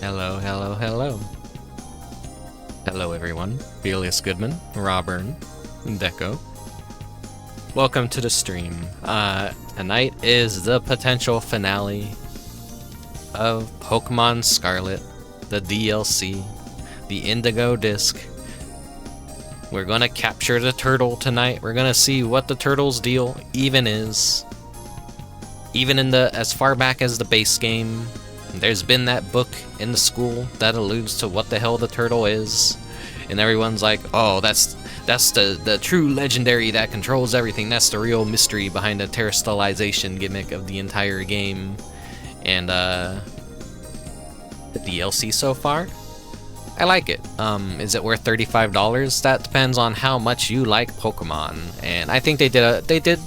Hello, hello, hello. Hello everyone, Velius Goodman, Robern, Deco. Welcome to the stream. Tonight is the potential finale of Pokemon Scarlet, the DLC, the Indigo disc. We're gonna capture the turtle tonight. We're gonna see what the turtle's deal even is. Even in as far back as the base game, there's been that book in the school that alludes to what the hell the turtle is, and everyone's like, oh, that's the true legendary that controls everything. That's the real mystery behind the terrestrialization gimmick of the entire game. And the DLC so far, I like it. Is it worth $35? That depends on how much you like Pokemon. And I think they did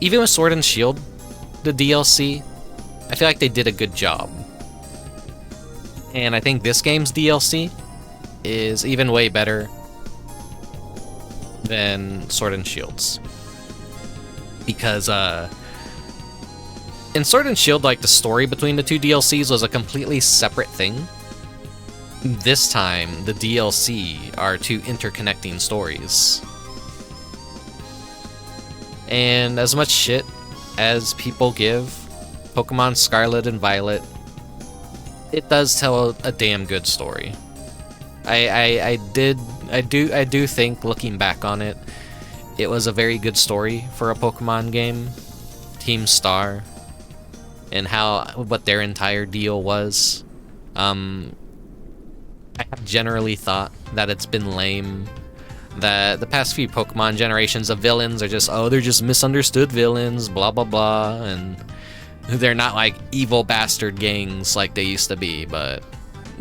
even with Sword and Shield, the DLC, I feel like they did a good job. And I think this game's DLC is even way better than Sword and Shield's. Because in Sword and Shield, like, the story between the two DLCs was a completely separate thing. This time, the DLC are two interconnecting stories. And as much shit as people give Pokemon Scarlet and Violet, it does tell a damn good story. I do think, looking back on it, it was a very good story for a Pokemon game. Team Star and what their entire deal was. I have generally thought that it's been lame. That the past few Pokemon generations of villains are just, oh, they're just misunderstood villains, blah blah blah, and they're not like evil bastard gangs like they used to be. But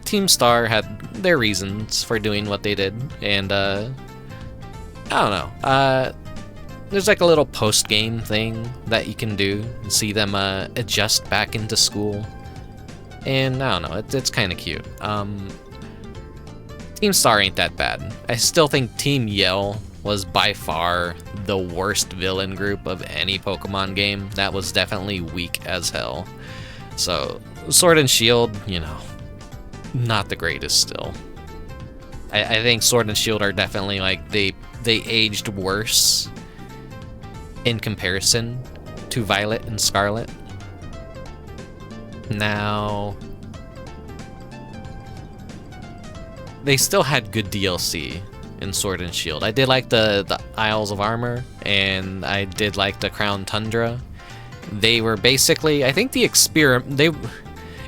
Team Star had their reasons for doing what they did, and I don't know. There's like a little post-game thing that you can do and see them adjust back into school, and I don't know, it's kind of cute. Team Star ain't that bad. I still think Team Yell was by far the worst villain group of any Pokemon game. That was definitely weak as hell. So Sword and Shield, you know, not the greatest still. I think Sword and Shield are definitely like, they aged worse in comparison to Violet and Scarlet. Now, they still had good DLC in Sword and Shield. I did like the Isles of Armor, and I did like the Crown Tundra. They were basically, I think the experiment,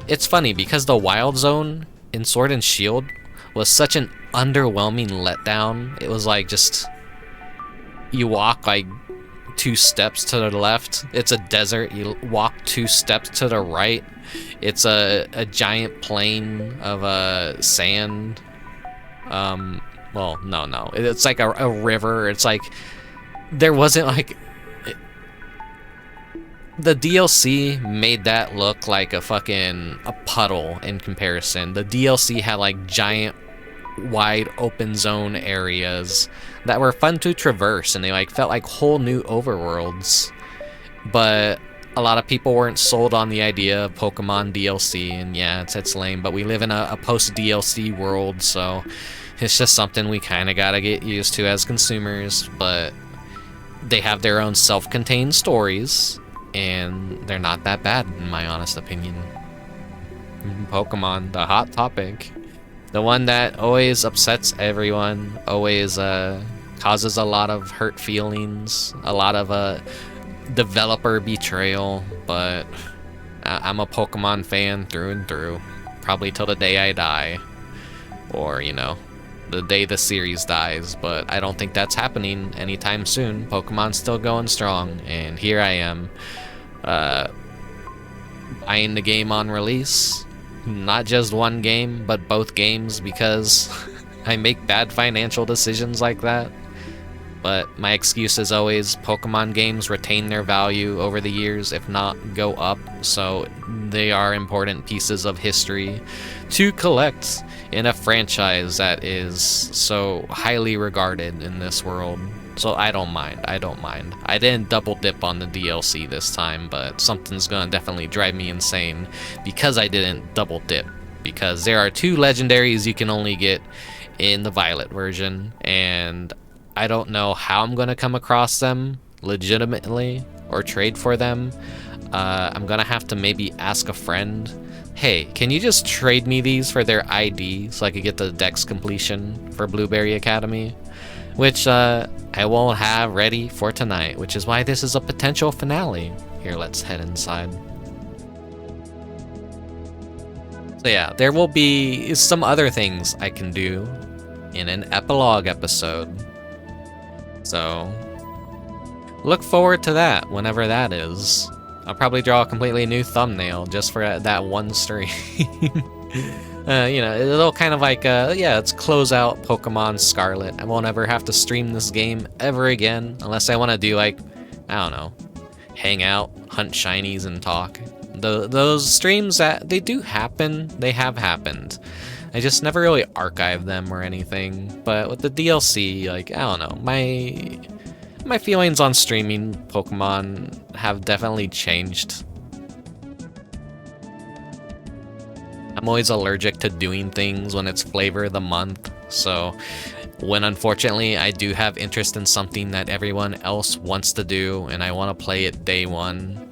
it's funny because the Wild Zone in Sword and Shield was such an underwhelming letdown. It was like, just, you walk like 2 steps to the left, it's a desert. You walk 2 steps to the right, it's a giant plain of sand. Well, no, it's like a river. It's like, there wasn't like, the DLC made that look like a puddle in comparison. The DLC had like giant wide open zone areas that were fun to traverse, and they like felt like whole new overworlds. But a lot of people weren't sold on the idea of Pokemon DLC, and yeah, it's lame, but we live in a post-DLC world, so it's just something we kind of gotta get used to as consumers. But they have their own self-contained stories, and they're not that bad in my honest opinion. Pokemon, the hot topic. The one that always upsets everyone, always causes a lot of hurt feelings, a lot of developer betrayal, but I'm a Pokemon fan through and through, probably till the day I die, or, you know, the day the series dies, but I don't think that's happening anytime soon. Pokemon's still going strong, and here I am, buying the game on release. Not just one game, but both games, because I make bad financial decisions like that. But my excuse is always Pokemon games retain their value over the years, if not go up, so they are important pieces of history to collect in a franchise that is so highly regarded in this world. So I don't mind. I didn't double dip on the DLC this time, but something's gonna definitely drive me insane because I didn't double dip. Because there are 2 legendaries you can only get in the Violet version, and I don't know how I'm gonna come across them legitimately or trade for them. I'm gonna have to maybe ask a friend, hey, can you just trade me these for their ID so I could get the Dex completion for Blueberry Academy? Which I won't have ready for tonight, which is why this is a potential finale. Here, let's head inside. So yeah, there will be some other things I can do in an epilogue episode. So look forward to that whenever that is. I'll probably draw a completely new thumbnail just for that one stream. You know, it'll kind of like, yeah, let's close out Pokemon Scarlet. I won't ever have to stream this game ever again, unless I want to do, like, I don't know, hang out, hunt shinies, and talk. Those streams, that they do happen, they have happened. I just never really archived them or anything. But with the DLC, like, I don't know, my feelings on streaming Pokemon have definitely changed. I'm always allergic to doing things when it's flavor of the month, so when unfortunately I do have interest in something that everyone else wants to do and I want to play it day one,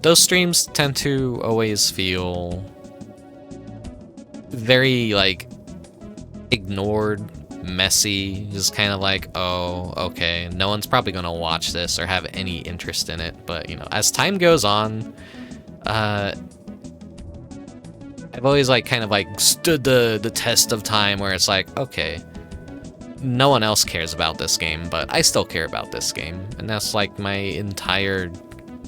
those streams tend to always feel very, like, ignored, messy, just kind of like, oh, okay, no one's probably gonna watch this or have any interest in it. But, you know, as time goes on, I've always, like, kind of, like, stood the test of time where it's like, okay, no one else cares about this game, but I still care about this game. And that's, like, my entire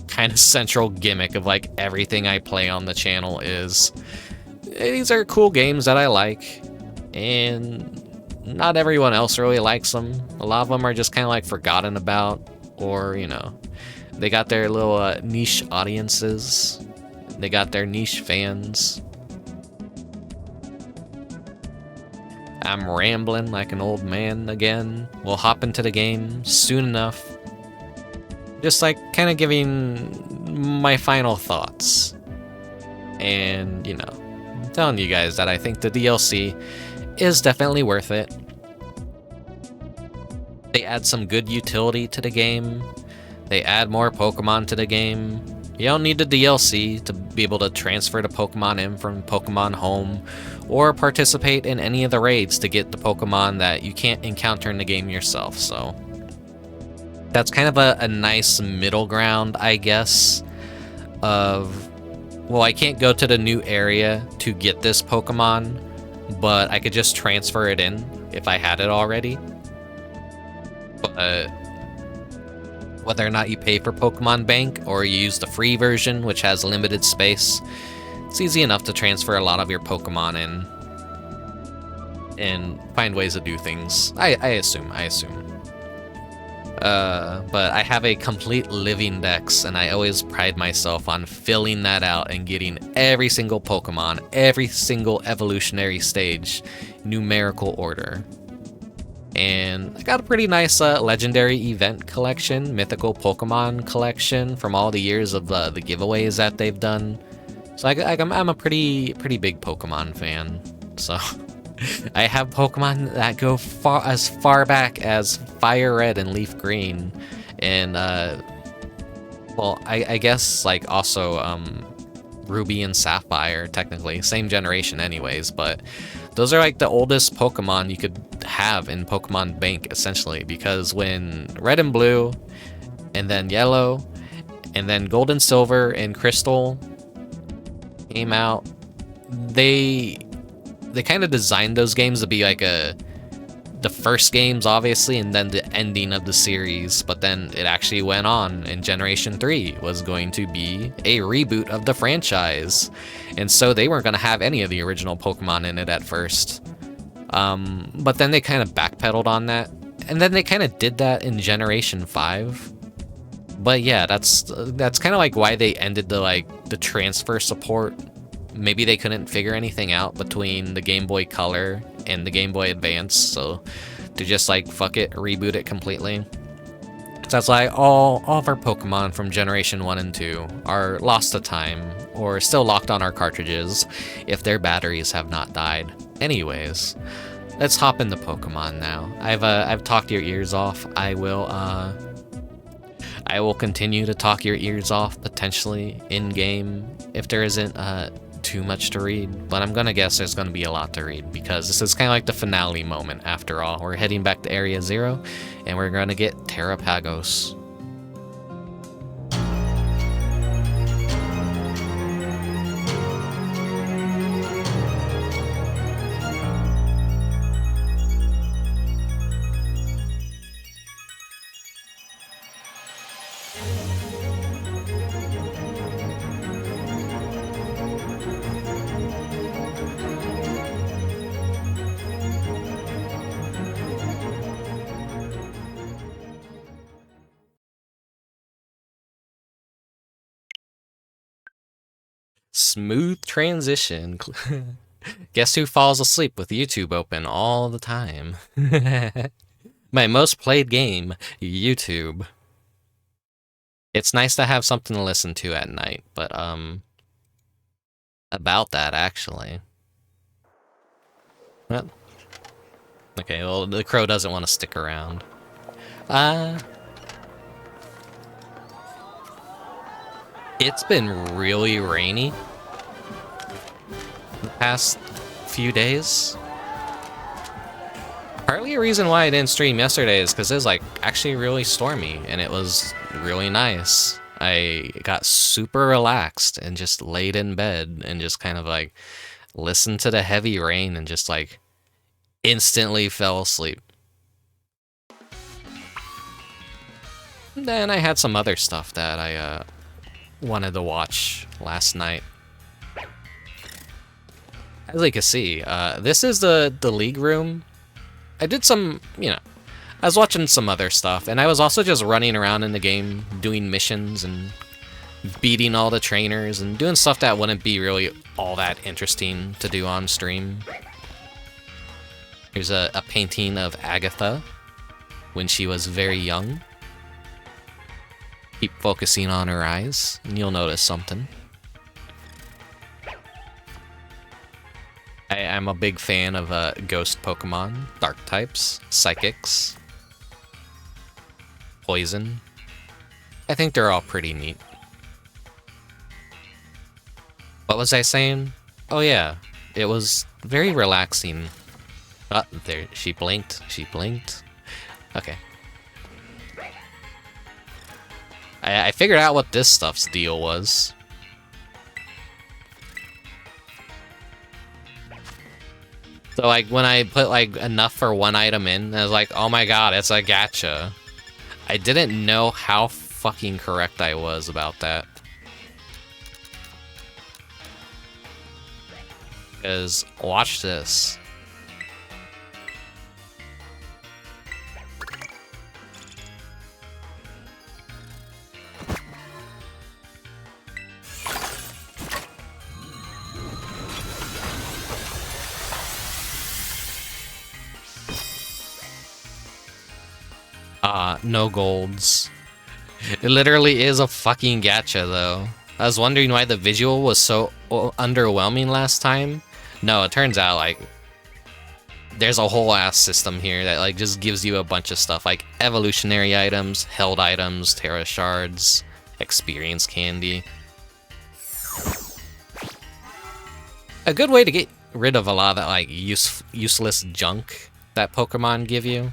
kind of central gimmick of, like, everything I play on the channel is, these are cool games that I like, and not everyone else really likes them. A lot of them are just kind of, like, forgotten about, or, you know, they got their little niche audiences, they got their niche fans. I'm rambling like an old man again. We'll hop into the game soon enough. Just, like, kind of giving my final thoughts. And, you know, I'm telling you guys that I think the DLC is definitely worth it. They add some good utility to the game. They add more Pokemon to the game. You don't need the DLC to be able to transfer the Pokemon in from Pokemon Home, or participate in any of the raids to get the Pokemon that you can't encounter in the game yourself, so that's kind of a nice middle ground, I guess, of, well, I can't go to the new area to get this Pokemon, but I could just transfer it in if I had it already. But whether or not you pay for Pokemon Bank or you use the free version, which has limited space, it's easy enough to transfer a lot of your Pokemon in and find ways to do things. I assume. But I have a complete living dex, and I always pride myself on filling that out and getting every single Pokemon, every single evolutionary stage, numerical order. And I got a pretty nice legendary event collection, mythical Pokemon collection from all the years of the giveaways that they've done. So I'm a pretty big Pokemon fan. So I have Pokemon that go as far back as Fire Red and Leaf Green, and Well, I guess, like, also, Ruby and Sapphire, technically. Same generation anyways, but those are, like, the oldest Pokemon you could have in Pokemon Bank, essentially, because when Red and Blue, and then Yellow, and then Gold and Silver and Crystal came out, they kind of designed those games to be, like, the first games, obviously, and then the ending of the series, but then it actually went on, and Generation 3 was going to be a reboot of the franchise, and so they weren't going to have any of the original Pokemon in it at first. But then they kind of backpedaled on that, and then they kind of did that in Generation 5. But yeah, that's kind of like why they ended the transfer support. Maybe they couldn't figure anything out between the Game Boy Color and the Game Boy Advance, so to just like fuck it, reboot it completely. So that's why all of our Pokemon from Generation 1 and 2 are lost to time, or still locked on our cartridges if their batteries have not died. Anyways, let's hop into Pokemon now. I've talked your ears off. I will continue to talk your ears off, potentially in-game, if there isn't too much to read, but I'm gonna guess there's gonna be a lot to read, because this is kind of like the finale moment after all. We're heading back to Area 0, and we're gonna get Terapagos. Smooth transition. Guess who falls asleep with YouTube open all the time? My most played game, YouTube. It's nice to have something to listen to at night, but about that actually. Well, okay, well, the crow doesn't want to stick around. It's been really rainy the past few days. Partly a reason why I didn't stream yesterday is because it was like actually really stormy, and it was really nice. I got super relaxed and just laid in bed and just kind of like listened to the heavy rain and just like instantly fell asleep. And then I had some other stuff that I wanted to watch last night. As you can see, this is the league room. I did some, I was watching some other stuff, and I was also just running around in the game doing missions and beating all the trainers and doing stuff that wouldn't be really all that interesting to do on stream. Here's a painting of Agatha when she was very young. Keep focusing on her eyes, and you'll notice something. I'm a big fan of ghost Pokemon, dark types, psychics, poison. I think they're all pretty neat. What was I saying? Oh yeah, it was very relaxing. There, she blinked, Okay. I figured out what this stuff's deal was. So like when I put like enough for one item in, I was like, oh my god, it's a gacha. I didn't know how fucking correct I was about that. Because watch this. No golds. It literally is a fucking gacha, though. I was wondering why the visual was so underwhelming last time. No, it turns out, like, there's a whole ass system here that, like, just gives you a bunch of stuff, like evolutionary items, held items, Terra shards, experience candy. A good way to get rid of a lot of that like useless junk that Pokemon give you.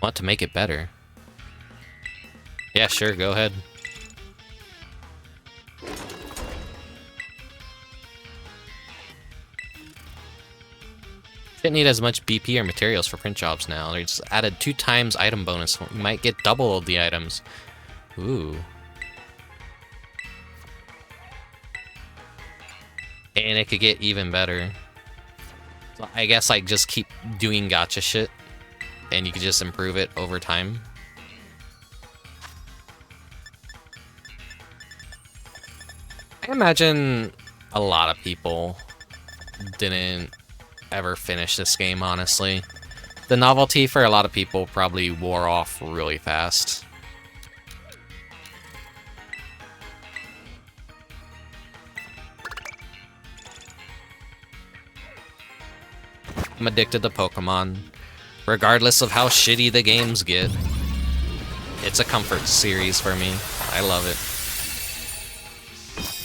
Want to make it better? Yeah, sure, go ahead. Didn't need as much BP or materials for print jobs now. They just added 2 times item bonus. You might get double of the items. Ooh. And it could get even better. So I guess like just keep doing gacha shit and you could just improve it over time. I imagine a lot of people didn't ever finish this game, honestly. The novelty for a lot of people probably wore off really fast. I'm addicted to Pokemon. Regardless of how shitty the games get. It's a comfort series for me. I love it.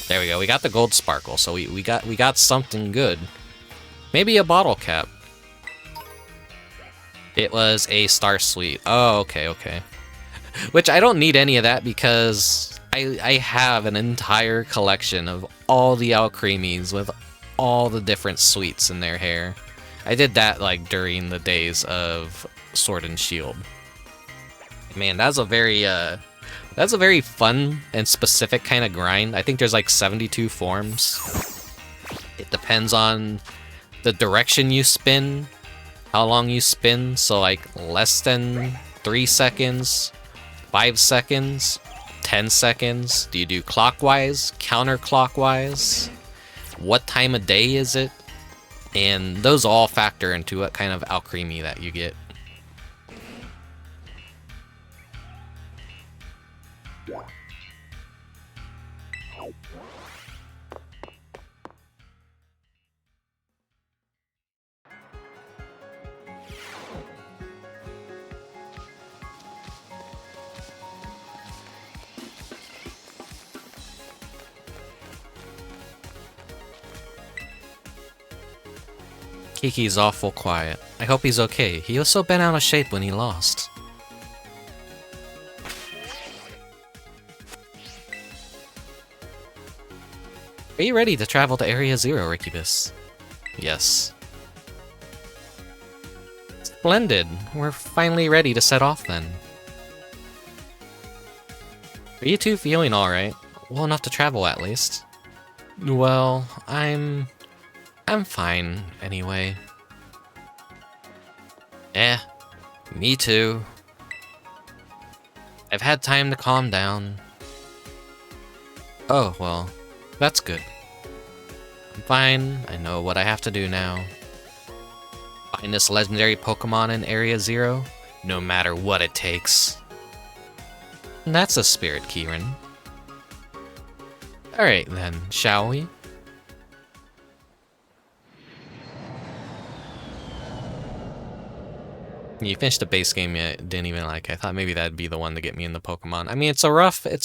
There we go. We got the gold sparkle, so we got something good. Maybe a bottle cap. It was a Star Sweet. Oh, okay, okay. Which I don't need any of that because I have an entire collection of all the Alcremies with all the different sweets in their hair. I did that like during the days of Sword and Shield. Man, that's a very fun and specific kind of grind. I think there's like 72 forms. It depends on the direction you spin, how long you spin, so like less than 3 seconds, 5 seconds, 10 seconds. Do you do clockwise, counterclockwise? What time of day is it? And those all factor into what kind of Alcremie that you get. Kiki's awful quiet. I hope he's okay. He was so bent out of shape when he lost. Are you ready to travel to Area Zero, Rickubus? Yes. Splendid. We're finally ready to set off then. Are you two feeling alright? Well enough to travel at least. Well, I'm fine, anyway. Eh, me too. I've had time to calm down. Oh, well, that's good. I'm fine, I know what I have to do now. Find this legendary Pokemon in Area Zero, no matter what it takes. And that's a spirit, Kieran. Alright then, shall we? You finished the base game you didn't even like. I thought maybe that'd be the one to get me into Pokemon. I mean, it's a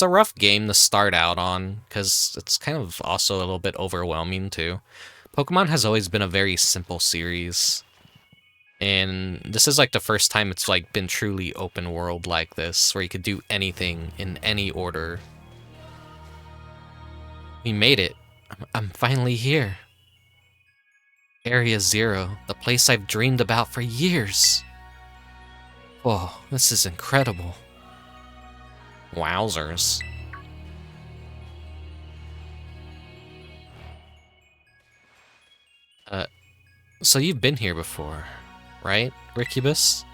rough game to start out on, because it's kind of also a little bit overwhelming too. Pokemon has always been a very simple series. And this is like the first time it's like been truly open world like this, where you could do anything in any order. We made it. I'm finally here. Area Zero, the place I've dreamed about for years. Whoa, this is incredible. Wowzers. So you've been here before, right, Rickubus?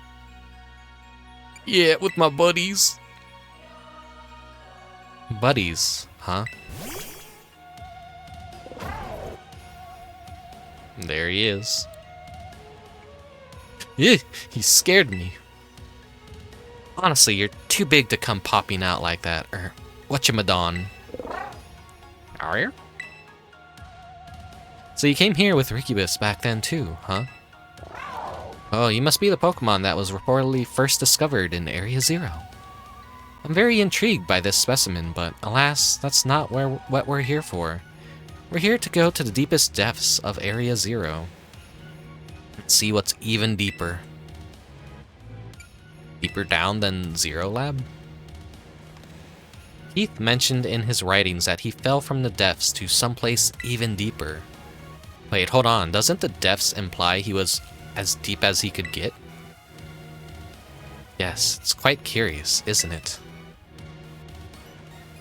Yeah, with my buddies. Buddies, huh? There he is. Yeah, he scared me. Honestly, you're too big to come popping out like that, or whatchamadon. Are you? So you came here with Rickubus back then too, huh? Oh, you must be the Pokemon that was reportedly first discovered in Area Zero. I'm very intrigued by this specimen, but alas, that's not what we're here for. We're here to go to the deepest depths of Area Zero. Let's see what's even deeper. Deeper down than Zero Lab? Keith mentioned in his writings that he fell from the depths to someplace even deeper. Wait, hold on. Doesn't the depths imply he was as deep as he could get? Yes, it's quite curious, isn't it?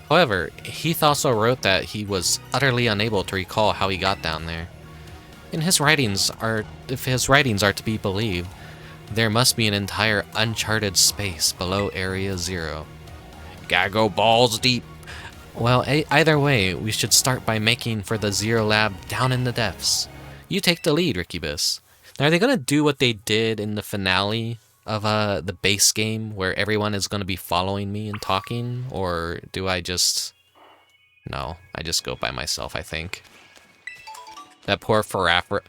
However, Heath also wrote that he was utterly unable to recall how he got down there. If his writings are to be believed, there must be an entire uncharted space below Area Zero. Gotta go balls deep. Well, either way, we should start by making for the Zero Lab down in the depths. You take the lead, Rickubus. Now, are they gonna do what they did in the finale of the base game, where everyone is gonna be following me and talking, or do I just... No, I just go by myself, I think. That poor Farafra...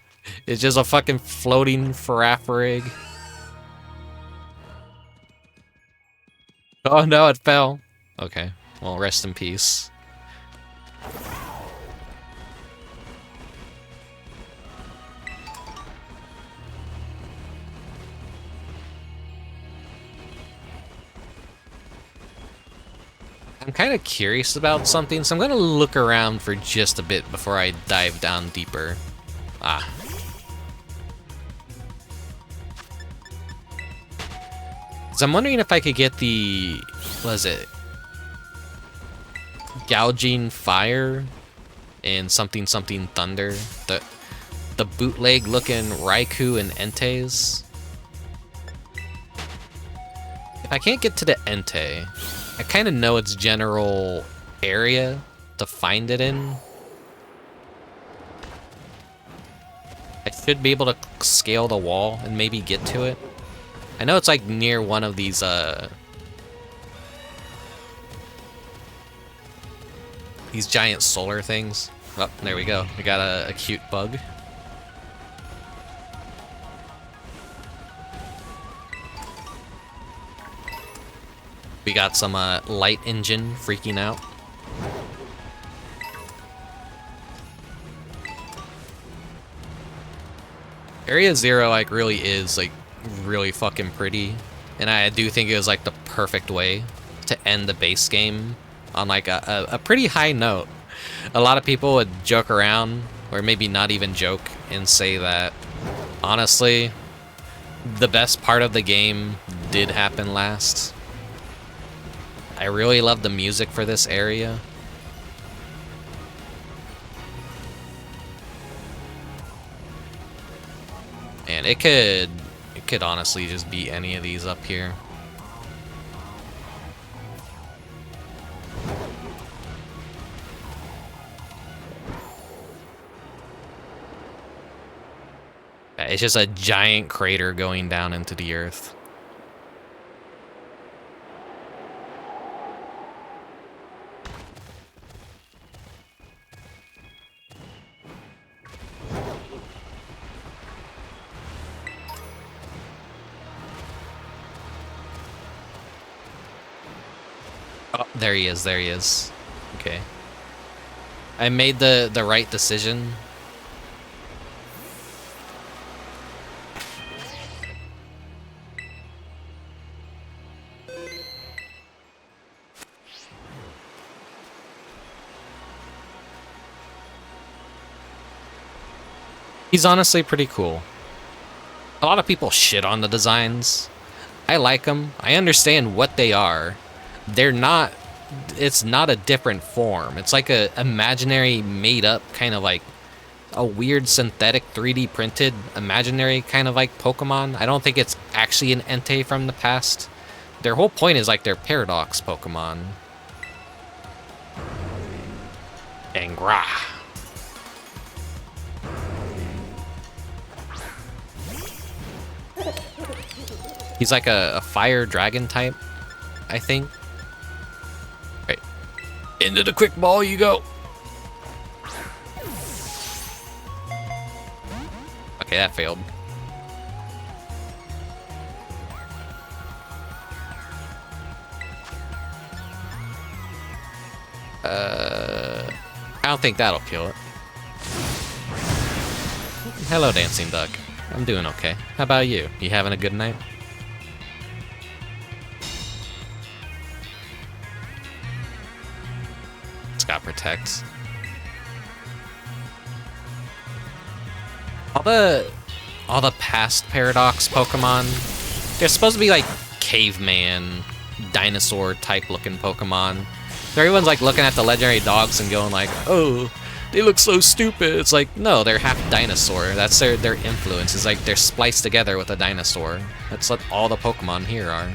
It's just a fucking floating Farafrig. Oh no, it fell. Okay, well, rest in peace. I'm kind of curious about something, so I'm gonna look around for just a bit before I dive down deeper. Ah. So I'm wondering if I could get the... What is it? Gouging Fire and something Thunder. The bootleg looking Raikou and Entei's. If I can't get to the Entei, I kind of know its general area to find it in. I should be able to scale the wall and maybe get to it. I know it's like near one of these giant solar things. Oh, there we go. We got a cute bug. We got some light engine freaking out. Area Zero like really is like really fucking pretty, and I do think it was like the perfect way to end the base game on like a pretty high note. A lot of people would joke around, or maybe not even joke, and say that honestly the best part of the game did happen last. I really love the music for this area. And it could honestly just be any of these up here. It's just a giant crater going down into the earth. Oh, there he is, there he is. Okay. I made the right decision. He's honestly pretty cool. A lot of people shit on the designs. I like them. I understand what they are. They're not... It's not a different form. It's like a imaginary, made-up, kind of like a weird synthetic 3D printed imaginary kind of like Pokemon. I don't think it's actually an Entei from the past. Their whole point is like they're Paradox Pokemon. Angra. He's like a fire dragon type, I think. Right. Into the quick ball you go. Okay, that failed. I don't think that'll kill it. Hello, dancing duck. I'm doing okay. How about you? You having a good night? It's got protects. All the past Paradox Pokemon, they're supposed to be like caveman, dinosaur type looking Pokemon. Everyone's like looking at the legendary dogs and going like, oh, they look so stupid. It's like, no, they're half dinosaur. That's their influence. It's like they're spliced together with a dinosaur. That's what all the Pokemon here are.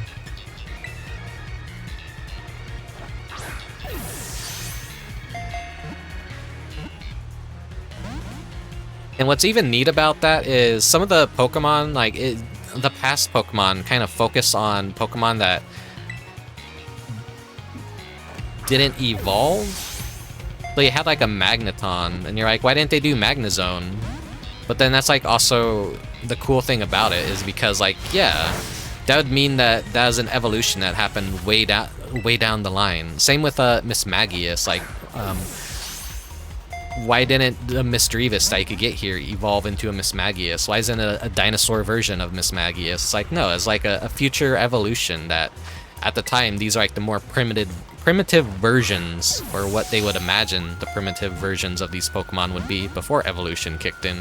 And what's even neat about that is some of the Pokemon, like the past Pokemon, kind of focus on Pokemon that didn't evolve. So you had like a Magneton, and you're like, why didn't they do Magnezone? But then that's like also the cool thing about it is because like, yeah, that would mean that that was an evolution that happened way down the line. Same with Mismagius, like. Why didn't a Misdreavus that you could get here evolve into a Mismagius? Why isn't a dinosaur version of Mismagius? It's like, no, it's like a future evolution that, at the time, these are like the more primitive versions, or what they would imagine the primitive versions of these Pokemon would be before evolution kicked in.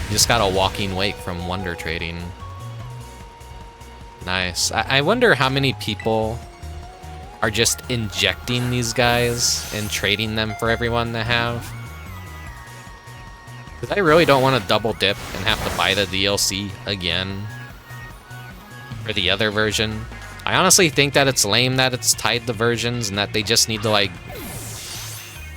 You just got a walking wake from Wonder Trading. Nice. I wonder how many people are just injecting these guys and trading them for everyone to have. Because I really don't want to double dip and have to buy the DLC again for the other version. I honestly think that it's lame that it's tied to versions and that they just need to, like,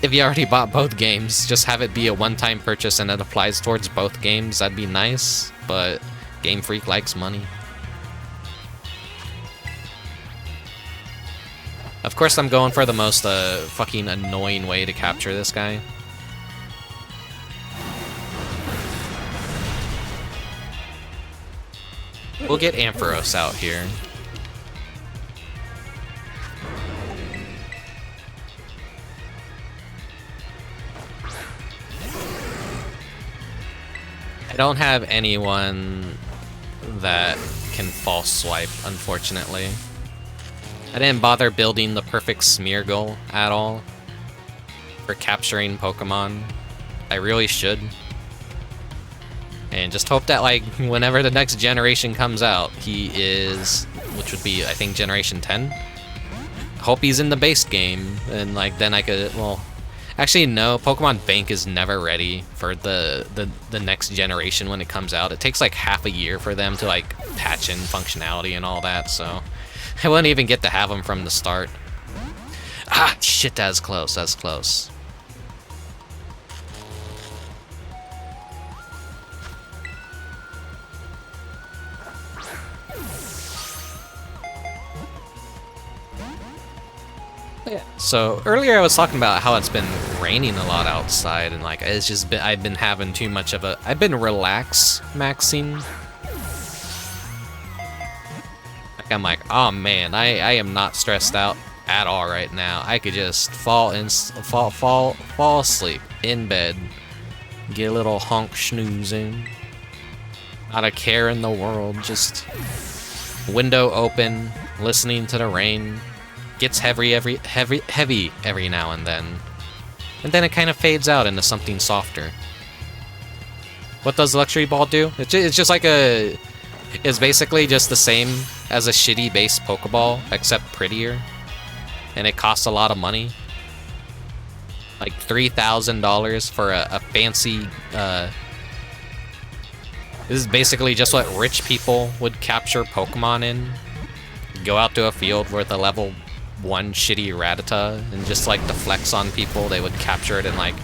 if you already bought both games, just have it be a one-time purchase and it applies towards both games. That'd be nice, but Game Freak likes money. Of course, I'm going for the most fucking annoying way to capture this guy. We'll get Ampharos out here. I don't have anyone that can false swipe, unfortunately. I didn't bother building the perfect Smeargle at all for capturing Pokemon. I really should. And just hope that, like, whenever the next generation comes out, he is, which would be, I think, Generation 10? Hope he's in the base game, and, like, then I could, well, actually, no, Pokemon Bank is never ready for the next generation when it comes out. It takes, like, half a year for them to, like, patch in functionality and all that, so I wouldn't even get to have them from the start. Ah, shit, that's close, that's close. Yeah. So earlier I was talking about how it's been raining a lot outside, and like it's just been, I've been having too much of a, I've been maxing. Like I'm like, oh man, I am not stressed out at all right now. I could just fall asleep in bed, get a little honk snoozing, not a care in the world, just window open, listening to the rain. Gets heavy every now and then it kind of fades out into something softer. What does Luxury Ball do? It's just like a, it's basically just the same as a shitty base Pokeball, except prettier, and it costs a lot of money, like $3,000 for a fancy. This is basically just what rich people would capture Pokemon in. Go out to a field with a level 1 shitty Rattata, and just like to flex on people, they would capture it in like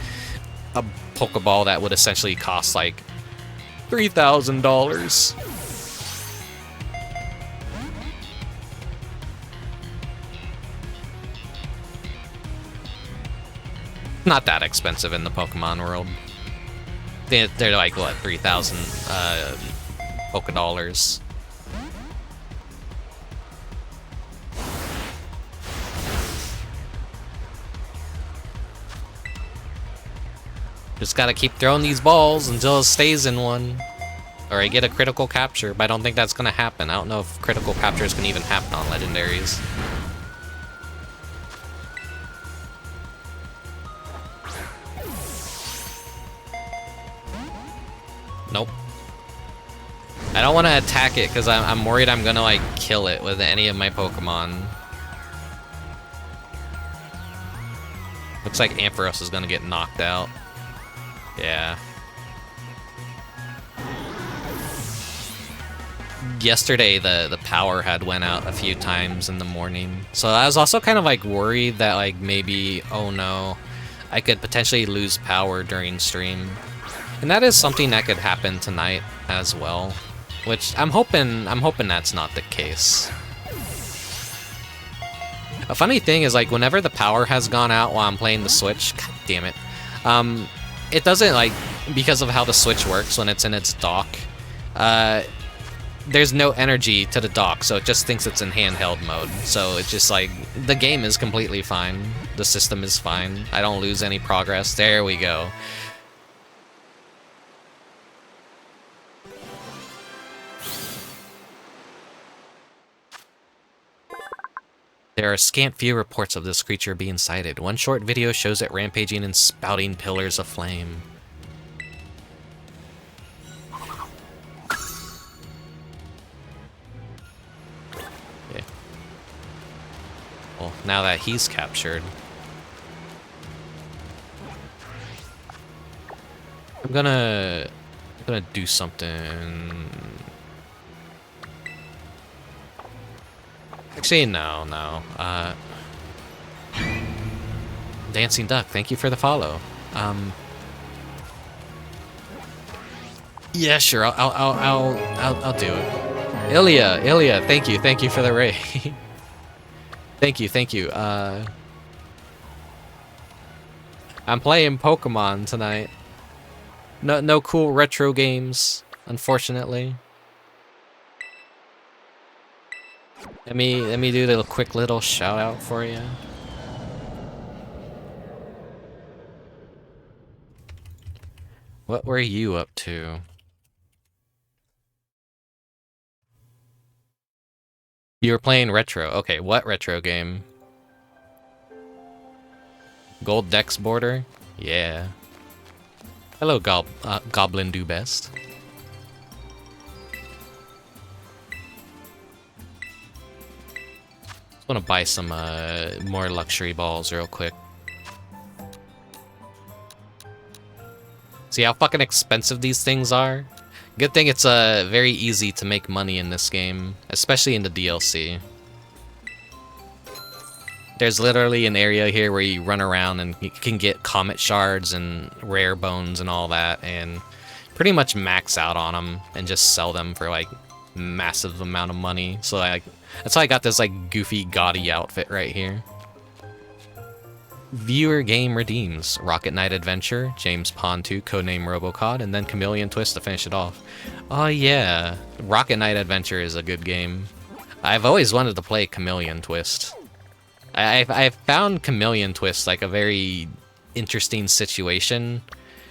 a Pokeball that would essentially cost like $3,000. Not that expensive in the Pokemon world. They're like, what, 3,000 Pokedollars. Just gotta keep throwing these balls until it stays in one. Or I get a critical capture, but I don't think that's gonna happen. I don't know if critical captures can even happen on legendaries. Nope. I don't want to attack it because I'm worried I'm gonna like kill it with any of my Pokemon. Looks like Ampharos is gonna get knocked out. Yeah. Yesterday the power had went out a few times in the morning, so I was also kind of like worried that like maybe, oh no, I could potentially lose power during stream. And that is something that could happen tonight as well, which I'm hoping that's not the case. A funny thing is, like, whenever the power has gone out while I'm playing the Switch, god damn it, it doesn't, like, because of how the Switch works when it's in its dock, there's no energy to the dock, so it just thinks it's in handheld mode. So it's just like, the game is completely fine, the system is fine, I don't lose any progress. There we go. There are scant few reports of this creature being sighted. One short video shows it rampaging and spouting pillars of flame. Okay. Well, now that he's captured, I'm gonna do something. Actually, no. Dancing Duck, thank you for the follow. Yeah, sure. I'll do it. Ilya, thank you for the raid. thank you. I'm playing Pokemon tonight. No cool retro games, unfortunately. Let me do a quick little shout out for you. What were you up to? You were playing retro. Okay, what retro game? Gold Dex Border? Yeah. Hello, Goblin Do Best. I want to buy some more luxury balls real quick. See how fucking expensive these things are? Good thing it's very easy to make money in this game, especially in the DLC. There's literally an area here where you run around and you can get comet shards and rare bones and all that, and pretty much max out on them and just sell them for like massive amount of money. So like that's why I got this like goofy gaudy outfit right here. Viewer game redeems Rocket Knight Adventure, James Pond 2, codename Robocod, and then Chameleon Twist to finish it off. Oh yeah, Rocket Knight Adventure is a good game. I've always wanted to play Chameleon Twist. I've found Chameleon Twist like a very interesting situation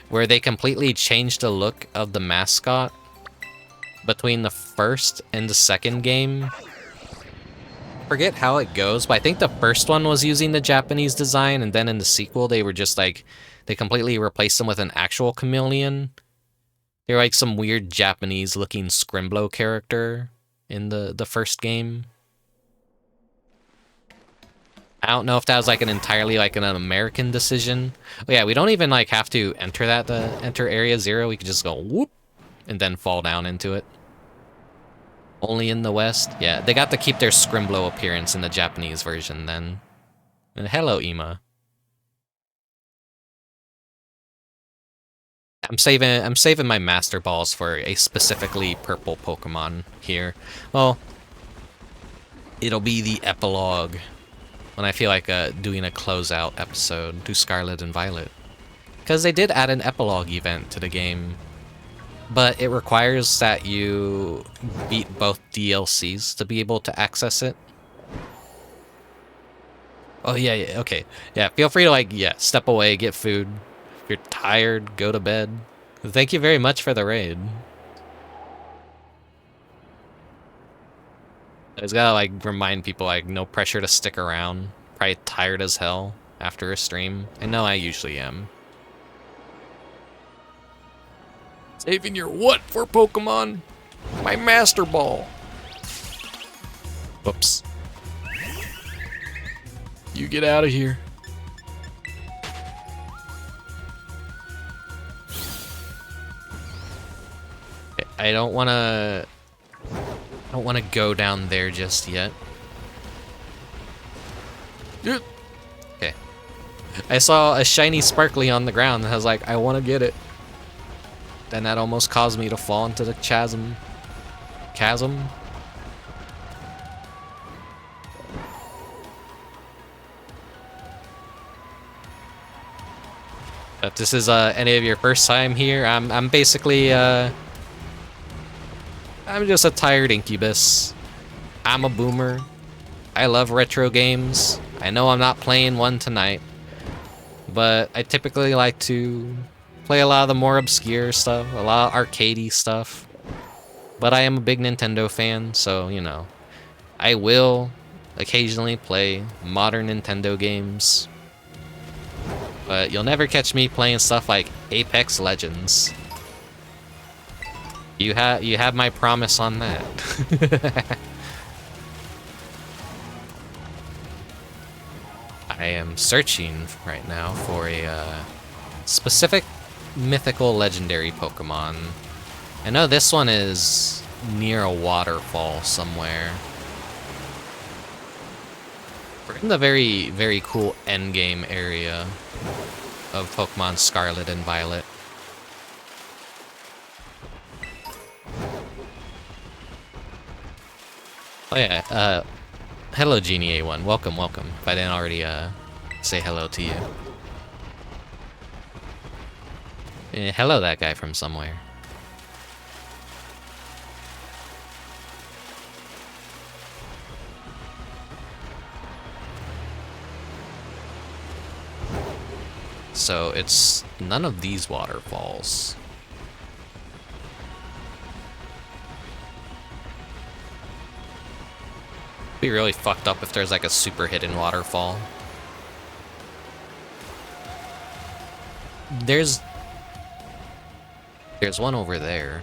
where they completely changed the look of the mascot between the first and the second game. I forget how it goes, but I think the first one was using the Japanese design, and then in the sequel they were just like, they completely replaced them with an actual chameleon. They're like some weird Japanese looking Scrimblow character in the first game. I don't know if that was like an entirely like an American decision. Oh yeah, we don't even like have to enter that to enter Area 0. We could just go whoop and then fall down into it. Only in the West? Yeah, they got to keep their Scrimblow appearance in the Japanese version then. And hello, Ema. I'm saving my Master Balls for a specifically purple Pokemon here. Well, it'll be the epilogue when I feel like doing a closeout episode to Scarlet and Violet. Because they did add an epilogue event to the game. But it requires that you beat both DLCs to be able to access it. Oh yeah, okay. Yeah, feel free to like, yeah, step away, get food. you're tired, go to bed. Thank you very much for the raid. I just gotta like remind people like no pressure to stick around. Probably tired as hell after a stream. I know I usually am. Saving your what for Pokemon? My Master Ball. Whoops. You get out of here. I don't wanna go down there just yet. Okay. I saw a shiny sparkly on the ground and I was like, I wanna get it. Then that almost caused me to fall into the chasm. Chasm? If this is any of your first time here, I'm basically I'm just a tired incubus. I'm a boomer. I love retro games. I know I'm not playing one tonight, but I typically like to play a lot of the more obscure stuff, a lot of arcadey stuff. But I am a big Nintendo fan, so, you know, I will occasionally play modern Nintendo games. But you'll never catch me playing stuff like Apex Legends. You have my promise on that. I am searching right now for a specific mythical legendary Pokemon. I know this one is near a waterfall somewhere. We're in the very, very cool endgame area of Pokemon Scarlet and Violet. Oh yeah, hello Genie A1, welcome, welcome. If I didn't already say hello to you. Hello that guy from somewhere. So it's none of these waterfalls. Be really fucked up if there's like a super hidden waterfall. There's one over there.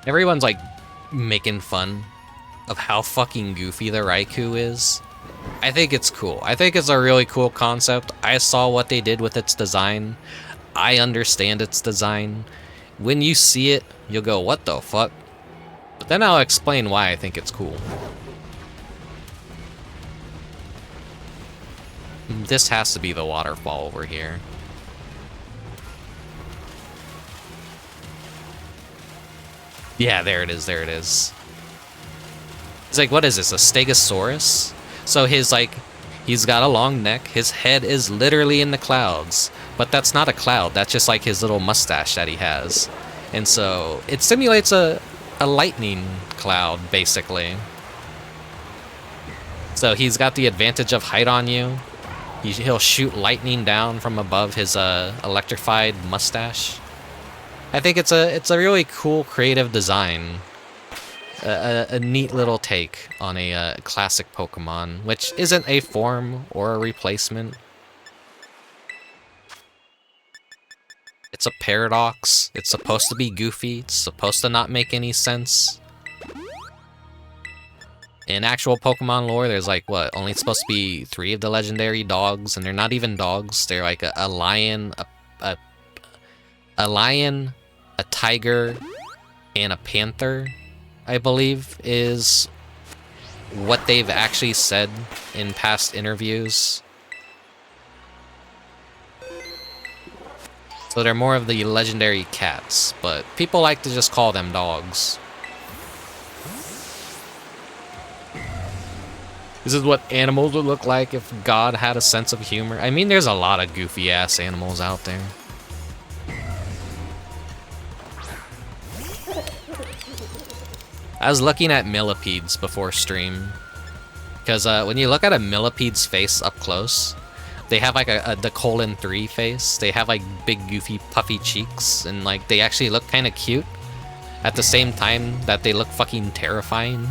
Everyone's like making fun of how fucking goofy the Raikou is. I think it's cool. I think it's a really cool concept. I saw what they did with its design. I understand its design. When you see it, you'll go, what the fuck? But then I'll explain why I think it's cool. This has to be the waterfall over here. Yeah, there it is, there it is. It's like, what is this, a Stegosaurus? So his, like, he's got a long neck, his head is literally in the clouds. But that's not a cloud, that's just like his little mustache that he has. And so, it simulates a lightning cloud, basically. So he's got the advantage of height on you. He'll shoot lightning down from above his electrified mustache. I think it's a really cool, creative design. A neat little take on a classic Pokemon, which isn't a form or a replacement. It's a paradox. It's supposed to be goofy. It's supposed to not make any sense. In actual Pokemon lore, there's like, what, only supposed to be 3 of the legendary dogs, and they're not even dogs. They're like a lion, a lion, a tiger, and a panther, I believe, is what they've actually said in past interviews. So they're more of the legendary cats, but people like to just call them dogs. This is what animals would look like if God had a sense of humor. I mean, there's a lot of goofy-ass animals out there. I was looking at millipedes before stream. Because when you look at a millipede's face up close, they have like the colon 3 face. They have like big, goofy, puffy cheeks. And like they actually look kind of cute. At the same time that they look fucking terrifying.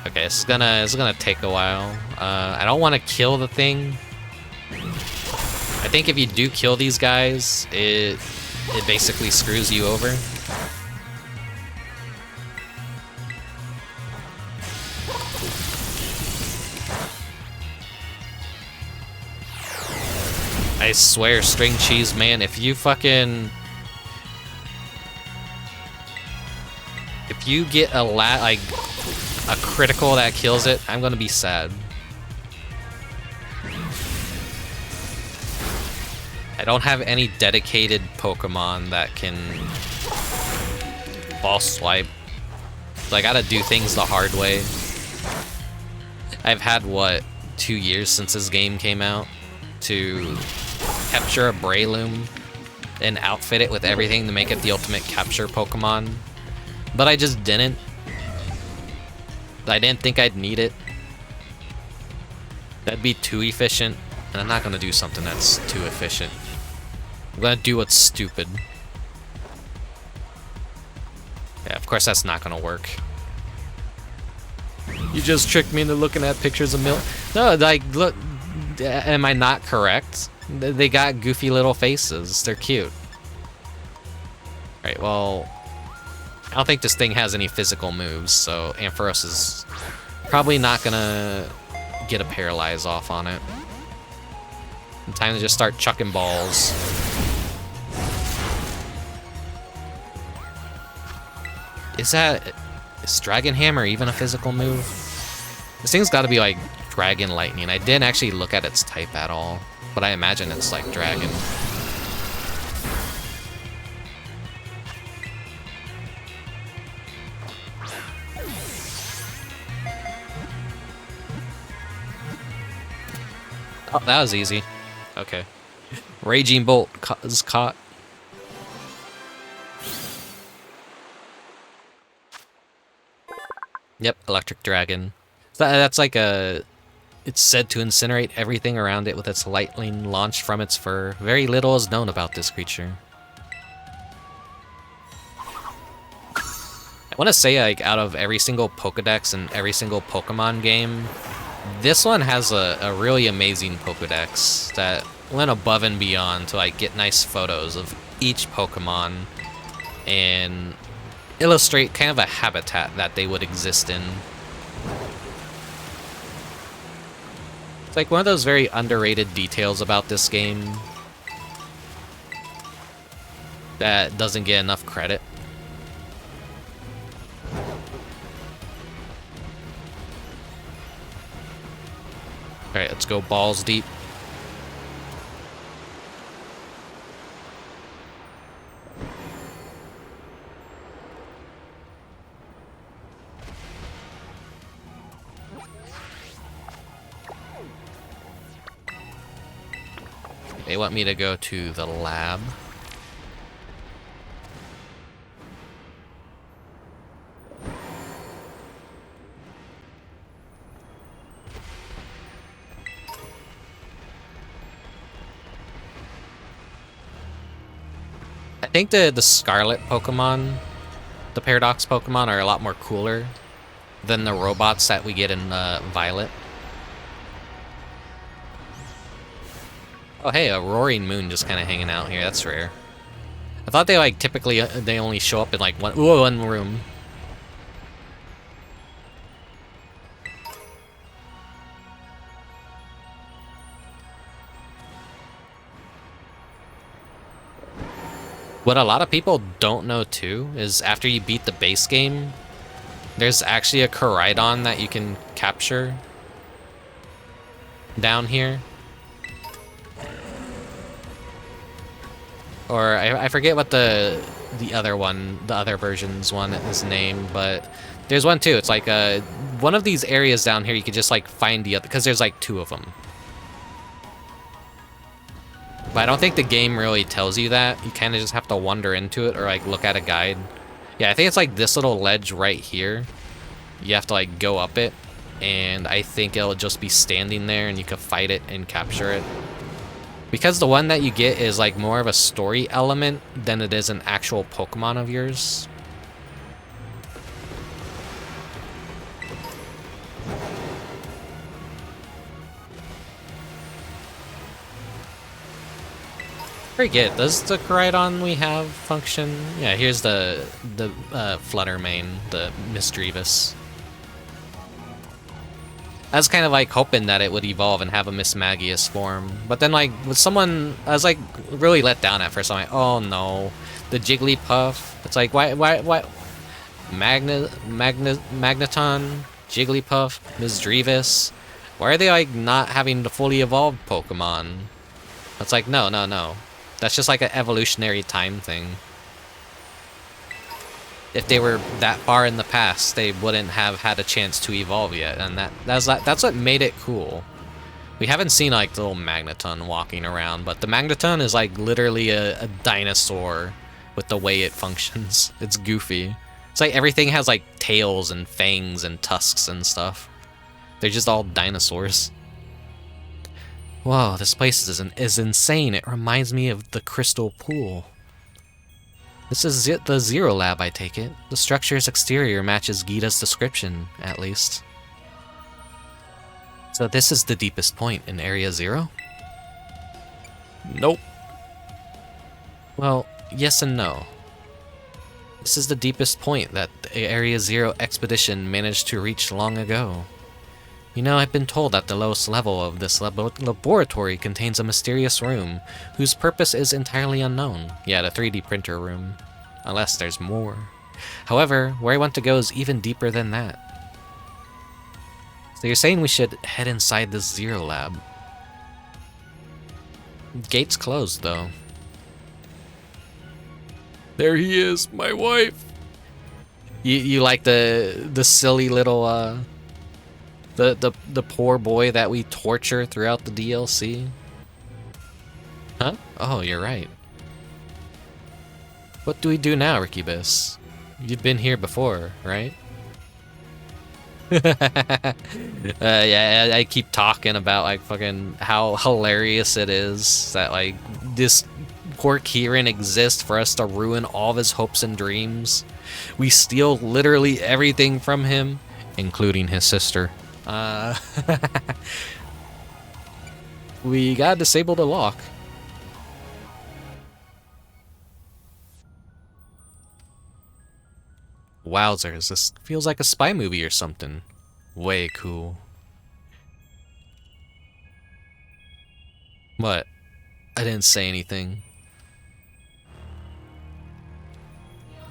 Okay, it's gonna take a while. I don't want to kill the thing. I think if you do kill these guys, it basically screws you over. I swear, string cheese, man, if you get a critical that kills it, I'm gonna be sad. I don't have any dedicated Pokemon that can ball swipe. So I gotta do things the hard way. I've had, what, 2 years since this game came out to capture a Breloom and outfit it with everything to make it the ultimate capture Pokemon. But I just didn't. I didn't think I'd need it. That'd be too efficient, and I'm not gonna do something that's too efficient. I'm gonna do what's stupid. Yeah, of course that's not gonna work. You just tricked me into looking at pictures of No, like, look, am I not correct? They got goofy little faces. They're cute. Alright, well, I don't think this thing has any physical moves, so Ampharos is probably not gonna get a Paralyze off on it. Time to just start chucking balls. Is Dragon Hammer even a physical move? This thing's gotta be like Dragon Lightning. I didn't actually look at its type at all, but I imagine it's like Dragon. Oh, that was easy. Okay. Raging Bolt is caught. Yep, Electric Dragon. That's like a... It's said to incinerate everything around it with its lightning launched from its fur. Very little is known about this creature. I want to say, like, out of every single Pokedex and every single Pokemon game, this one has a really amazing Pokedex that went above and beyond to, like, get nice photos of each Pokemon and illustrate kind of a habitat that they would exist in. It's like one of those very underrated details about this game that doesn't get enough credit. Alright, let's go balls deep. They want me to go to the lab. I think the Scarlet Pokemon, the Paradox Pokemon, are a lot more cooler than the robots that we get in Violet. Oh hey, a Roaring Moon just kind of hanging out here. That's rare. I thought they like typically they only show up in like one room. What a lot of people don't know too is after you beat the base game, there's actually a Koraidon that you can capture down here. Or I forget what the other one, the other version's one is named, but There's one too. It's like one of these areas down here. You could just like find the other because there's like 2 of them. But I don't think the game really tells you that. You kind of just have to wander into it or like look at a guide. Yeah, I think it's like this little ledge right here. You have to like go up it, and I think it'll just be standing there, and you can fight it and capture it. Because the one that you get is like more of a story element than it is an actual Pokemon of yours. Very good. Does the Koraidon we have function? Yeah, here's the Flutter main, the Misdreavus. I was kind of like hoping that it would evolve and have a Mismagius form, but then like with someone, I was like really let down at first. I'm like, oh no, the Jigglypuff. It's like why Magneton, Jigglypuff, Misdreavus. Why are they like not having the fully evolved Pokemon? It's like no. That's just like an evolutionary time thing. If they were that far in the past, they wouldn't have had a chance to evolve yet, and that's what made it cool. We haven't seen like the little Magneton walking around, but the Magneton is like literally a dinosaur with the way it functions. It's goofy. It's like everything has like tails and fangs and tusks and stuff. They're just all dinosaurs. Whoa, this place is insane. It reminds me of the Crystal Pool. This is the Zero Lab, I take it. The structure's exterior matches Gita's description, at least. So this is the deepest point in Area Zero? Nope. Well, yes and no. This is the deepest point that the Area Zero expedition managed to reach long ago. You know, I've been told that the lowest level of this laboratory contains a mysterious room, whose purpose is entirely unknown. Yeah, the 3D printer room. Unless there's more. However, where I want to go is even deeper than that. So you're saying we should head inside this Zero Lab. Gate's closed, though. There he is, my wife! You like the silly little, The poor boy that we torture throughout the DLC? Huh? Oh, you're right. What do we do now, Rickubus? You've been here before, right? Yeah, I keep talking about like fucking how hilarious it is that like this poor Kieran exists for us to ruin all of his hopes and dreams. We steal literally everything from him, including his sister. We gotta disable the lock. Wowzers, this feels like a spy movie or something. Way cool. What? I didn't say anything.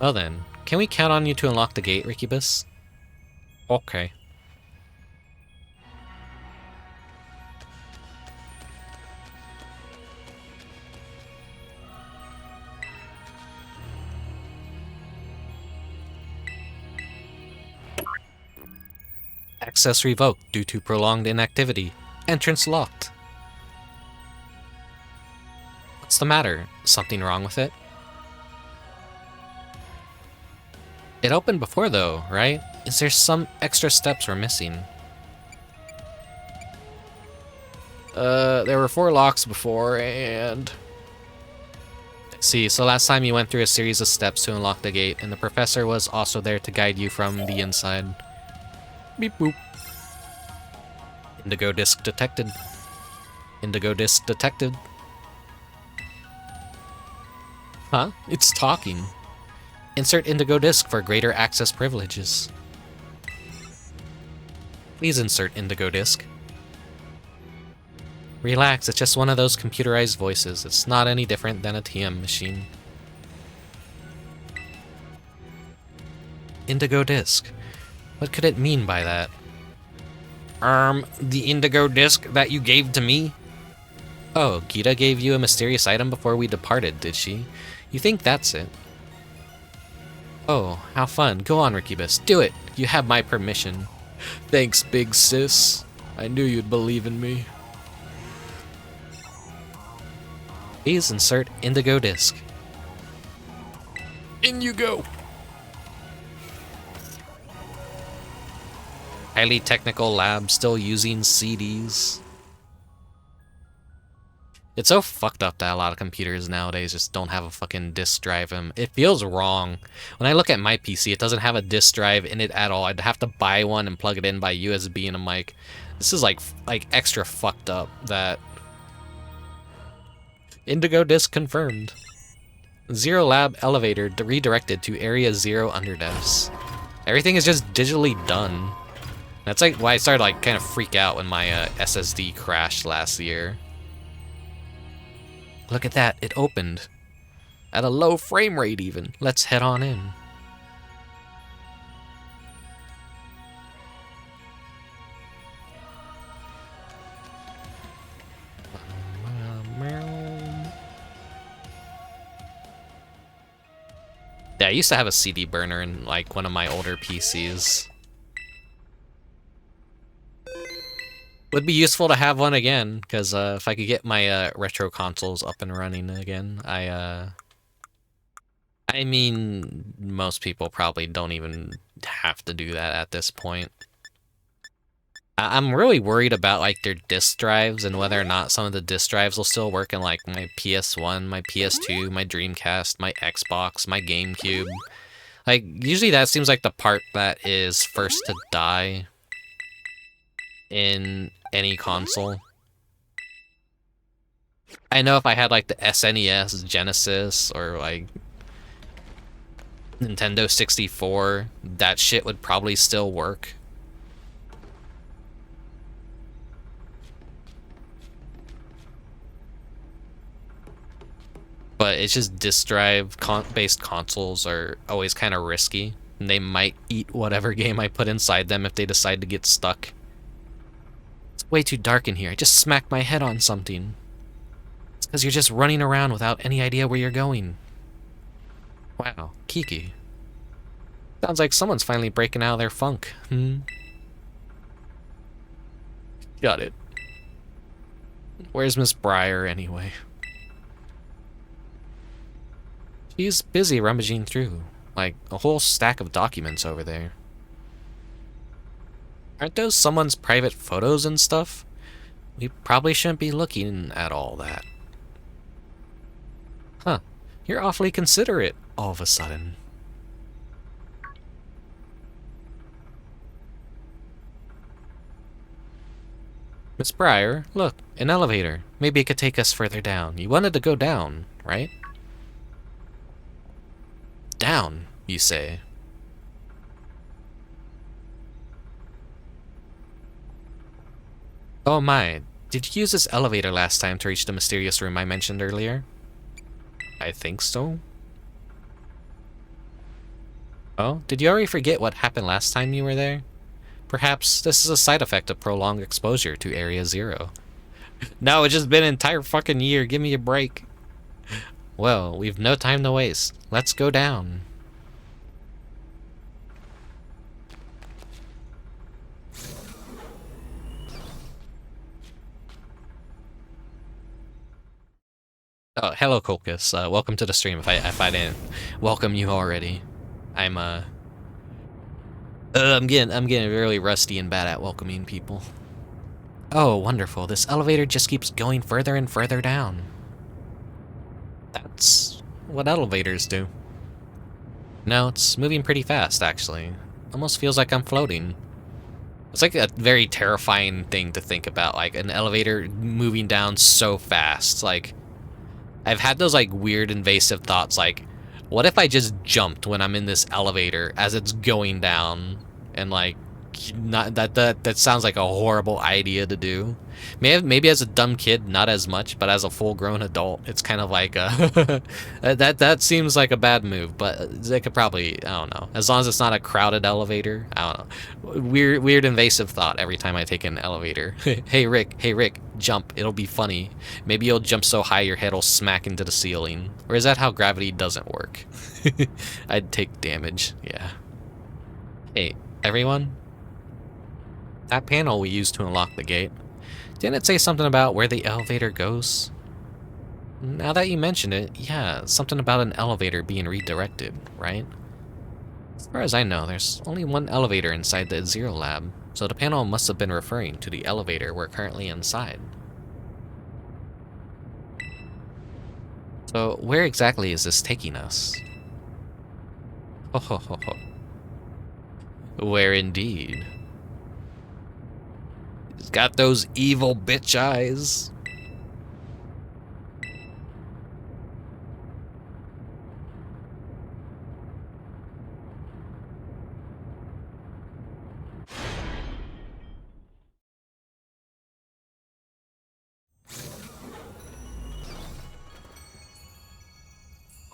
Well then, can we count on you to unlock the gate, Rickubus? Okay. Access revoked due to prolonged inactivity. Entrance locked. What's the matter? Something wrong with it? It opened before though, right? Is there some extra steps we're missing? There were 4 locks before, and... See, so last time you went through a series of steps to unlock the gate, and the professor was also there to guide you from the inside. Beep boop. Indigo disc detected. Indigo disc detected. Huh? It's talking. Insert Indigo disc for greater access privileges. Please insert Indigo disc. Relax, it's just one of those computerized voices. It's not any different than a TM machine. Indigo disc. What could it mean by that? The Indigo disc that you gave to me? Oh, Gita gave you a mysterious item before we departed, did she? You think that's it? Oh, how fun. Go on, Rickubus. Do it. You have my permission. Thanks, big sis. I knew you'd believe in me. Please insert Indigo disc. In you go. Highly technical lab still using CDs. It's so fucked up that a lot of computers nowadays just don't have a fucking disk drive. It feels wrong. When I look at my PC, it doesn't have a disk drive in it at all. I'd have to buy one and plug it in by USB and a mic. This is like extra fucked up. That Indigo disk confirmed. Zero Lab elevator redirected to Area 0 underdevs. Everything is just digitally done. That's like why I started like kind of freak out when my SSD crashed last year. Look at that, it opened. At a low frame rate even. Let's head on in. Yeah, I used to have a CD burner in like one of my older PCs. Would be useful to have one again, because if I could get my retro consoles up and running again, I mean, most people probably don't even have to do that at this point. I'm really worried about like their disk drives and whether or not some of the disk drives will still work in like my PS1, my PS2, my Dreamcast, my Xbox, my GameCube. Like, usually that seems like the part that is first to die in any console. I know if I had like the SNES, Genesis, or like Nintendo 64, that shit would probably still work. But it's just disk drive based consoles are always kind of risky, and they might eat whatever game I put inside them if they decide to get stuck. It's way too dark in here. I just smacked my head on something. It's because you're just running around without any idea where you're going. Wow, Kiki. Sounds like someone's finally breaking out of their funk. Got it. Where's Miss Briar anyway? She's busy rummaging through, like a whole stack of documents over there. Aren't those someone's private photos and stuff? We probably shouldn't be looking at all that. Huh, you're awfully considerate all of a sudden. Miss Briar, look, an elevator. Maybe it could take us further down. You wanted to go down, right? Down, you say? Oh my, did you use this elevator last time to reach the mysterious room I mentioned earlier? I think so. Oh, did you already forget what happened last time you were there? Perhaps this is a side effect of prolonged exposure to Area 0. No, it's just been an entire fucking year, give me a break. Well, we've no time to waste. Let's go down. Oh, hello, Colchis. Welcome to the stream. If I didn't welcome you already, I'm getting really rusty and bad at welcoming people. Oh, wonderful! This elevator just keeps going further and further down. That's what elevators do. No, it's moving pretty fast, actually. Almost feels like I'm floating. It's like a very terrifying thing to think about, like an elevator moving down so fast. Like, I've had those like weird invasive thoughts like, what if I just jumped when I'm in this elevator as it's going down and like not that sounds like a horrible idea to do. Maybe as a dumb kid, not as much, but as a full-grown adult, it's kind of like that seems like a bad move. But they could probably, I don't know, as long as it's not a crowded elevator. I don't know. Weird invasive thought every time I take an elevator. Hey Rick, jump. It'll be funny. Maybe you'll jump so high your head will smack into the ceiling. Or is that how gravity doesn't work? I'd take damage. Yeah. Hey, everyone. That panel we used to unlock the gate, didn't it say something about where the elevator goes? Now that you mention it, yeah, something about an elevator being redirected, right? As far as I know, there's only one elevator inside the Zero Lab, so the panel must have been referring to the elevator we're currently inside. So, where exactly is this taking us? Ho ho ho ho. Where indeed? He's got those evil bitch eyes.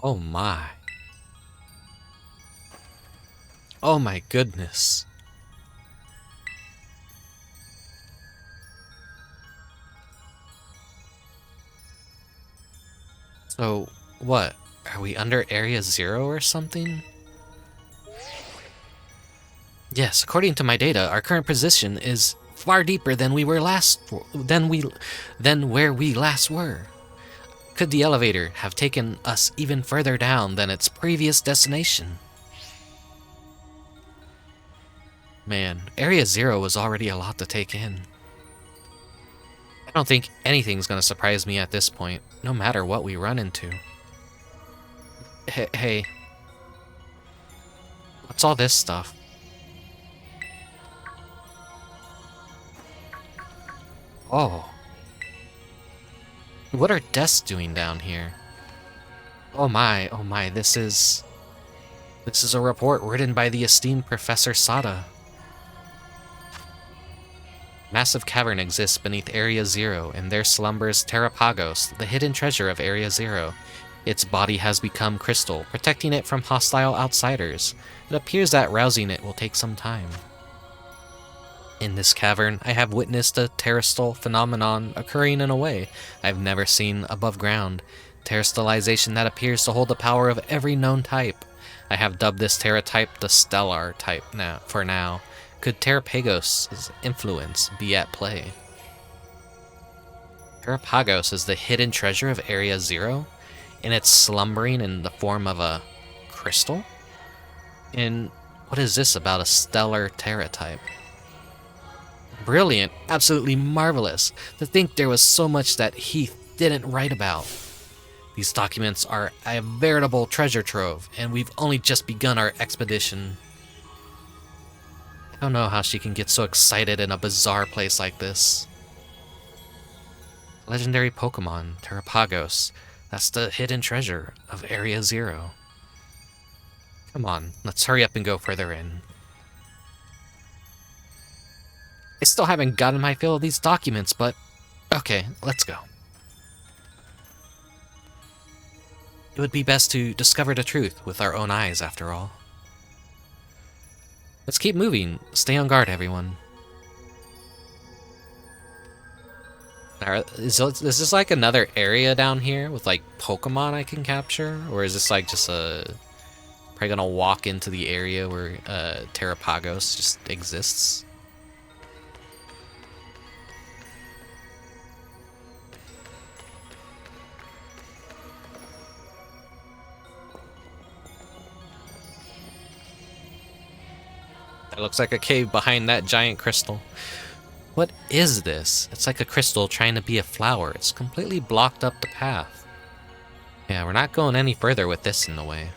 Oh my. Oh my goodness. So, what? Are we under Area 0 or something? Yes, according to my data, our current position is far deeper than we were than where we last were. Could the elevator have taken us even further down than its previous destination? Man, Area 0 was already a lot to take in. I don't think anything's gonna surprise me at this point, no matter what we run into. Hey. What's all this stuff? Oh. What are desks doing down here? Oh my, this is a report written by the esteemed Professor Sada. Massive cavern exists beneath Area 0, and there slumbers Terapagos, the hidden treasure of Area 0. Its body has become crystal, protecting it from hostile outsiders. It appears that rousing it will take some time. In this cavern, I have witnessed a terrestrial phenomenon occurring in a way I've never seen above ground. Terrestrialization that appears to hold the power of every known type. I have dubbed this Terra type the Stellar type for now. Could Terapagos' influence be at play? Terapagos is the hidden treasure of Area 0, and it's slumbering in the form of a crystal? And what is this about a stellar Terra type? Brilliant, absolutely marvelous. To think there was so much that Heath didn't write about. These documents are a veritable treasure trove, and we've only just begun our expedition. I don't know how she can get so excited in a bizarre place like this. Legendary Pokemon, Terapagos. That's the hidden treasure of Area 0. Come on, let's hurry up and go further in. I still haven't gotten my fill of these documents, but okay, let's go. It would be best to discover the truth with our own eyes, after all. Let's keep moving. Stay on guard, everyone. Is this like another area down here with like Pokemon I can capture? Or is this like just probably gonna walk into the area where Terapagos just exists? That looks like a cave behind that giant crystal. What is this? It's like a crystal trying to be a flower. It's completely blocked up the path. Yeah, we're not going any further with this in the way.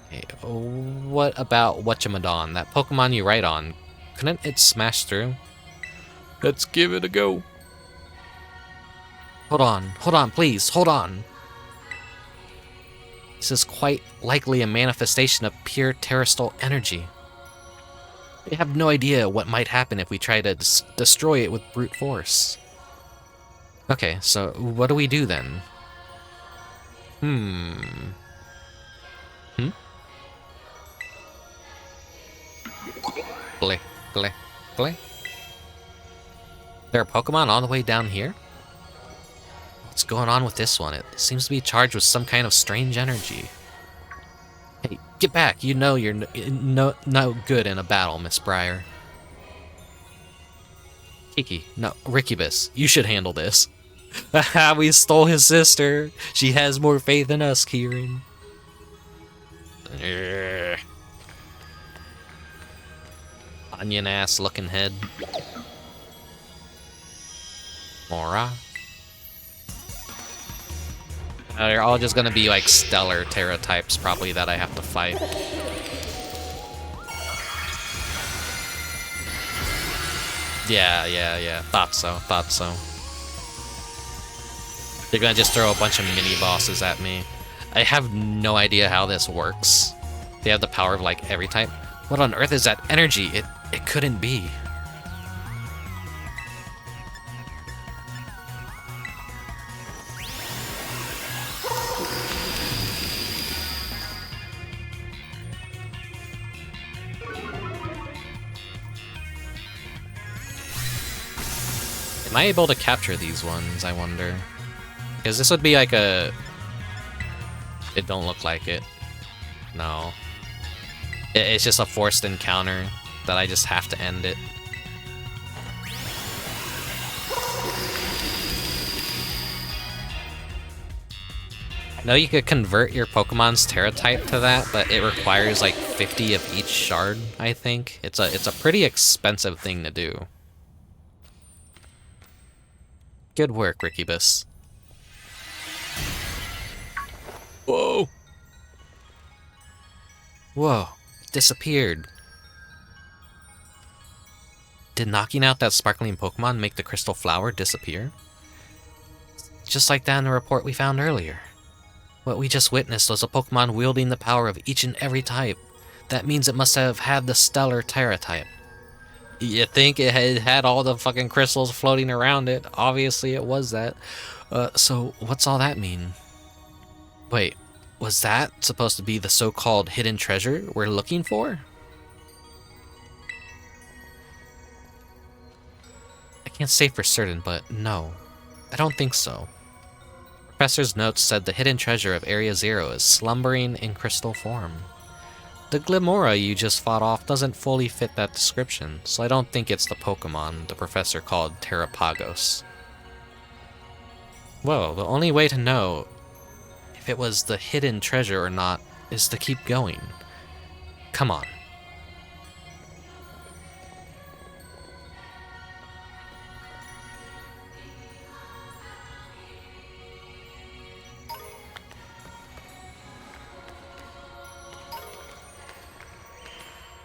Hey, what about Whatchamadon? That Pokemon you ride on. Couldn't it smash through? Let's give it a go. Hold on, please, hold on. This is quite likely a manifestation of pure terrestrial energy. We have no idea what might happen if we try to destroy it with brute force. Okay, so what do we do then? Play, play, play. There are Pokemon all the way down here? What's going on with this one? It seems to be charged with some kind of strange energy. Hey, get back! You know you're no good in a battle, Miss Briar. Kiki, no, Rickubus, you should handle this. Haha, we stole his sister. She has more faith in us, Kieran. Onion ass looking head. Mora. They're all just gonna be like stellar Terra types, probably, that I have to fight. Yeah. Thought so. They're gonna just throw a bunch of mini bosses at me. I have no idea how this works. They have the power of like every type. What on earth is that energy? It couldn't be. Am I able to capture these ones, I wonder? Because this would be like a... It don't look like it. No. It's just a forced encounter that I just have to end it. I know you could convert your Pokemon's Terra type to that, but it requires like 50 of each shard, I think. It's a pretty expensive thing to do. Good work, Rickubus. Whoa! Whoa, it disappeared. Did knocking out that sparkling Pokemon make the crystal flower disappear? Just like that in the report we found earlier. What we just witnessed was a Pokemon wielding the power of each and every type. That means it must have had the stellar Terra type. You think it had all the fucking crystals floating around it? Obviously it was that. So what's all that mean? Wait, was that supposed to be the so-called hidden treasure we're looking for? I can't say for certain, but no. I don't think so. Professor's notes said the hidden treasure of Area Zero is slumbering in crystal form. The Glimmora you just fought off doesn't fully fit that description, so I don't think it's the Pokemon the professor called Terapagos. Well, the only way to know if it was the hidden treasure or not is to keep going. Come on.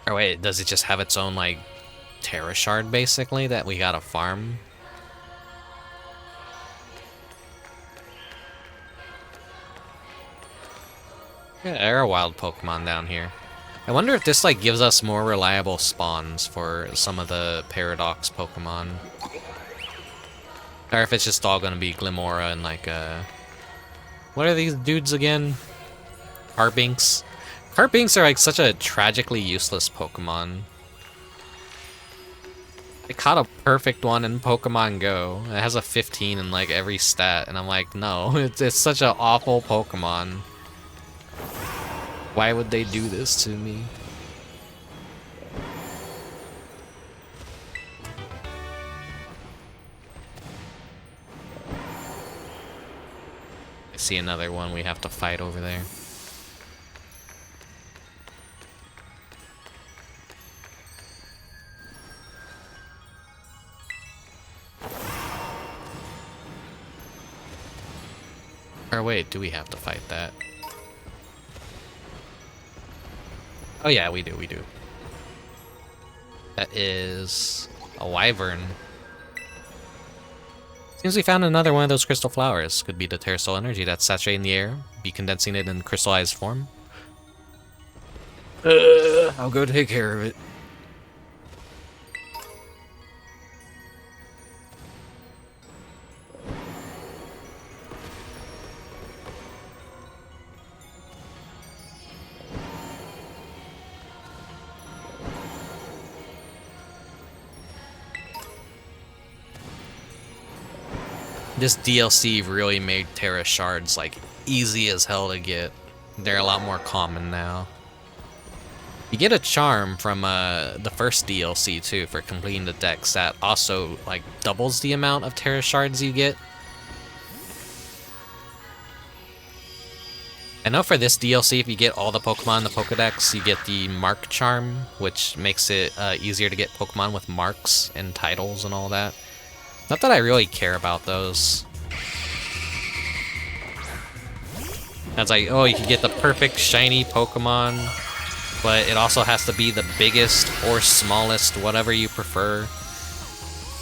Or wait, does it just have its own, like, Terra Shard, basically, that we gotta farm? Yeah, there are wild Pokemon down here. I wonder if this, like, gives us more reliable spawns for some of the Paradox Pokemon. Or if it's just all gonna be Glimmora and, like, what are these dudes again? Carbinks? Carbinks are like such a tragically useless Pokemon. I caught a perfect one in Pokemon Go. It has a 15 in like every stat, and I'm like, no, it's such an awful Pokemon. Why would they do this to me? I see another one we have to fight over there. Or wait, do we have to fight that? Oh yeah, we do. That is a Wyvern. Seems we found another one of those crystal flowers. Could be the Terra Soul energy that's saturating the air, be condensing it in crystallized form. I'll go take care of it. This DLC really made Terra Shards like easy as hell to get. They're a lot more common now. You get a charm from the first DLC too for completing the decks that also like doubles the amount of Terra Shards you get. I know for this DLC, if you get all the Pokemon in the Pokedex, you get the Mark Charm, which makes it easier to get Pokemon with marks and titles and all that. Not that I really care about those. It's like, oh, you can get the perfect shiny Pokemon, but it also has to be the biggest or smallest, whatever you prefer,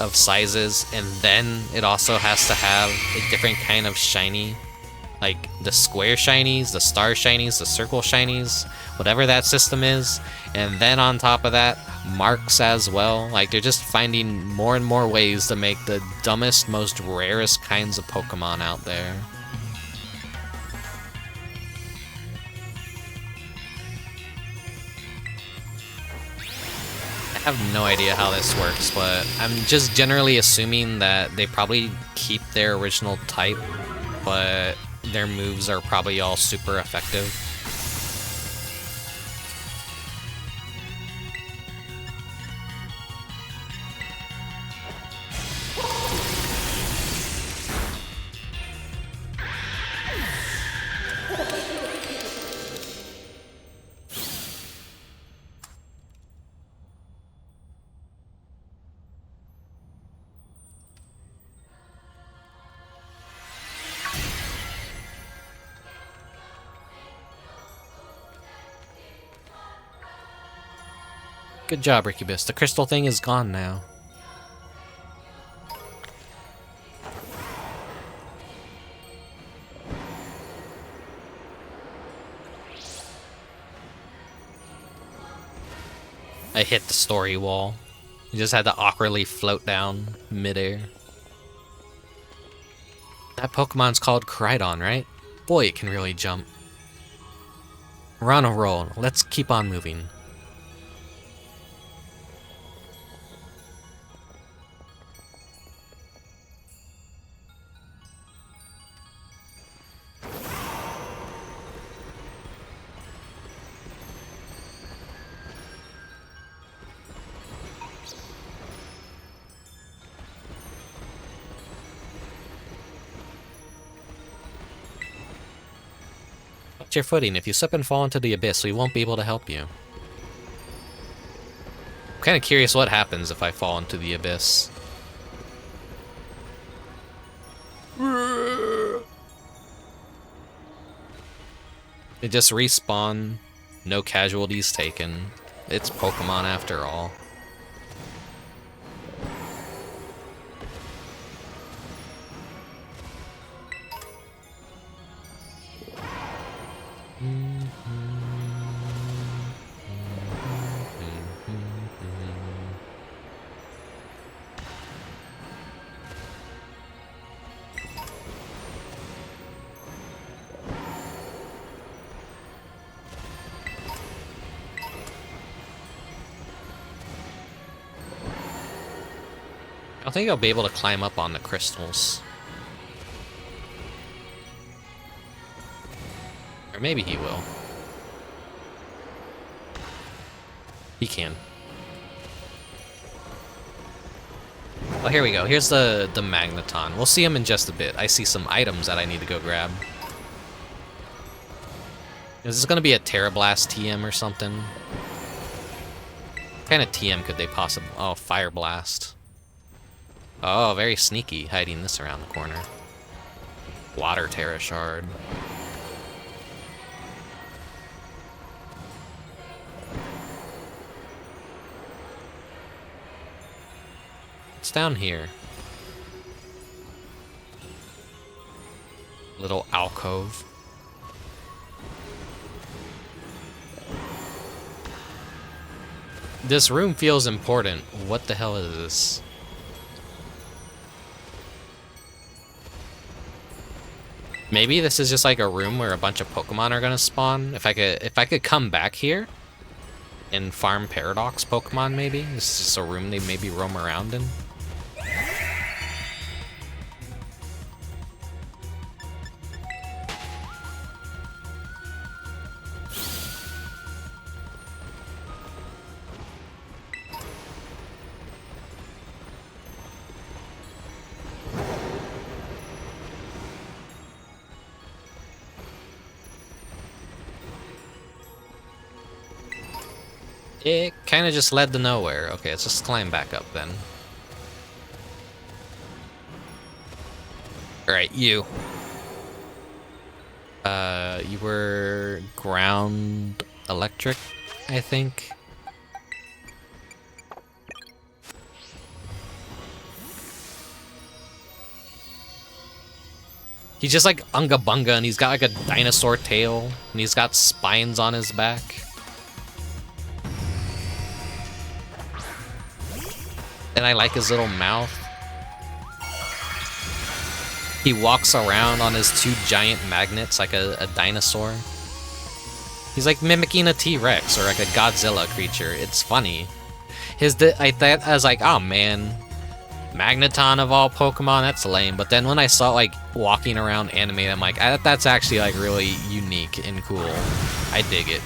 of sizes, and then it also has to have a different kind of shiny. Like the square shinies, the star shinies, the circle shinies, whatever that system is. And then on top of that, marks as well. Like they're just finding more and more ways to make the dumbest, most rarest kinds of Pokemon out there. I have no idea how this works, but I'm just generally assuming that they probably keep their original type, but their moves are probably all super effective. Good job, Rickubus. The crystal thing is gone now. I hit the story wall. You just had to awkwardly float down midair. That Pokemon's called Crydon, right? Boy, it can really jump. We're on a roll. Let's keep on moving. Your footing. If you slip and fall into the abyss, we won't be able to help you. I'm kind of curious what happens if I fall into the abyss. It just respawn, no casualties taken. It's Pokemon after all. I don't think I'll be able to climb up on the crystals. Or maybe he will. He can. Oh, here we go. Here's the Magneton. We'll see him in just a bit. I see some items that I need to go grab. Is this going to be a Terra Blast TM or something? What kind of TM could they possibly... Oh, Fire Blast. Oh, very sneaky, hiding this around the corner. Water Terra Shard. It's down here. Little alcove. This room feels important. What the hell is this? Maybe this is just like a room where a bunch of Pokemon are gonna spawn. If I could come back here and farm Paradox Pokemon, maybe this is just a room they maybe roam around in. It kind of just led to nowhere. Okay, let's just climb back up then. Alright, you. You were ground electric, I think. He's just like Unga Bunga, and he's got like a dinosaur tail, and he's got spines on his back. And I like his little mouth. He walks around on his two giant magnets like a dinosaur. He's like mimicking a T-Rex or like a Godzilla creature. It's funny. I was like, oh man, Magneton of all Pokemon, that's lame. But then when I saw it, like walking around animated, I'm like, that's actually like really unique and cool. I dig it.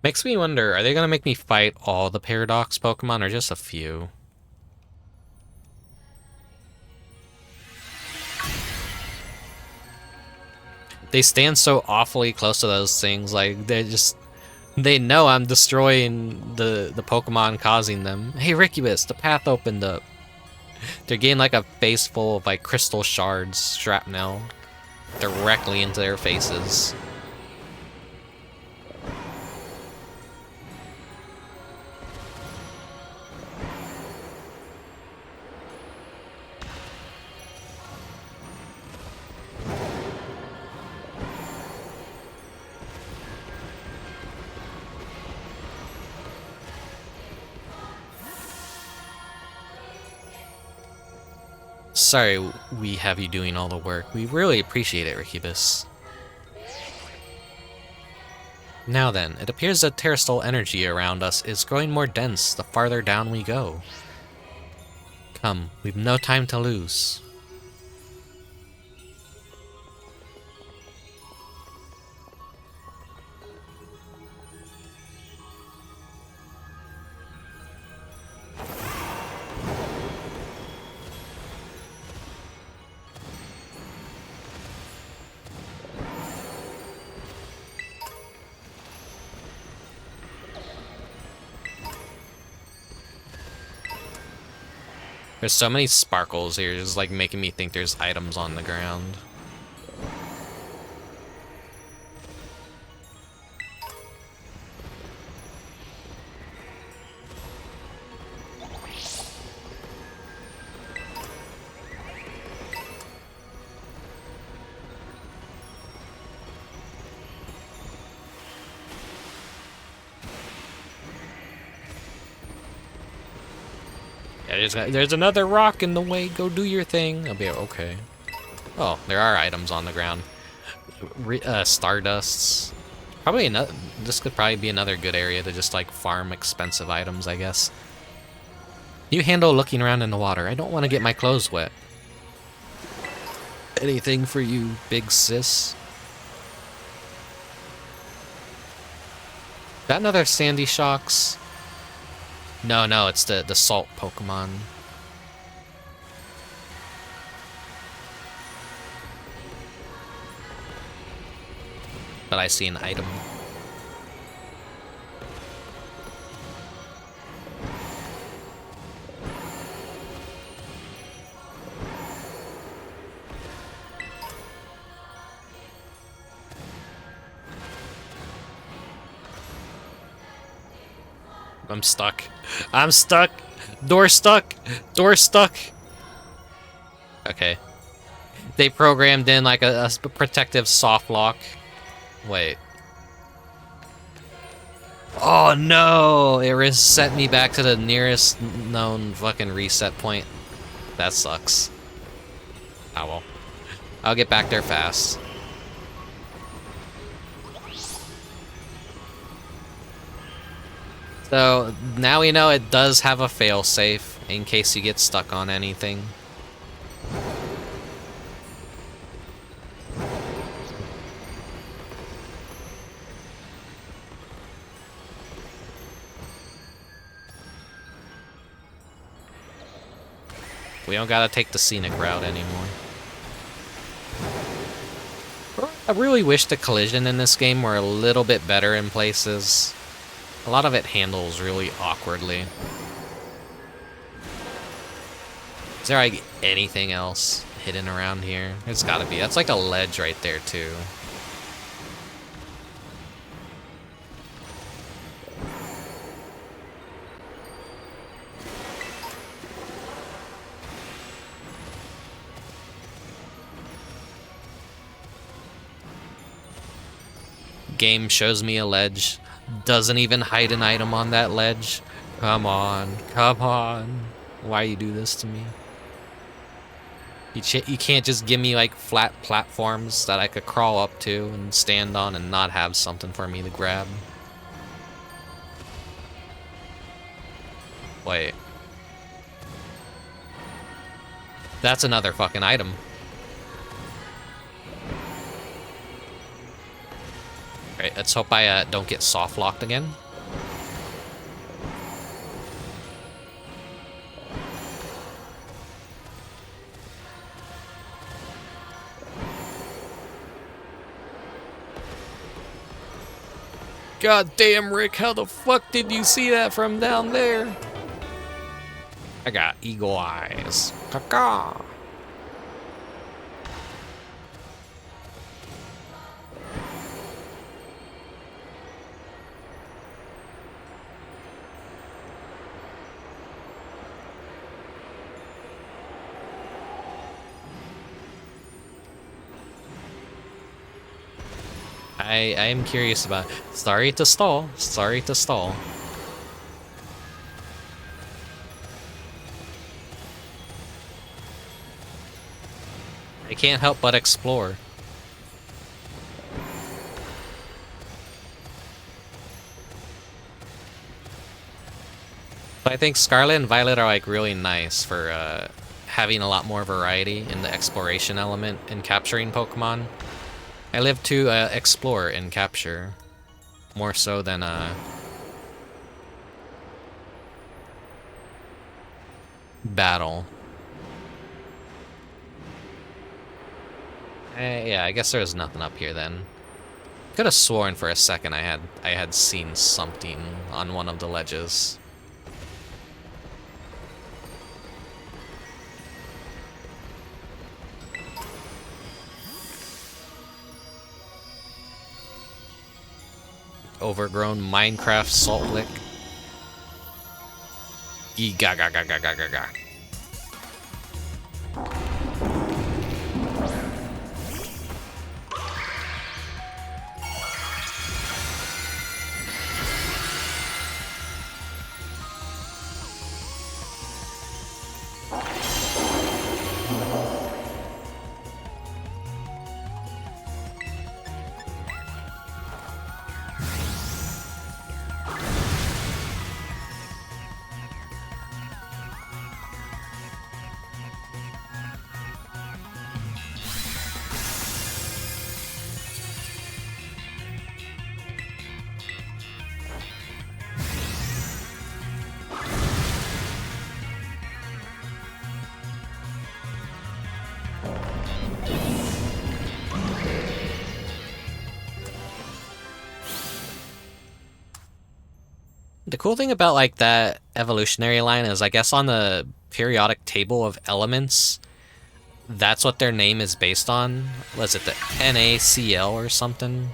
Makes me wonder, are they gonna make me fight all the Paradox Pokemon or just a few? They stand so awfully close to those things, like they know I'm destroying the Pokemon causing them. Hey Rickubus, the path opened up. They're getting like a face full of like crystal shards, shrapnel, directly into their faces. Sorry we have you doing all the work. We really appreciate it, Rickubus. Now then, it appears that terrestrial energy around us is growing more dense the farther down we go. Come, we've no time to lose. There's so many sparkles here, just like making me think there's items on the ground. There's another rock in the way. Go do your thing. I'll be okay. Oh, there are items on the ground. Stardusts. Probably another. This could probably be another good area to just like farm expensive items, I guess. You handle looking around in the water. I don't want to get my clothes wet. Anything for you, big sis? Is that another Sandy Shocks? No, it's the salt Pokemon. But I see an item. I'm stuck. I'm stuck. Door stuck. Door stuck. Okay. They programmed in like a protective soft lock. Wait. Oh no! It reset me back to the nearest known fucking reset point. That sucks. Oh well. I'll get back there fast. So now we know it does have a failsafe in case you get stuck on anything. We don't gotta take the scenic route anymore. I really wish the collision in this game were a little bit better in places. A lot of it handles really awkwardly. Is there like anything else hidden around here? There's gotta be. That's like a ledge right there too. Game shows me a ledge, doesn't even hide an item on that ledge. Come on, come on. Why you do this to me? You can't just give me like flat platforms that I could crawl up to and stand on and not have something for me to grab. Wait. That's another fucking item. Alright, let's hope I don't get soft locked again. God damn, Rick, how the fuck did you see that from down there? I got eagle eyes. Caca. I am curious about. Sorry to stall. Sorry to stall. I can't help but explore. But I think Scarlet and Violet are like really nice for having a lot more variety in the exploration element in capturing Pokemon. I live to explore and capture, more so than battle. Yeah, I guess there was nothing up here then. Could have sworn for a second I had seen something on one of the ledges. Overgrown Minecraft salt lick. Gee ga ga ga ga ga ga ga. The cool thing about like that evolutionary line is I guess on the periodic table of elements, that's what their name is based on. Was it the NaCl or something?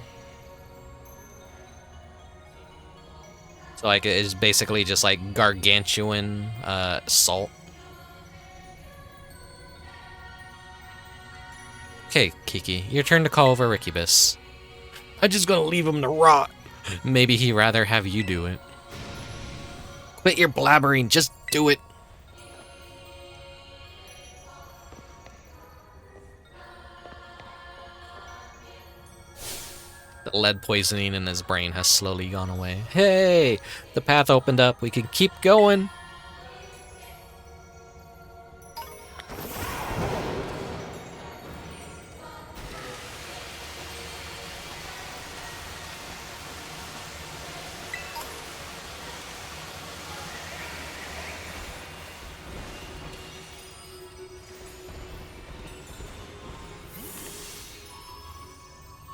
So like it is basically just like gargantuan salt. Okay, Kiki, your turn to call over Rickubus. I'm just gonna leave him to rot. Maybe he'd rather have you do it. Quit your blabbering, just do it. The lead poisoning in his brain has slowly gone away. Hey! The path opened up. We can keep going.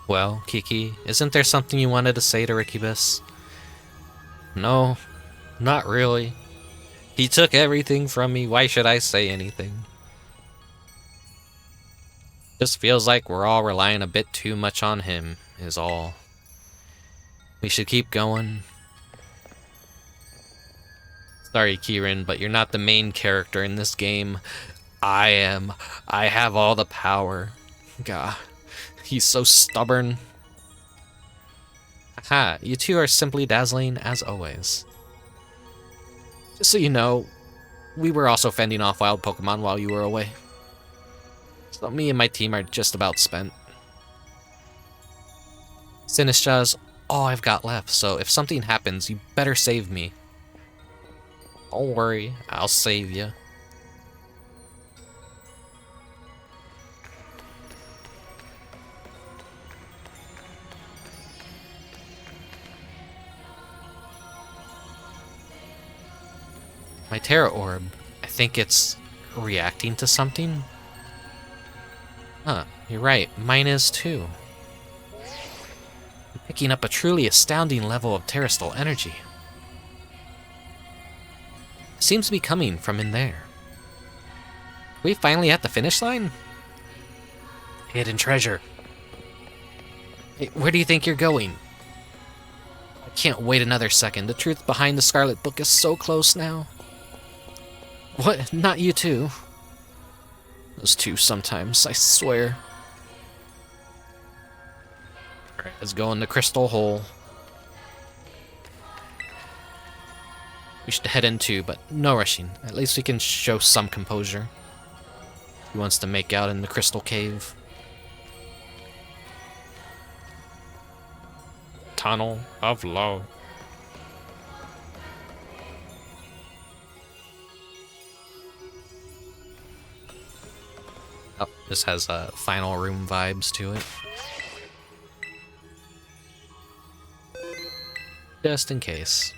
Well, Kiki, isn't there something you wanted to say to Rickubus? No, not really. He took everything from me. Why should I say anything? Just feels like we're all relying a bit too much on him, is all. We should keep going. Sorry, Kieran, but you're not the main character in this game. I am. I have all the power. God. He's so stubborn. Aha, you two are simply dazzling as always. Just so you know, we were also fending off wild Pokemon while you were away. So me and my team are just about spent. Sinistcha's all I've got left, so if something happens, you better save me. Don't worry, I'll save you. My Terra Orb, I think it's reacting to something? Huh, you're right, mine is too. I'm picking up a truly astounding level of Terrastal energy. It seems to be coming from in there. Are we finally at the finish line? Hidden treasure. Hey, where do you think you're going? I can't wait another second. The truth behind the Scarlet book is so close now. What? Not you two? Those two sometimes, I swear. Alright, let's go in the crystal hole. We should head in too, but no rushing. At least we can show some composure. He wants to make out in the crystal cave. Tunnel of Love. Oh, this has final room vibes to it. Just in case.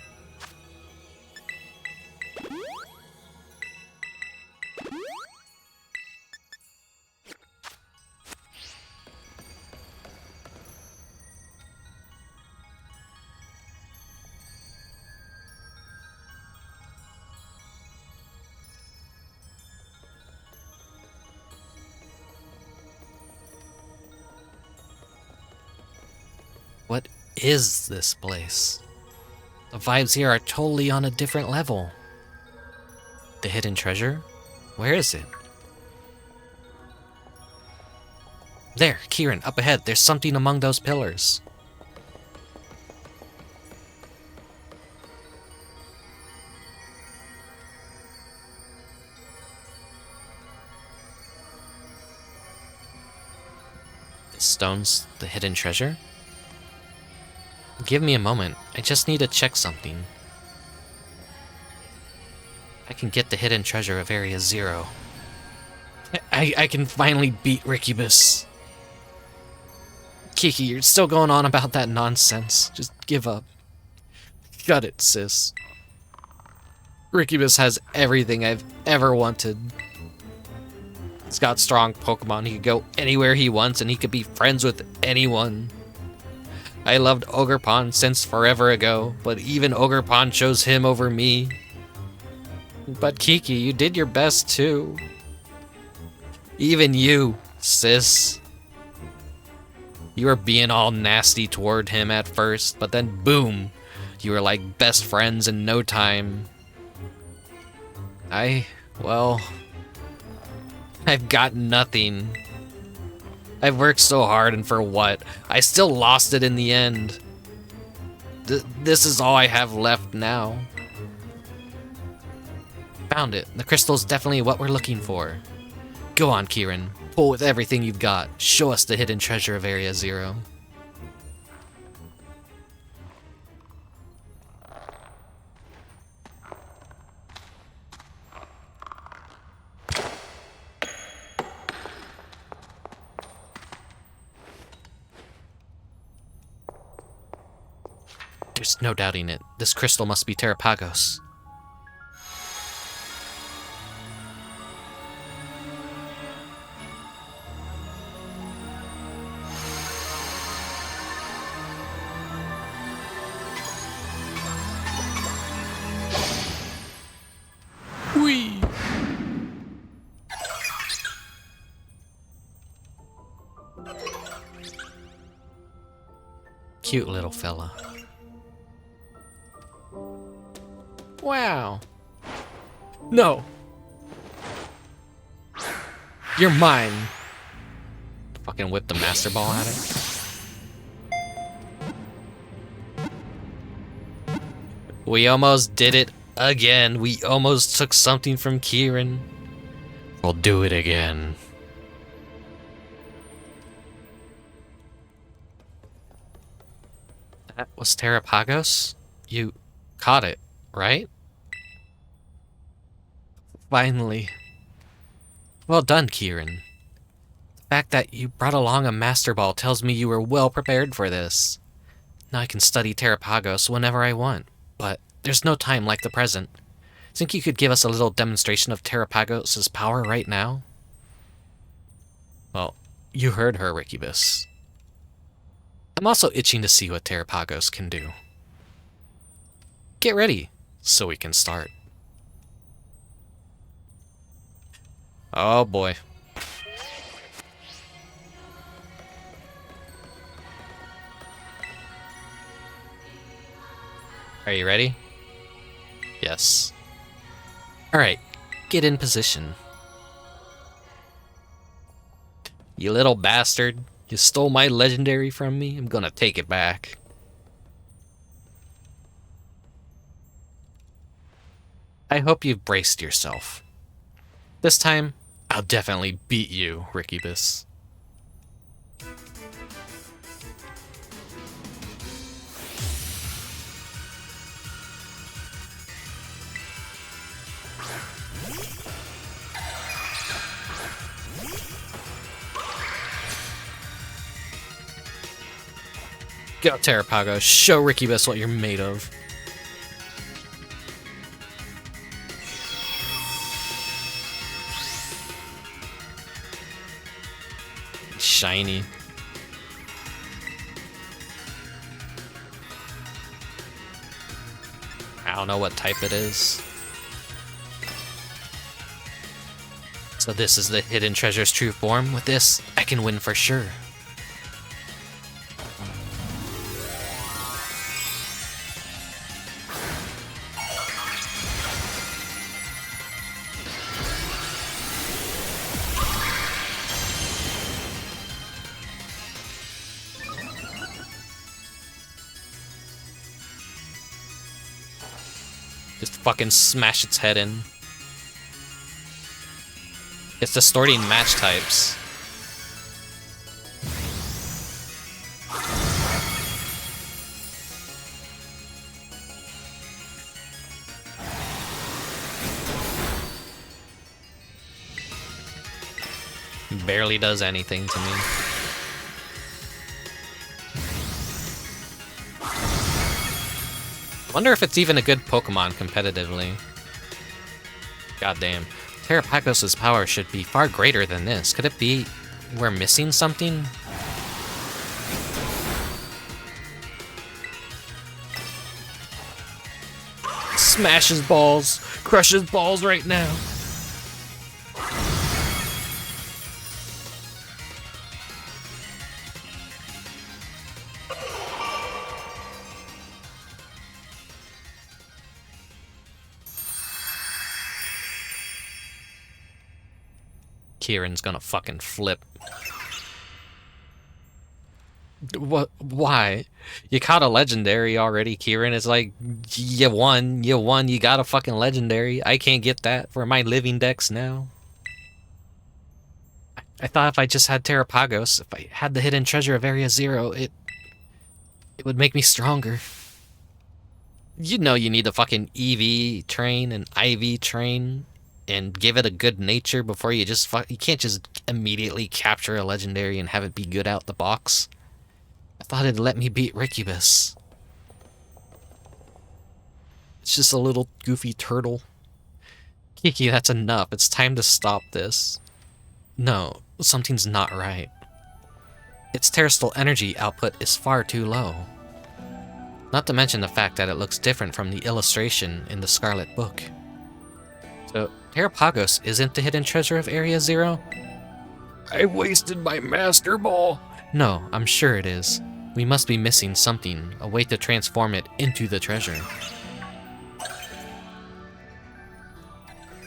What is this place? The vibes here are totally on a different level. The hidden treasure? Where is it? There, Kieran, up ahead. There's something among those pillars. This stone's the hidden treasure? Give me a moment. I just need to check something. I can get the hidden treasure of Area 0. I can finally beat Rickubus. Kiki, you're still going on about that nonsense. Just give up. Got it, sis. Rickubus has everything I've ever wanted. He's got strong Pokemon. He could go anywhere he wants, and he could be friends with anyone. I loved Ogerpon since forever ago, but even Ogerpon chose him over me. But Kiki, you did your best too. Even you, sis. You were being all nasty toward him at first, but then boom, you were like best friends in no time. Well, I've got nothing. I've worked so hard, and for what? I still lost it in the end. This is all I have left now. Found it. The crystal's definitely what we're looking for. Go on, Kieran. Pull with everything you've got. Show us the hidden treasure of Area 0. There's no doubting it. This crystal must be Terapagos. Whee! Cute little fella. Wow. No. You're mine. Fucking whip the Master Ball at it. We almost did it again. We almost took something from Kieran. We'll do it again. That was Terapagos? You caught it, right? Finally. Well done, Kieran. The fact that you brought along a Master Ball tells me you were well prepared for this. Now I can study Terapagos whenever I want, but there's no time like the present. Think you could give us a little demonstration of Terapagos' power right now? Well, you heard her, Rickubus. I'm also itching to see what Terapagos can do. Get ready, so we can start. Oh boy. Are you ready? Yes. Alright, get in position. You little bastard. You stole my legendary from me? I'm gonna take it back. I hope you've braced yourself. This time, I'll definitely beat you, Rickubus. Go, Terapagos. Show Rickubus what you're made of. Shiny. I don't know what type it is. So this is the Hidden Treasure's true form. With this, I can win for sure. Just fucking smash its head in. It's distorting match types. Barely does anything to me. Wonder if it's even a good Pokemon competitively. Goddamn. Terapagos' power should be far greater than this. Could it be we're missing something? Smashes balls, crushes balls right now. Kieran's gonna fucking flip. What? Why? You caught a legendary already, Kieran. It's like, you won, you got a fucking legendary. I can't get that for my living dex now. I thought if I just had Terapagos, if I had the hidden treasure of Area Zero, it would make me stronger. You know you need a fucking EV train and IV train and give it a good nature before you just you can't just immediately capture a legendary and have it be good out the box. I thought it'd let me beat Rickubus. It's just a little goofy turtle. Kiki, that's enough. It's time to stop this. No, something's not right. Its terrestrial energy output is far too low. Not to mention the fact that it looks different from the illustration in the Scarlet book. So, Terapagos isn't the hidden treasure of Area Zero? I wasted my Master Ball! No, I'm sure it is. We must be missing something, a way to transform it into the treasure.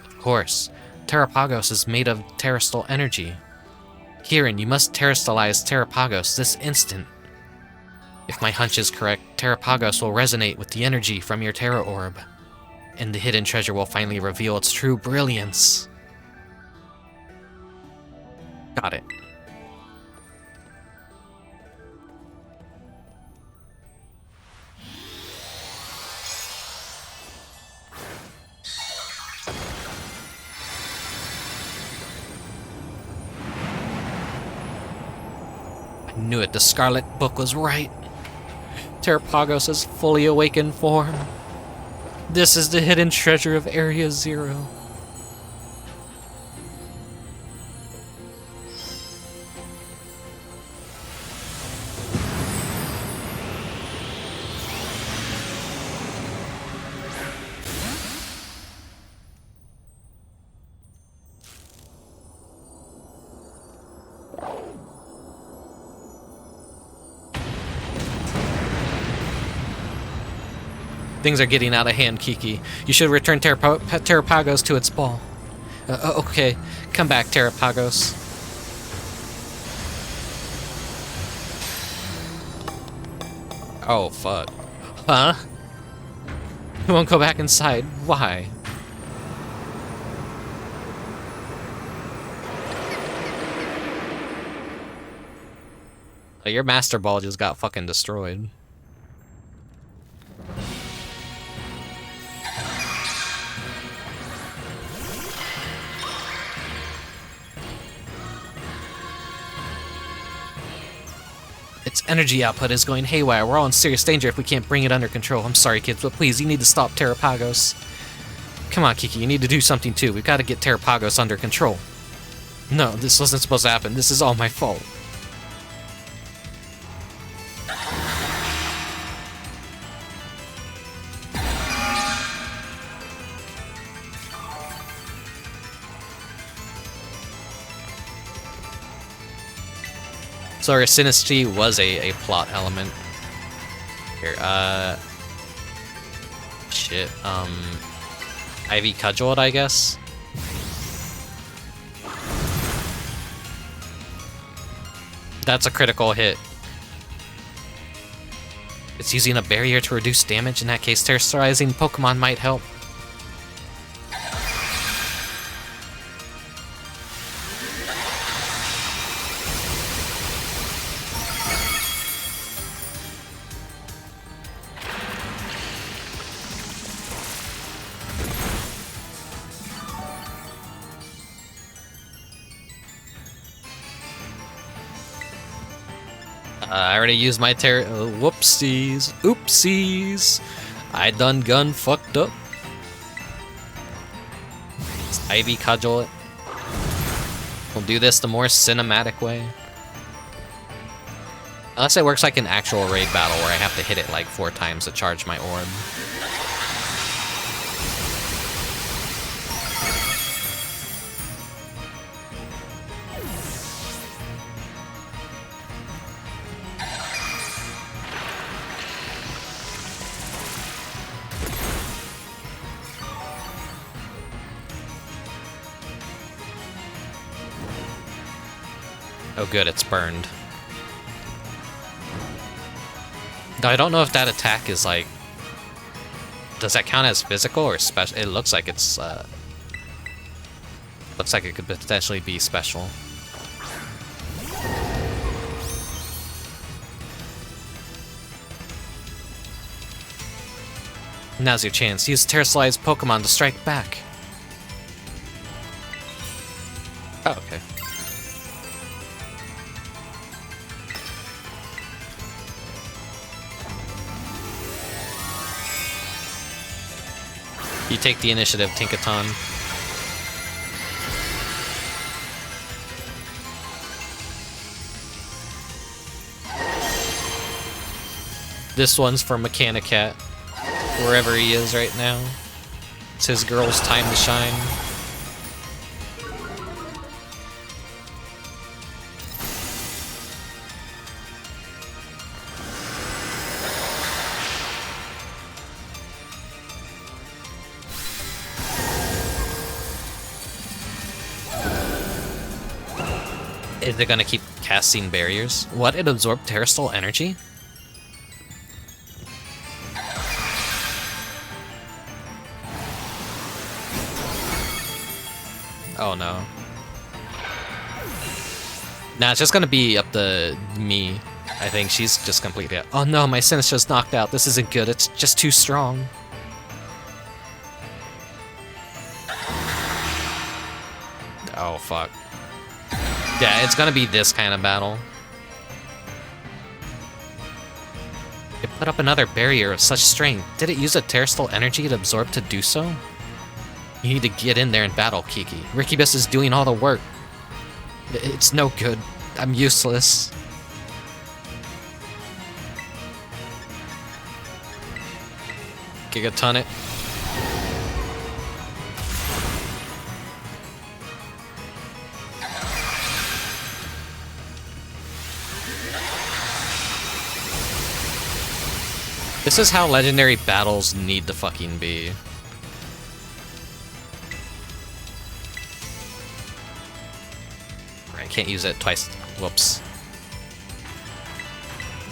Of course, Terapagos is made of terrestrial energy. Kieran, you must terrestrialize Terapagos this instant. If my hunch is correct, Terapagos will resonate with the energy from your Terra Orb, and the hidden treasure will finally reveal its true brilliance. Got it. I knew it, the Scarlet book was right. Terapagos is fully awakened form. This is the hidden treasure of Area Zero. Things are getting out of hand, Kiki. You should return Terapagos to its ball. Okay, come back, Terapagos. Oh, fuck. Huh? You won't go back inside. Why? Your Master Ball just got fucking destroyed. Its energy output is going haywire. We're all in serious danger if we can't bring it under control. I'm sorry, kids, but please, you need to stop Terapagos. Come on, Kiki, you need to do something too. We've got to get Terapagos under control. No, this wasn't supposed to happen. This is all my fault. So our Sinistry was a plot element. Here, shit, Ivy Cudgel, I guess? That's a critical hit. It's using a barrier to reduce damage. In that case, terrorizing Pokemon might help. I already used my whoopsies. Oopsies. I done gun fucked up. Let's Ivy Cudgel it. We'll do this the more cinematic way. Unless it works like an actual raid battle where I have to hit it like 4 times to charge my orb. Oh good, it's burned. Though I don't know if that attack is like... Does that count as physical or special? It looks like it's... Looks like it could potentially be special. Now's your chance. Use Terrasalized Pokemon to strike back. Oh, okay. You take the initiative, Tinkaton. This one's for Mechanicat, wherever he is right now. It's his girl's time to shine. Is it gonna keep casting barriers? What? It absorbed terrestrial energy? Oh no. Nah, it's just gonna be up to me. I think she's just completely... Oh no, my Sinistra's knocked out. This isn't good. It's just too strong. Oh fuck. Yeah, it's gonna be this kind of battle. It put up another barrier of such strength. Did it use a terrestrial energy it absorbed to do so? You need to get in there and battle, Kiki. Rickubus is doing all the work. It's no good. I'm useless. Gigaton it. This is how legendary battles need to fucking be. I can't use it twice. Whoops.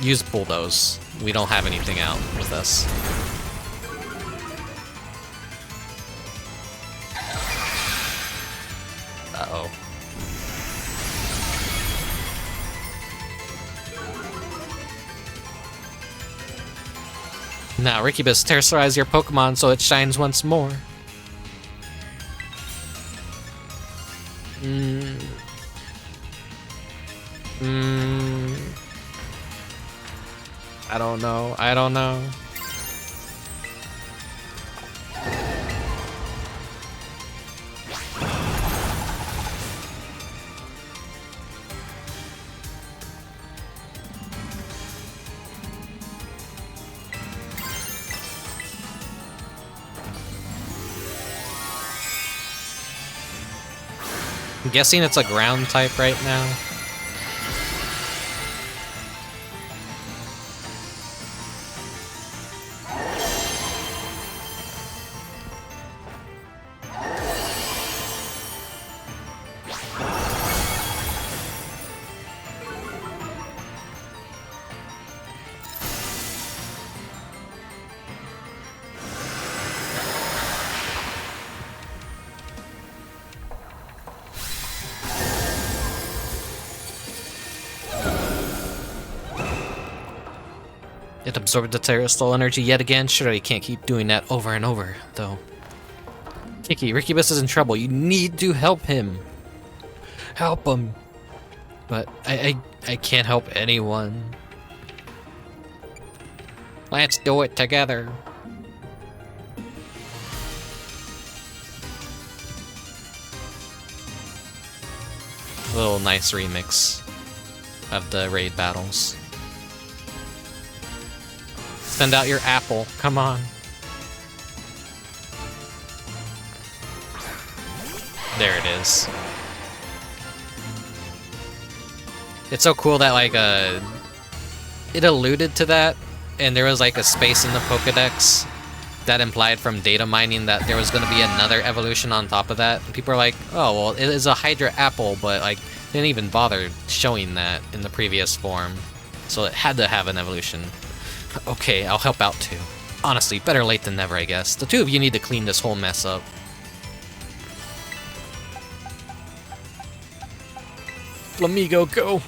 Use Bulldoze. We don't have anything out with us. Uh-oh. Now, Rickubus, terrorize your Pokemon so it shines once more. I don't know. I don't know. I'm guessing it's a ground type right now. It absorbed the terrestrial energy yet again. Sure, you can't keep doing that over and over, though. Kiki, Rickubus is in trouble. You need to help him. Help him. But I can't help anyone. Let's do it together. A little nice remix of the raid battles. Send out your apple. Come on. There it is. It's so cool that, like, it alluded to that, and there was, like, a space in the Pokedex that implied from data mining that there was going to be another evolution on top of that. And people are like, oh, well, it is a Hydra apple, but, like, they didn't even bother showing that in the previous form. So it had to have an evolution. Okay, I'll help out too. Honestly, better late than never, I guess. The two of you need to clean this whole mess up. Flamigo, go!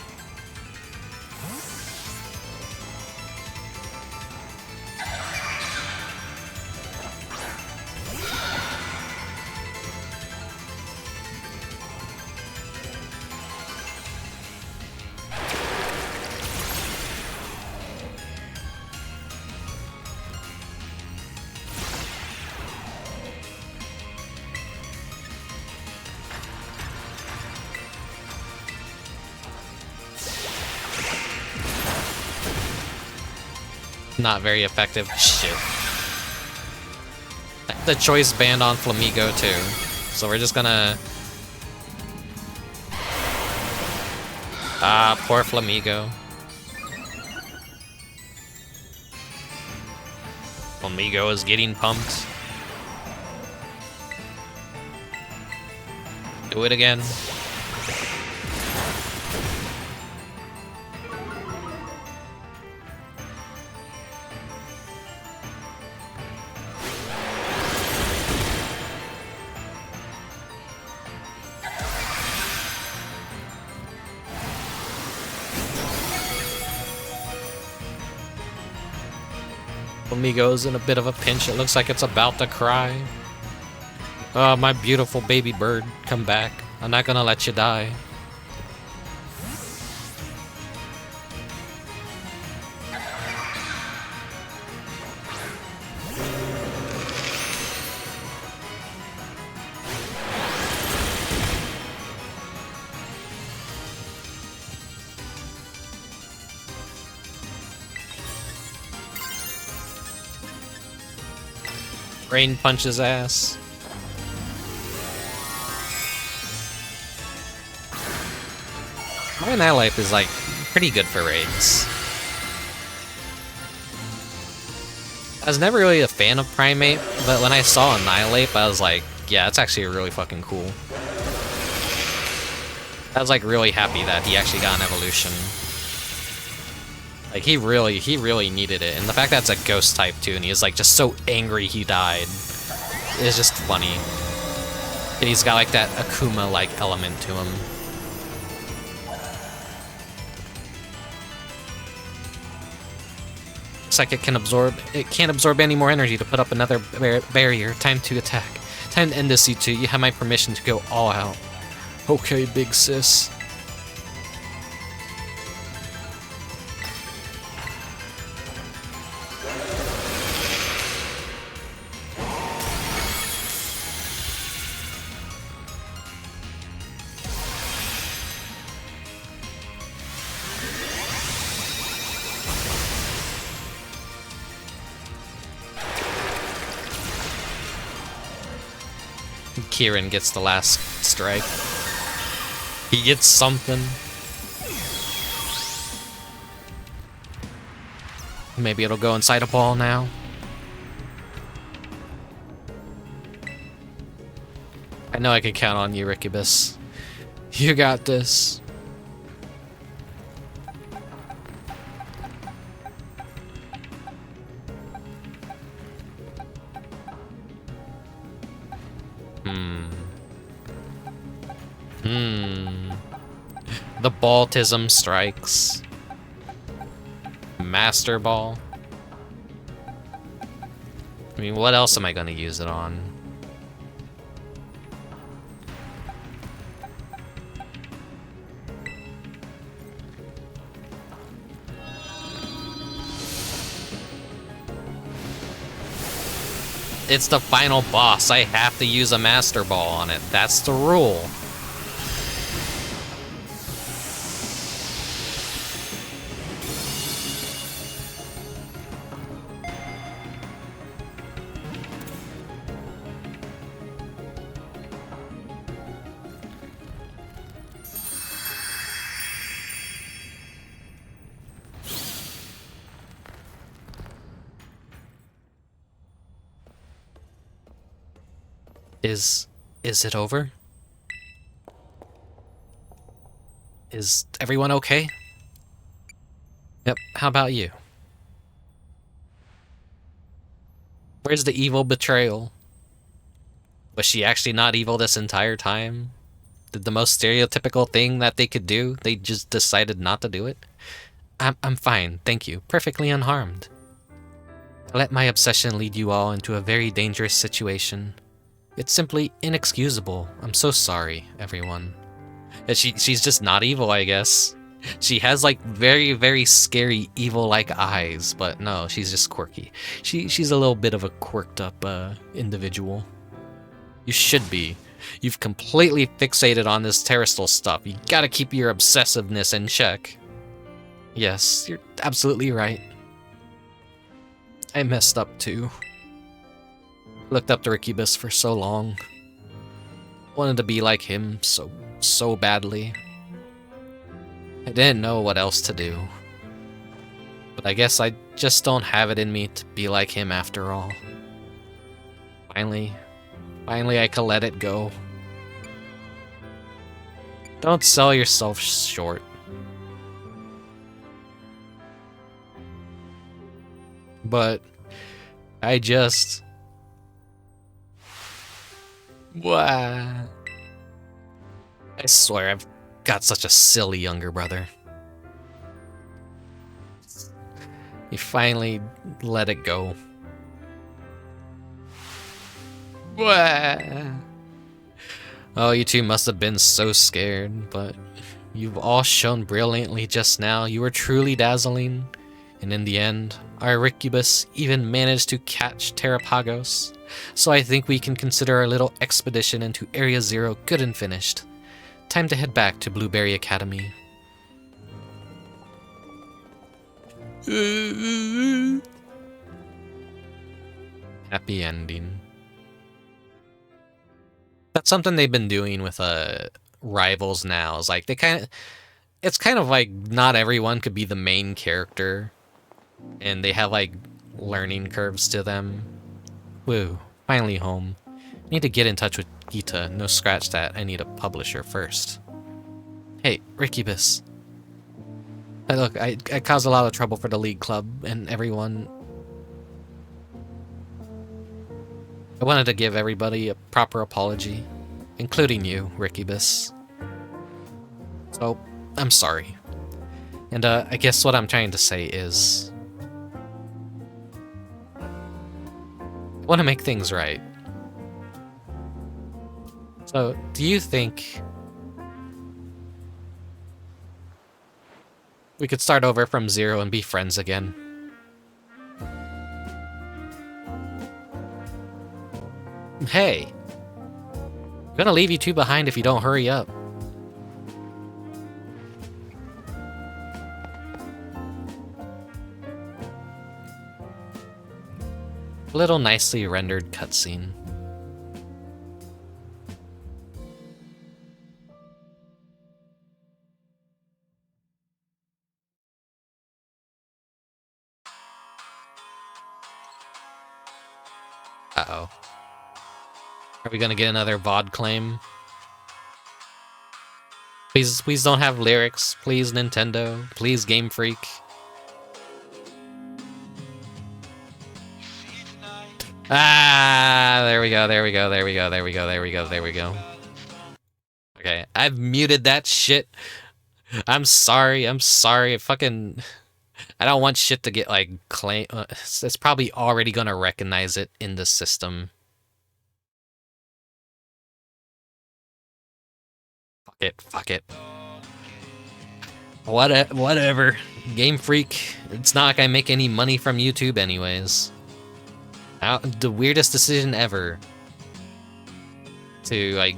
Not very effective. Shit. The choice band on Flamigo too. So we're just gonna... Ah, poor Flamigo. Flamigo is getting pumped. Do it again. Flamigo's in a bit of a pinch. It looks like it's about to cry. Oh, my beautiful baby bird, come back. I'm not gonna let you die. Rain punches ass. My Annihilate is like pretty good for raids. I was never really a fan of Primate, but when I saw Annihilate, I was like, yeah, it's actually really fucking cool. I was like really happy that he actually got an evolution. Like he really needed it, and the fact that it's a ghost type too, and he is like just so angry he died, is just funny. And he's got like that Akuma-like element to him. Looks like it can't absorb any more energy to put up another barrier. Time to attack. Time to end this, you two. You have my permission to go all out. Okay, big sis. Kieran gets the last strike. He gets something. Maybe it'll go inside a ball now. I know I can count on you, Rickubus. You got this. The Baltism strikes. Master Ball. I mean, what else am I gonna use it on? It's the final boss. I have to use a Master Ball on it. That's the rule. Is it over? Is everyone okay? Yep, how about you? Where's the evil betrayal? Was she actually not evil this entire time? Did the most stereotypical thing that they could do, they just decided not to do it? I'm fine, thank you. Perfectly unharmed. I let my obsession lead you all into a very dangerous situation. It's simply inexcusable. I'm so sorry, everyone. She's just not evil, I guess. She has like very, very scary evil-like eyes, but no, she's just quirky. She's a little bit of a quirked up individual. You should be. You've completely fixated on this terrestrial stuff. You gotta keep your obsessiveness in check. Yes, you're absolutely right. I messed up too. Looked up to Rickubus for so long. Wanted to be like him so badly. I didn't know what else to do. But I guess I just don't have it in me to be like him after all. Finally I can let it go. Don't sell yourself short. But I just... What? I swear I've got such a silly younger brother. He finally let it go. What? Oh, you two must have been so scared, but you've all shone brilliantly just now. You were truly dazzling. And in the end, our Rickubus even managed to catch Terapagos. So I think we can consider our little expedition into Area Zero good and finished. Time to head back to Blueberry Academy. Happy ending. That's something they've been doing with rivals now. Is like it's kind of like not everyone could be the main character, and they have like learning curves to them. Woo, finally home. Need to get in touch with Gita. No, scratch that. I need a publisher first. Hey, Rickubus. Look, I caused a lot of trouble for the League Club and everyone. I wanted to give everybody a proper apology, including you, Rickubus. So, I'm sorry. And I guess what I'm trying to say is... I want to make things right. So, do you think we could start over from zero and be friends again? Hey! I'm gonna leave you two behind if you don't hurry up. A little nicely rendered cutscene. Uh-oh. Are we gonna get another VOD claim? Please don't have lyrics. Please, Nintendo. Please, Game Freak. Ah, there we go. Okay, I've muted that shit. I'm sorry. Fucking... I don't want shit to get, like, claim... it's probably already gonna recognize it in the system. Fuck it. Whatever. Game Freak. It's not like I make any money from YouTube anyways. The weirdest decision ever. To, like,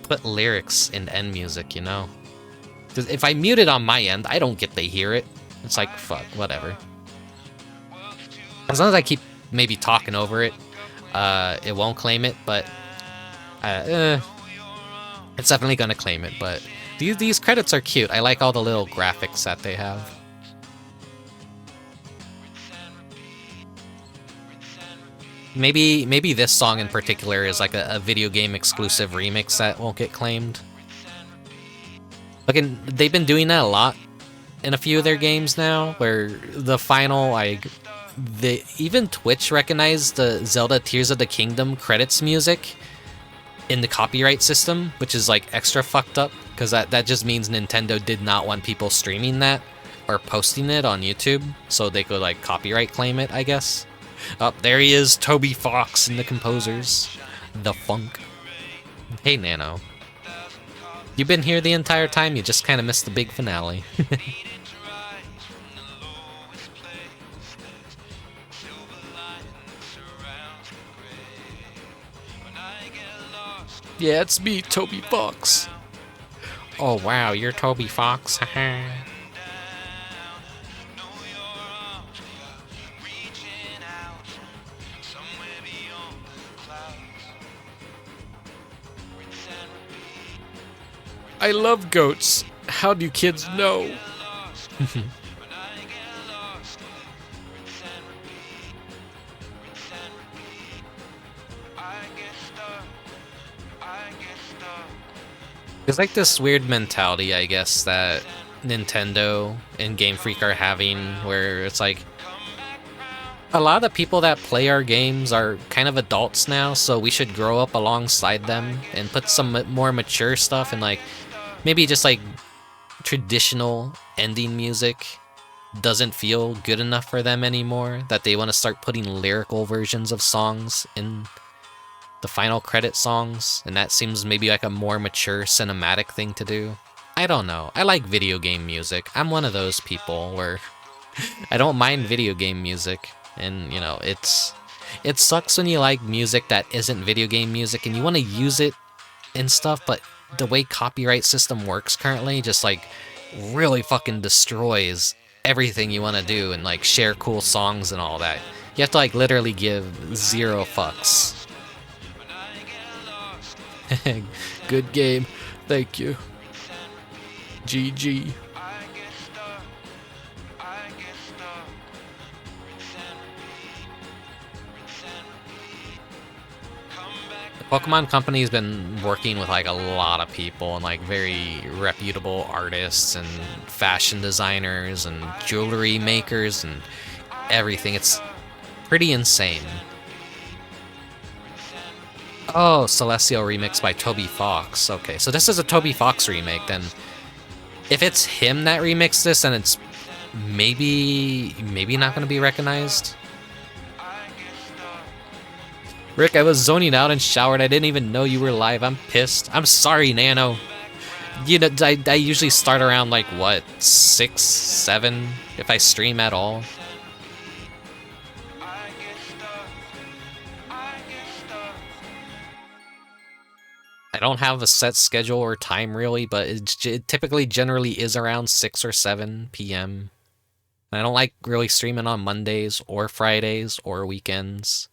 put lyrics in end music, you know? Because if I mute it on my end, I don't get to hear it. It's like, fuck, whatever. As long as I keep maybe talking over it, it won't claim it, but... it's definitely gonna claim it, but... These credits are cute. I like all the little graphics that they have. Maybe this song in particular is like a video game exclusive remix that won't get claimed. Again, they've been doing that a lot in a few of their games now, where the final, like, even Twitch recognized the Zelda Tears of the Kingdom credits music in the copyright system, which is like extra fucked up, because that just means Nintendo did not want people streaming that or posting it on YouTube, so they could like copyright claim it, I guess. Oh, there he is, Toby Fox and the composers. The Funk. Hey, Nano. You've been here the entire time, you just kind of missed the big finale. Yeah, it's me, Toby Fox. Oh, wow, you're Toby Fox, haha. I love goats. How do kids know? There's like this weird mentality, I guess, that Nintendo and Game Freak are having, where it's like a lot of the people that play our games are kind of adults now, so we should grow up alongside them and put some more mature stuff and like maybe just like traditional ending music doesn't feel good enough for them anymore, that they want to start putting lyrical versions of songs in the final credit songs, and that seems maybe like a more mature cinematic thing to do. I don't know. I like video game music. I'm one of those people where I don't mind video game music, and you know, it sucks when you like music that isn't video game music and you want to use it and stuff, but the way copyright system works currently just like really fucking destroys everything you want to do and like share cool songs and all that. You have to like literally give 0 fucks. Good game. Thank you. GG. The Pokemon Company has been working with like a lot of people and like very reputable artists and fashion designers and jewelry makers and everything. It's pretty insane. Oh, Celestial remix by Toby Fox. Okay, so this is a Toby Fox remake, then if it's him that remixed this, then it's maybe not going to be recognized. Rick, I was zoning out and showered. I didn't even know you were live. I'm pissed. I'm sorry, Nano. You know, I usually start around like, what, 6, 7, if I stream at all. I don't have a set schedule or time really, but it typically generally is around 6 or 7 p.m. I don't like really streaming on Mondays or Fridays or weekends.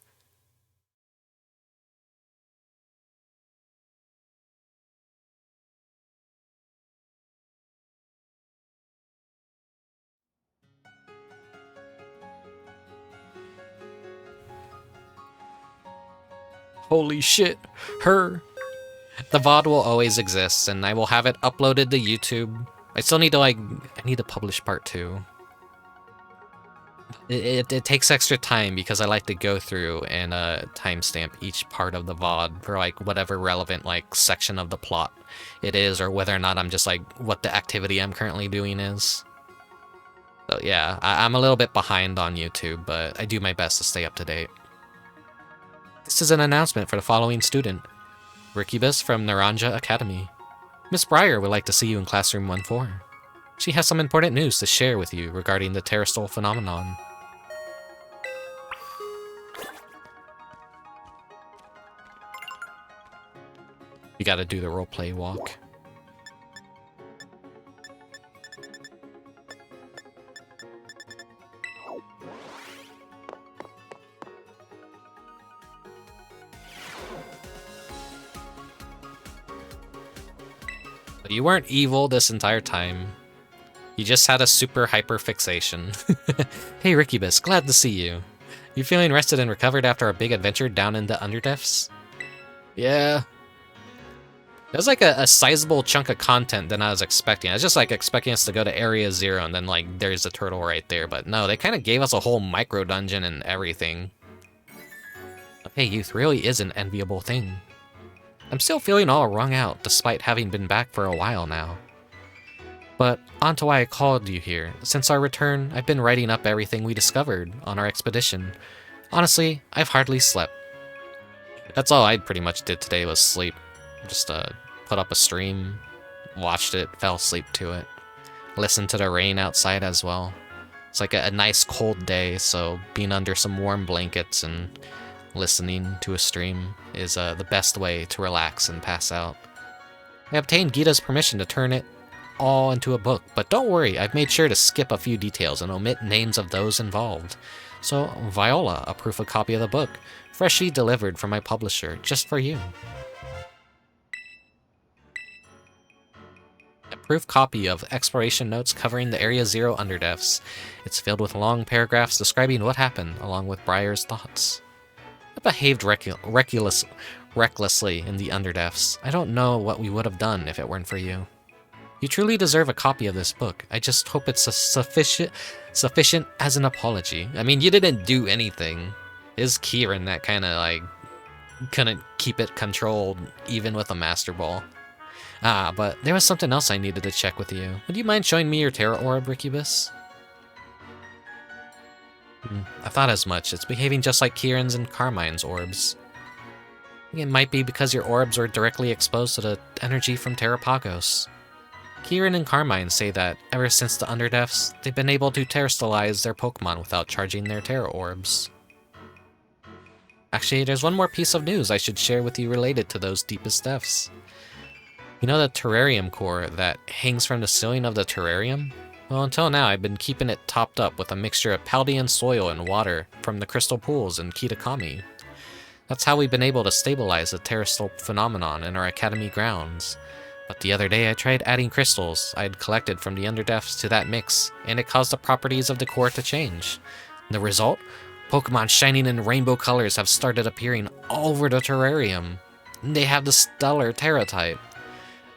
Holy shit, her. The VOD will always exist, and I will have it uploaded to YouTube. I still need to, I need to publish part 2. It takes extra time because I like to go through and timestamp each part of the VOD for, like, whatever relevant, like, section of the plot it is, or whether or not I'm just, like, what the activity I'm currently doing is. So, yeah, I'm a little bit behind on YouTube, but I do my best to stay up to date. This is an announcement for the following student. Rickubus from Naranja Academy. Miss Breyer would like to see you in classroom 1-4. She has some important news to share with you regarding the terrestrial phenomenon. You gotta do the roleplay walk. You weren't evil this entire time. You just had a super hyper fixation. Hey Rickubus, glad to see you. You feeling rested and recovered after a big adventure down in the Underdepths? Yeah. It was like a sizable chunk of content than I was expecting. I was just like expecting us to go to Area 0 and then like there's the turtle right there, but no, they kind of gave us a whole micro dungeon and everything. Hey, youth really is an enviable thing. I'm still feeling all wrung out, despite having been back for a while now. But on to why I called you here. Since our return, I've been writing up everything we discovered on our expedition. Honestly, I've hardly slept. That's all I pretty much did today was sleep. Just put up a stream, watched it, fell asleep to it. Listened to the rain outside as well. It's like a nice cold day, so being under some warm blankets and listening to a stream is the best way to relax and pass out. I obtained Gita's permission to turn it all into a book, but don't worry, I've made sure to skip a few details and omit names of those involved. So, Viola, a proof of copy of the book, freshly delivered from my publisher, just for you. proof copy of exploration notes covering the Area Zero underdefts. It's filled with long paragraphs describing what happened, along with Briar's thoughts. I behaved recklessly in the underdefts. I don't know what we would have done if it weren't for you. You truly deserve a copy of this book. I just hope it's sufficient as an apology. I mean, you didn't do anything. It's Kieran that kind of, like, couldn't keep it controlled, even with a Master Ball. Ah, but there was something else I needed to check with you. Would you mind showing me your Terra Orb, Rickubus? I thought as much. It's behaving just like Kieran's and Carmine's orbs. It might be because your orbs were directly exposed to the energy from Terapagos. Kieran and Carmine say that ever since the Underdefts, they've been able to terrestrialize their Pokemon without charging their Terra Orbs. Actually, there's one more piece of news I should share with you related to those deepest depths. You know the terrarium core that hangs from the ceiling of the terrarium? Well, until now, I've been keeping it topped up with a mixture of Paldean soil and water from the crystal pools in Kitakami. That's how we've been able to stabilize the terrestrial phenomenon in our academy grounds. But the other day I tried adding crystals I had collected from the Underdefts to that mix, and it caused the properties of the core to change. The result? Pokemon shining in rainbow colors have started appearing all over the terrarium. They have the Stellar Terra type.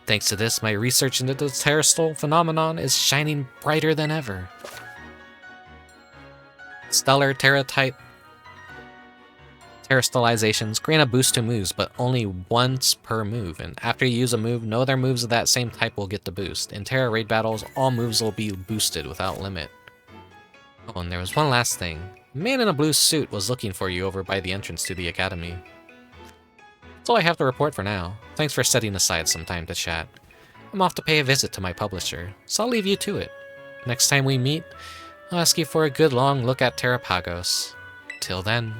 Thanks to this, my research into the terrestrial phenomenon is shining brighter than ever. Stellar Terra type terrestrializations grant a boost to moves, but only once per move, and after you use a move, no other moves of that same type will get the boost. In Terra Raid battles, all moves will be boosted without limit. Oh, and there was one last thing. A man in a blue suit was looking for you over by the entrance to the academy. That's all I have to report for now. Thanks for setting aside some time to chat. I'm off to pay a visit to my publisher, so I'll leave you to it. Next time we meet, I'll ask you for a good long look at Terapagos. Till then.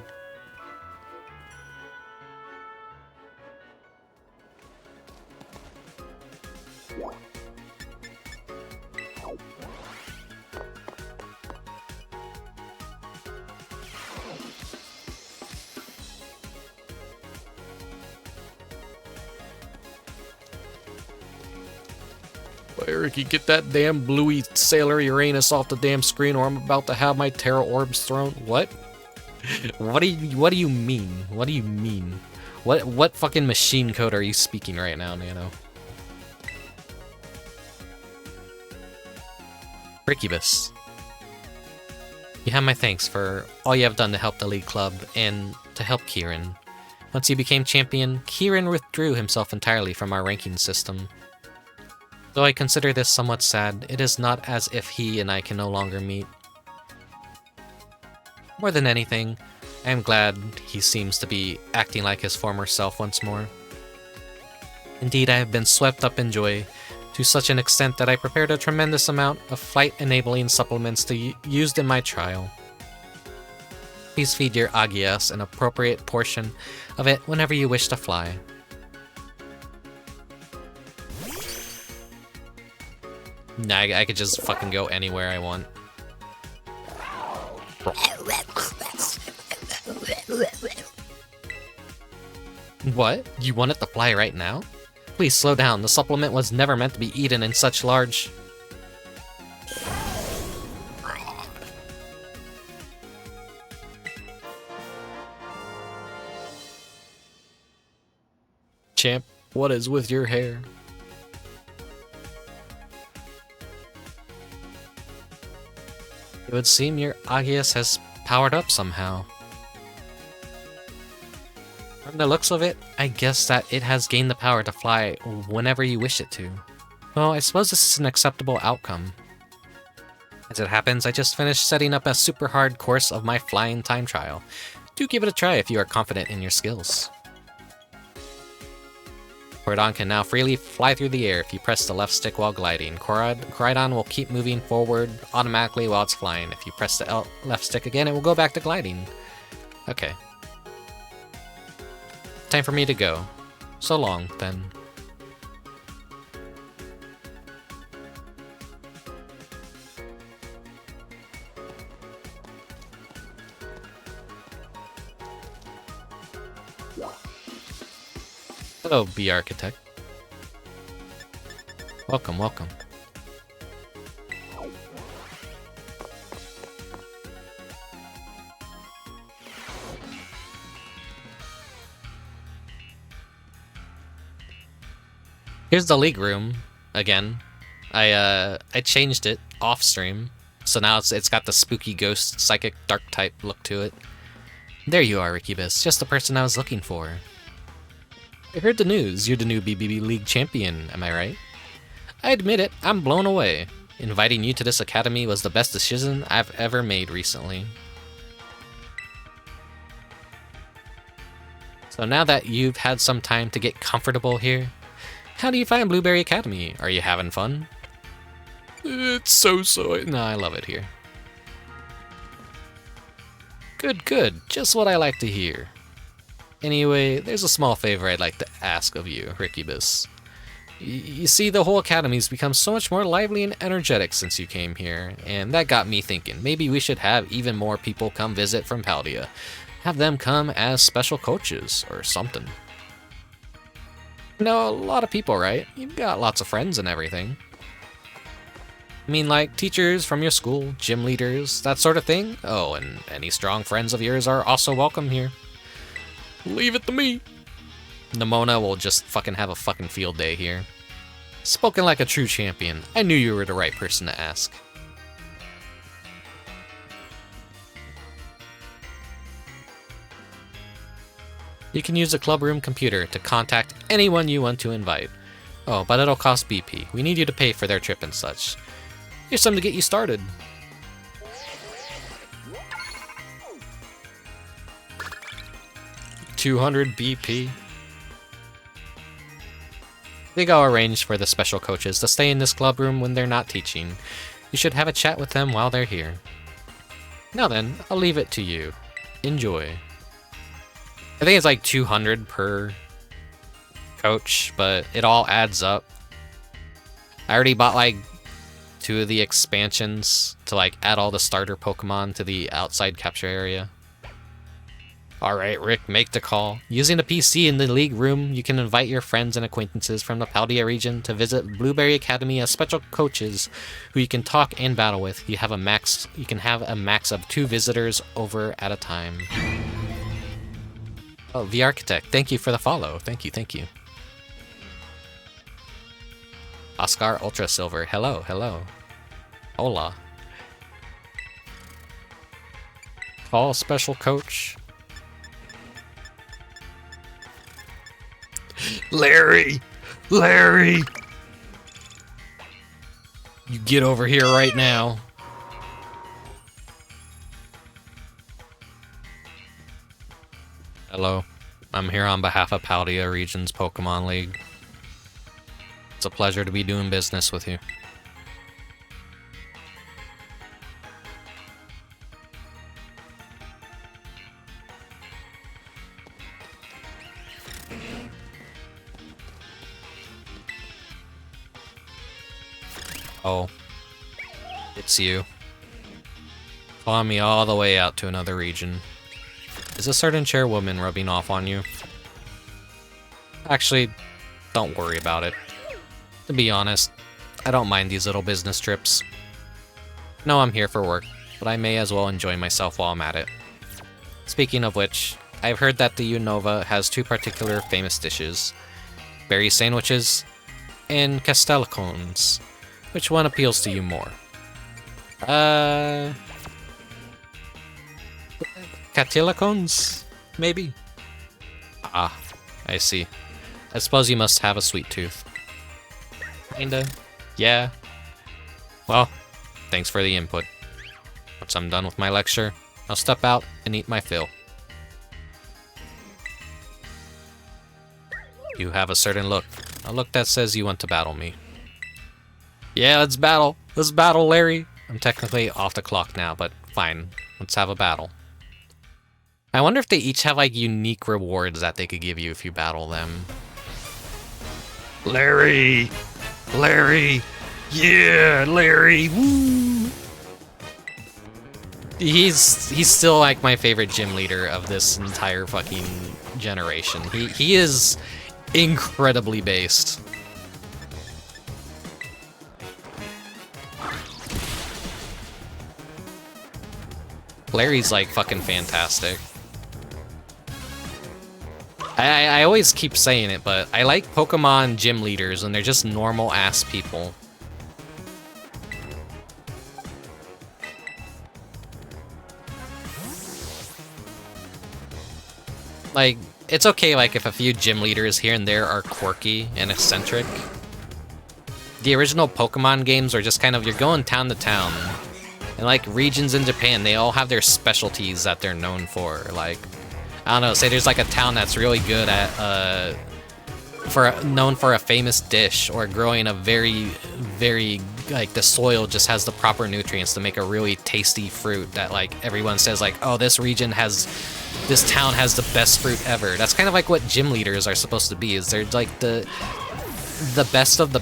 Ricky, get that damn bluey Sailor Uranus off the damn screen or I'm about to have my Terra Orbs thrown. What? What do you mean? What do you mean? What fucking machine code are you speaking right now, Nano? Rickubus. You have my thanks for all you have done to help the League Club and to help Kieran. Once you became champion, Kieran withdrew himself entirely from our ranking system. Though I consider this somewhat sad, it is not as if he and I can no longer meet. More than anything, I am glad he seems to be acting like his former self once more. Indeed, I have been swept up in joy to such an extent that I prepared a tremendous amount of flight-enabling supplements to used in my trial. Please feed your Agias an appropriate portion of it whenever you wish to fly. Nah, I could just fucking go anywhere I want. What? You want it to fly right now? Please slow down. The supplement was never meant to be eaten in such large... Champ, what is with your hair? It would seem your Agias has powered up somehow. From the looks of it, I guess that it has gained the power to fly whenever you wish it to. Well, I suppose this is an acceptable outcome. As it happens, I just finished setting up a super hard course of my flying time trial. Do give it a try if you are confident in your skills. Koraidon can now freely fly through the air if you press the left stick while gliding. Koraidon will keep moving forward automatically while it's flying. If you press the left stick again, it will go back to gliding. Okay. Time for me to go. So long, then. Hello, Bee Architect. Welcome, welcome. Here's the league room again. I changed it off stream, so now it's got the spooky ghost psychic dark type look to it. There you are, Rickubus, just the person I was looking for. I heard the news. You're the new BBB League champion, am I right? I admit it, I'm blown away. Inviting you to this academy was the best decision I've ever made recently. So now that you've had some time to get comfortable here, how do you find Blueberry Academy? Are you having fun? It's so-so. No, I love it here. Good, good. Just what I like to hear. Anyway, there's a small favor I'd like to ask of you, Rickubus. You see, the whole academy's become so much more lively and energetic since you came here, and that got me thinking, maybe we should have even more people come visit from Paldea. Have them come as special coaches, or something. You know, a lot of people, right? You've got lots of friends and everything. I mean, like, teachers from your school, gym leaders, that sort of thing? Oh, and any strong friends of yours are also welcome here. Leave it to me. Nimona will just fucking have a fucking field day here. Spoken like a true champion. I knew you were the right person to ask. You can use the clubroom computer to contact anyone you want to invite. Oh, but it'll cost BP. We need you to pay for their trip and such. Here's something to get you started. $200 BP. I think I'll arrange for the special coaches to stay in this club room when they're not teaching. You should have a chat with them while they're here. Now then, I'll leave it to you. Enjoy. I think it's like 200 per coach, but it all adds up. I already bought like 2 of the expansions to like add all the starter Pokemon to the outside capture area. Alright, Rick, make the call. Using the PC in the league room, you can invite your friends and acquaintances from the Paldea region to visit Blueberry Academy as special coaches who you can talk and battle with. You can have a max of 2 visitors over at a time. Oh, the Architect, thank you for the follow. Thank you, thank you. Oscar Ultra Silver, hello, hello. Hola. Call special coach. Larry! Larry! You get over here right now. Hello. I'm here on behalf of Paldea Region's Pokemon League. It's a pleasure to be doing business with you. Oh, it's you. Follow me all the way out to another region. Is a certain chairwoman rubbing off on you? Actually, don't worry about it. To be honest, I don't mind these little business trips. No, I'm here for work, but I may as well enjoy myself while I'm at it. Speaking of which, I've heard that the Unova has 2 particular famous dishes. Berry sandwiches and castellicones. Which one appeals to you more? Catilicones? Maybe? Ah, I see. I suppose you must have a sweet tooth. Kinda. Yeah. Well, thanks for the input. Once I'm done with my lecture, I'll step out and eat my fill. You have a certain look. A look that says you want to battle me. Yeah, let's battle. Let's battle, Larry. I'm technically off the clock now, but fine. Let's have a battle. I wonder if they each have, like, unique rewards that they could give you if you battle them. Larry! Larry! Yeah, Larry! Woo! He's still, like, my favorite gym leader of this entire fucking generation. He is incredibly based. Larry's like fucking fantastic. I always keep saying it, but I like Pokemon gym leaders and they're just normal ass people. Like, it's okay like if a few gym leaders here and there are quirky and eccentric. The original Pokemon games are just kind of, you're going town to town. And like regions in Japan, they all have their specialties that they're known for. Like, I don't know, say there's like a town that's really good at, known for a famous dish, or growing a very, like the soil just has the proper nutrients to make a really tasty fruit that like everyone says like, oh, this town has the best fruit ever. That's kind of like what gym leaders are supposed to be, is they're like the best of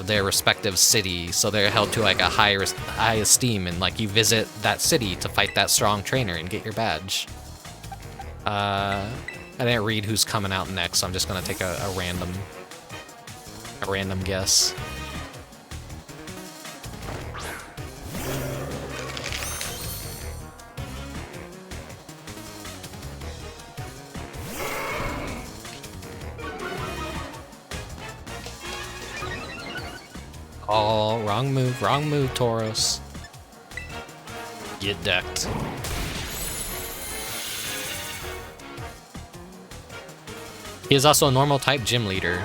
their respective city, so they're held to like a high esteem, and like you visit that city to fight that strong trainer and get your badge. I didn't read who's coming out next, so I'm just gonna take a random guess. Oh, wrong move, Tauros. Get decked. He is also a normal type gym leader,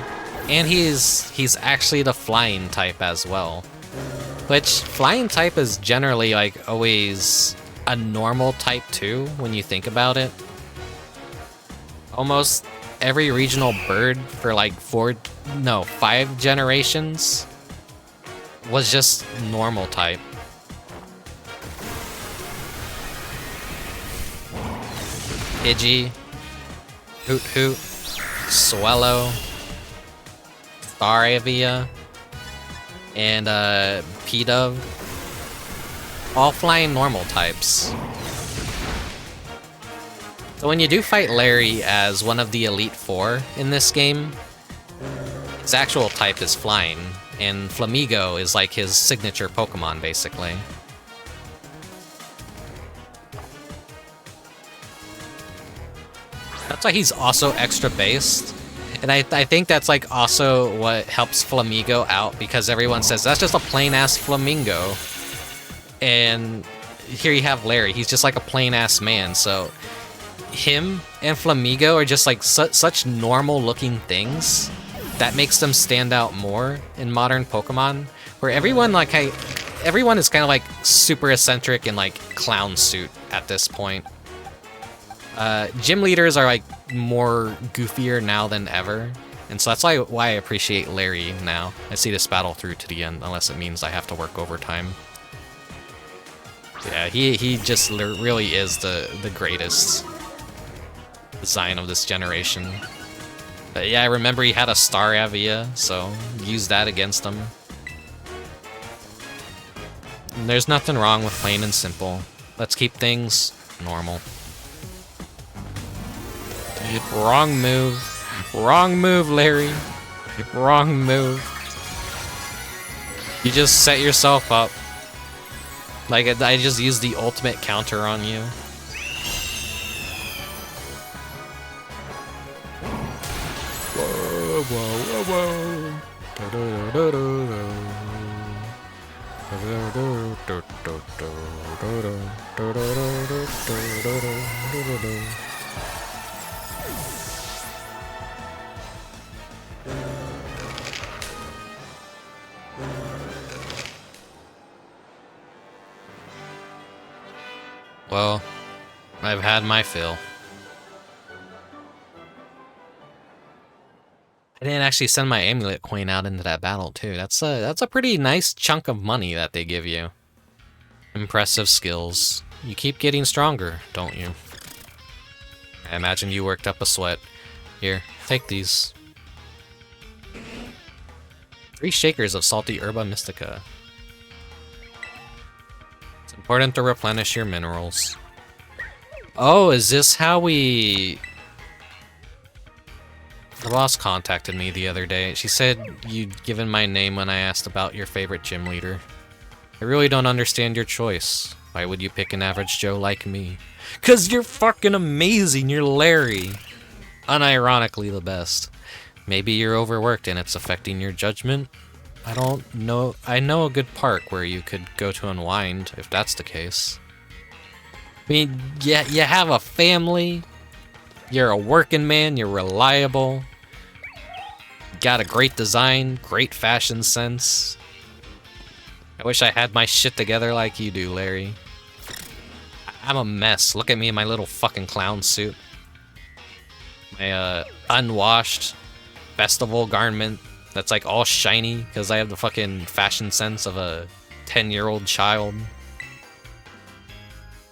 and he's actually the flying type as well. Which, flying type is generally like always a normal type too, when you think about it. Almost every regional bird for like 5 generations was just normal type. Pidgey, Hoot, Swellow, Staravia, and P-Dove, all flying normal types. So when you do fight Larry as one of the Elite Four in this game, his actual type is flying, and Flamigo is like his signature Pokemon, basically. That's why he's also extra based. And I think that's like also what helps Flamigo out, because everyone says that's just a plain ass Flamingo. And here you have Larry, he's just like a plain ass man. So him and Flamigo are just like such normal looking things that makes them stand out more in modern Pokemon, where everyone is kind of like super eccentric in like clown suit at this point. Gym leaders are like more goofier now than ever, and so that's why I appreciate Larry now. I see this battle through to the end, unless it means I have to work overtime. Yeah, he just really is the greatest design of this generation. But yeah, I remember he had a Staravia, so use that against him. And there's nothing wrong with plain and simple. Let's keep things normal. Wrong move, Larry. Wrong move. You just set yourself up. Like, I just used the ultimate counter on you. Well, I've had my fill. I didn't actually send my amulet coin out into that battle too. That's a pretty nice chunk of money that they give you. Impressive skills. You keep getting stronger, don't you? I imagine you worked up a sweat. Here, take these. 3 shakers of salty herba mystica. It's important to replenish your minerals. Oh, is this how we... The boss contacted me the other day. She said you'd given my name when I asked about your favorite gym leader. I really don't understand your choice. Why would you pick an average Joe like me? 'Cause you're fucking amazing, you're Larry. Unironically the best. Maybe you're overworked and it's affecting your judgment? I don't know. I know a good park where you could go to unwind, if that's the case. I mean, yeah, you have a family, you're a working man, you're reliable, got a great design, great fashion sense. I wish I had my shit together like you do, Larry. I'm a mess. Look at me in my little fucking clown suit. My unwashed festival garment that's like all shiny because I have the fucking fashion sense of a 10-year-old child.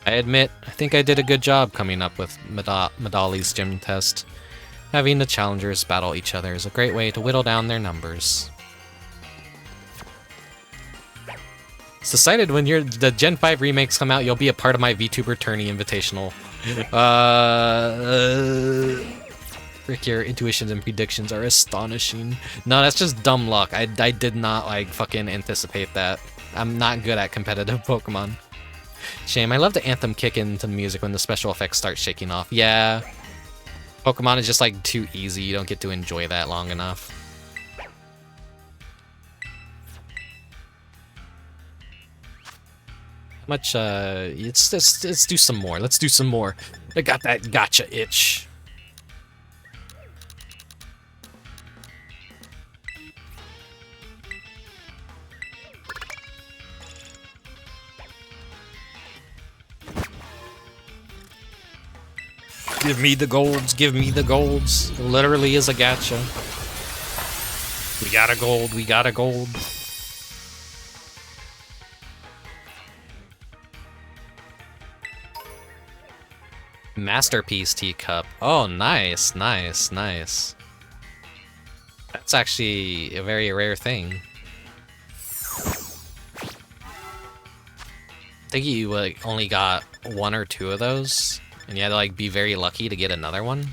I admit, I think I did a good job coming up with Medali's gym test. Having the challengers battle each other is a great way to whittle down their numbers. It's decided when the Gen 5 remakes come out, you'll be a part of my VTuber tourney invitational. Rick, your intuitions and predictions are astonishing. No, that's just dumb luck. I did not, like, fucking anticipate that. I'm not good at competitive Pokemon. Shame, I love the anthem kick into the music when the special effects start shaking off. Yeah. Pokemon is just, like, too easy. You don't get to enjoy that long enough. Much, let's do some more. Let's do some more. I got that gotcha itch. Give me the golds, give me the golds. It literally is a gacha. We got a gold, we got a gold. Masterpiece teacup. Oh, nice, nice, nice. That's actually a very rare thing. I think you like only got 1 or 2 of those, and you had to like be very lucky to get another one.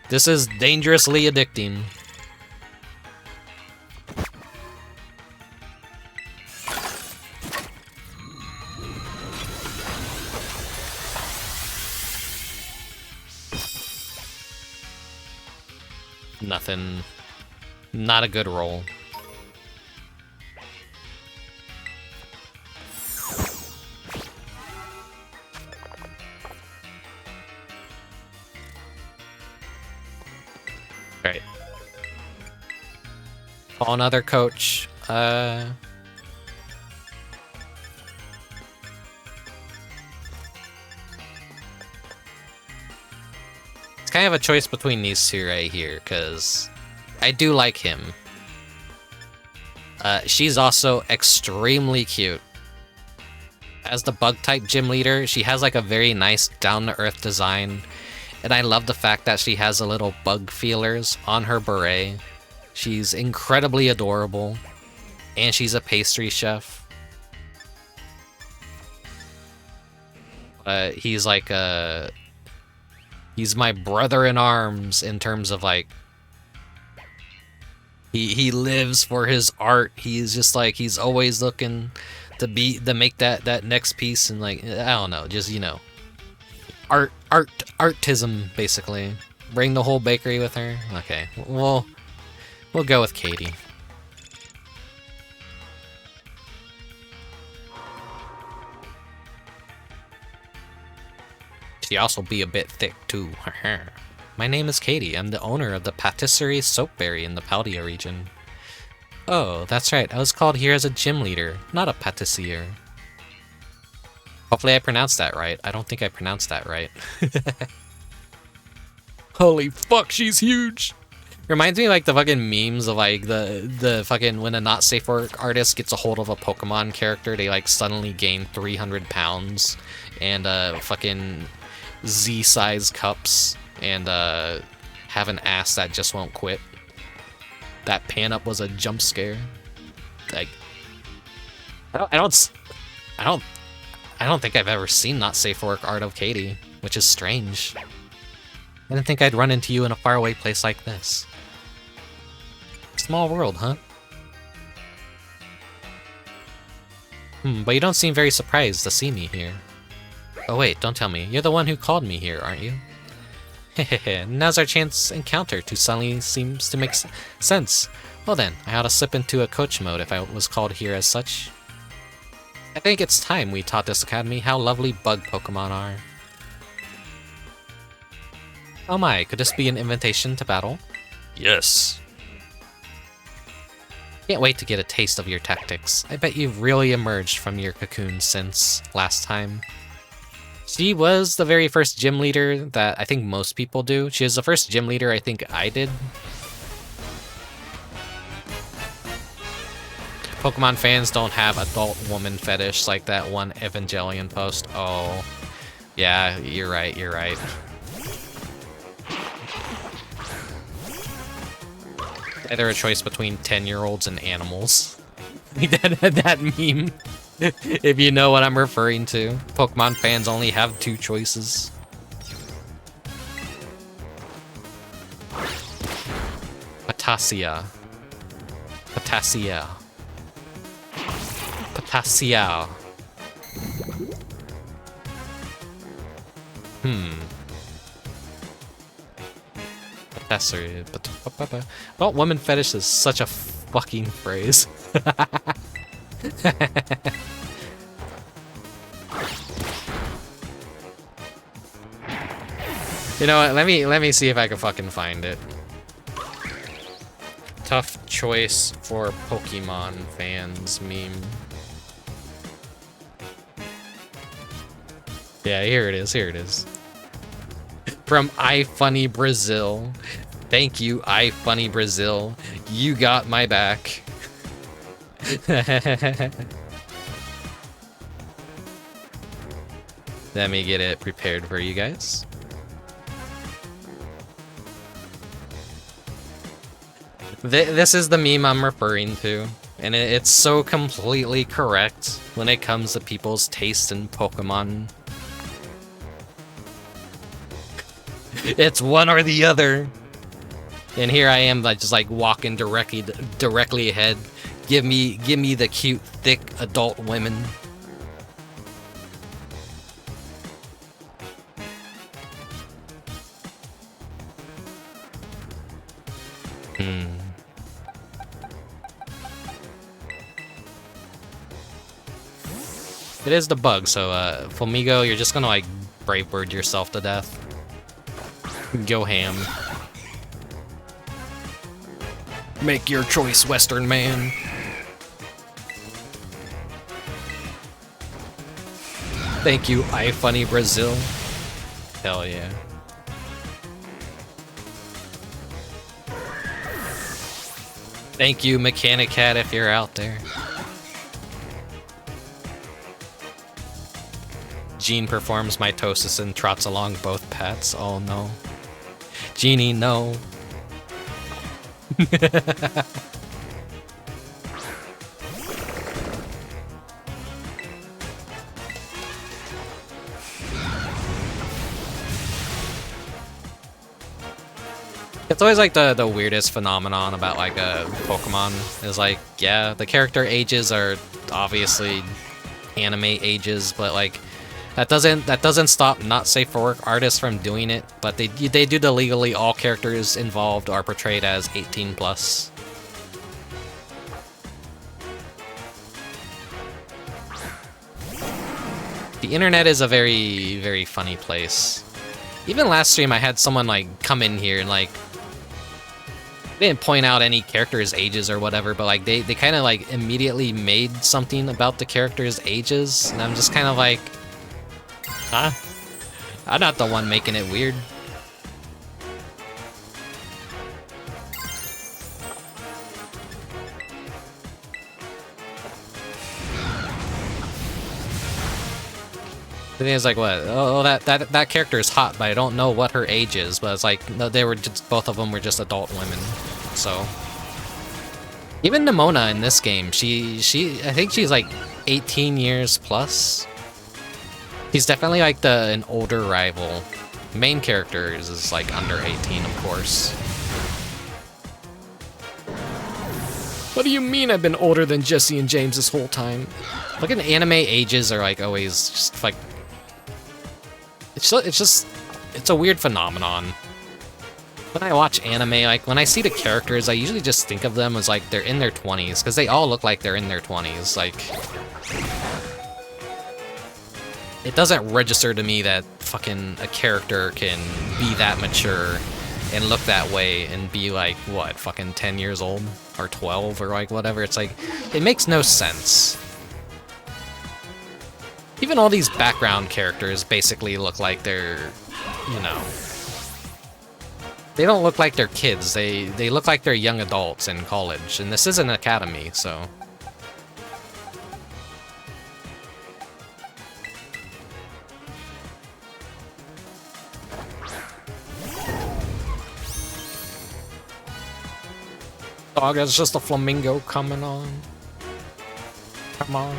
This is dangerously addicting. Nothing. Not a good roll. Right. Call another coach. It's kind of a choice between these two right here, because I do like him. She's also extremely cute. As the bug-type gym leader, she has like a very nice down-to-earth design, and I love the fact that she has a little bug feelers on her beret. She's incredibly adorable, and she's a pastry chef. He's like he's my brother in arms in terms of like he lives for his art. He's just like he's always looking to make that next piece, and like I don't know, just you know, artism basically. Bring the whole bakery with her. Okay, we'll go with Katy. She also be a bit thick too. My name is Katy. I'm the owner of the patisserie Soapberry in the Paldea region. Oh, that's right. I was called here as a gym leader, not a patissier. Hopefully I pronounced that right. I don't think I pronounced that right. Holy fuck, she's huge! Reminds me of like the fucking memes of like the fucking when a not safe for work artist gets a hold of a Pokemon character, they like suddenly gain 300 pounds and fucking Z-size cups and have an ass that just won't quit. That pan up was a jump scare. Like I don't think I've ever seen not safe for work art of Katy, which is strange. I didn't think I'd run into you in a faraway place like this. Small world, huh? But you don't seem very surprised to see me here. Oh wait, don't tell me. You're the one who called me here, aren't you? Hehehe, now's our chance encounter to suddenly seems to make sense. Well then, I ought to slip into a coach mode if I was called here as such. I think it's time we taught this academy how lovely bug Pokemon are. Oh my, could this be an invitation to battle? Yes. Can't wait to get a taste of your tactics. I bet you've really emerged from your cocoon since last time. She was the very first gym leader that I think most people do. She was the first gym leader I think I did. Pokemon fans don't have adult woman fetish like that one Evangelion post. Oh, yeah, you're right, you're right. Either a choice between 10-year-olds and animals. that meme. If you know what I'm referring to. Pokemon fans only have two choices. Potassia. Potassia. Potassia. Potassia. Well, woman fetish is such a fucking phrase. You know what? Let me see if I can fucking find it. Tough choice for Pokemon fans meme. Yeah, here it is. Here it is. From iFunny Brazil. Thank you, iFunny Brazil. You got my back. Let me get it prepared for you guys. This is the meme I'm referring to, and it's so completely correct when it comes to people's taste in Pokemon. It's one or the other. And here I am, like, just like walking directly ahead. Give me the cute, thick adult women. It is the bug, so Flamigo, you're just gonna like Brave Bird yourself to death. Go ham. Make your choice, Western man. Thank you, iFunny Brazil. Hell yeah. Thank you, Mechanic Cat, if you're out there. Gene performs mitosis and trots along both paths. Oh no. Genie, no. It's always like the weirdest phenomenon about like a Pokemon is like, yeah, the character ages are obviously anime ages, but like that doesn't stop not safe for work artists from doing it. But they do the legally all characters involved are portrayed as 18+. The internet is a very, very funny place. Even last stream I had someone like come in here and like they didn't point out any characters' ages or whatever, but like they kind of like immediately made something about the characters' ages, and I'm just kind of like, huh? I'm not the one making it weird. The thing is like, what? Oh, that character is hot, but I don't know what her age is. But it's like, no, they were just, both of them were just adult women. So even Nimona in this game, I think she's like 18 years plus. He's definitely like an older rival. Main character is like under 18, of course. What do you mean I've been older than Jesse and James this whole time? Fucking anime ages are like always just like... It's a weird phenomenon. When I watch anime, like when I see the characters, I usually just think of them as like they're in their 20s, because they all look like they're in their 20s. Like, it doesn't register to me that fucking a character can be that mature and look that way and be like, what, fucking 10 years old? Or 12 or like whatever. It's like, it makes no sense. Even all these background characters basically look like they're, you know... They don't look like they're kids, they look like they're young adults in college, and this is an academy, so... Dog, it's just a flamingo coming on. Come on.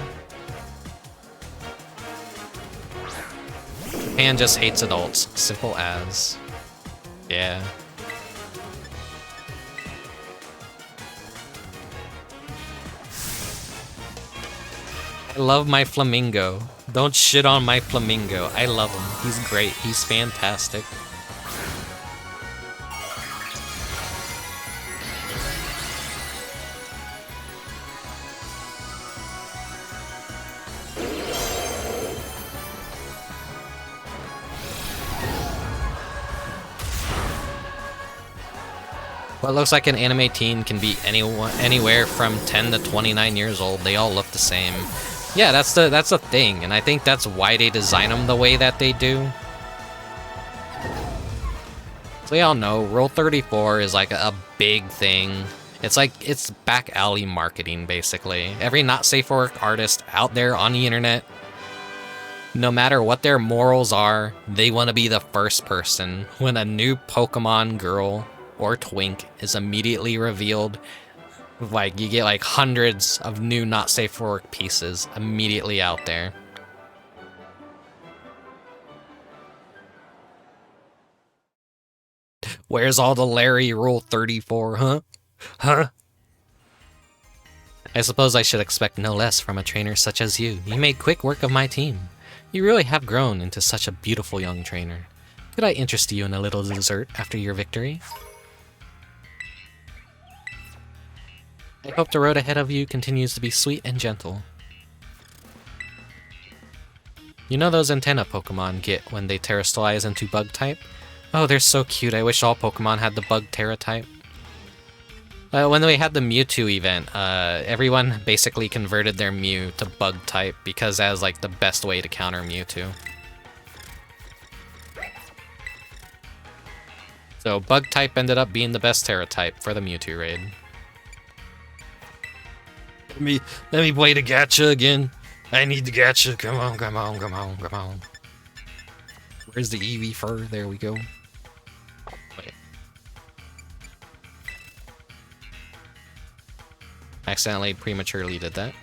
Japan just hates adults, simple as. Yeah. I love my flamingo. Don't shit on my flamingo. I love him. He's great. He's fantastic. What looks like an anime teen can be anywhere from 10 to 29 years old. They all look the same. Yeah, that's the thing, and I think that's why they design them the way that they do. So we all know, Rule 34 is like a big thing. It's like, it's back alley marketing, basically. Every not safe for work artist out there on the internet, no matter what their morals are, they want to be the first person when a new Pokemon girl or twink is immediately revealed. Like, you get like hundreds of new not safe for work pieces immediately out there. Where's all the Larry Rule 34, huh? Huh? I suppose I should expect no less from a trainer such as you. You made quick work of my team. You really have grown into such a beautiful young trainer. Could I interest you in a little dessert after your victory? I hope the road ahead of you continues to be sweet and gentle. You know those antenna Pokemon get when they terrestrialize into bug type? Oh, they're so cute. I wish all Pokemon had the bug Terra type. When we had the Mewtwo event, everyone basically converted their Mew to bug type because that was like the best way to counter Mewtwo. So bug type ended up being the best Terra type for the Mewtwo raid. Let me play the gacha again. I need the gacha. Come on, come on, come on, come on. Where's the Eevee fur? There we go. Wait. Accidentally prematurely did that.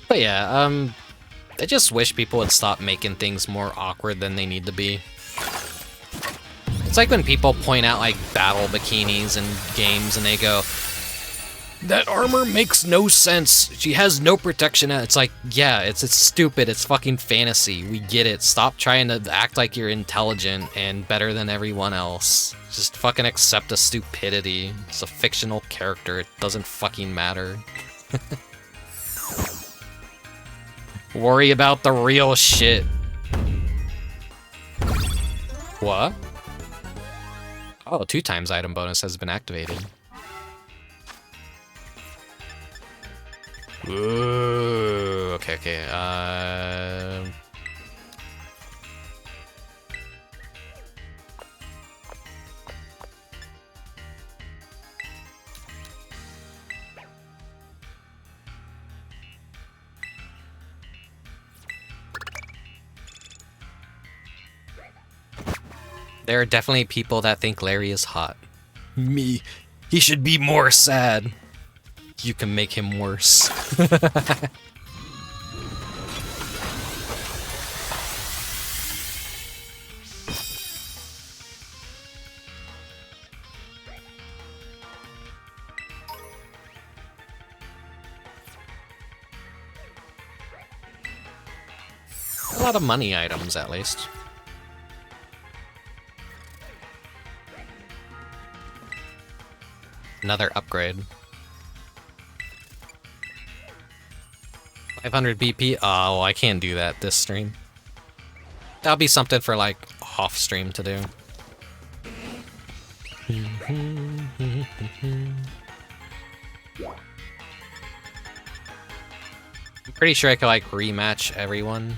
But yeah, I just wish people would stop making things more awkward than they need to be. It's like when people point out like battle bikinis in games and they go, that armor makes no sense. She has no protection. It's like, yeah, it's stupid. It's fucking fantasy. We get it. Stop trying to act like you're intelligent and better than everyone else. Just fucking accept the stupidity. It's a fictional character. It doesn't fucking matter. Worry about the real shit. What? Oh, 2x item bonus has been activated. Ooh, okay. There are definitely people that think Larry is hot. Me, He should be more sad. You can make him worse. A lot of money items, at least. Another upgrade. 500 BP? Oh, I can't do that this stream. That'll be something for, like, off stream to do. I'm pretty sure I could, like, rematch everyone.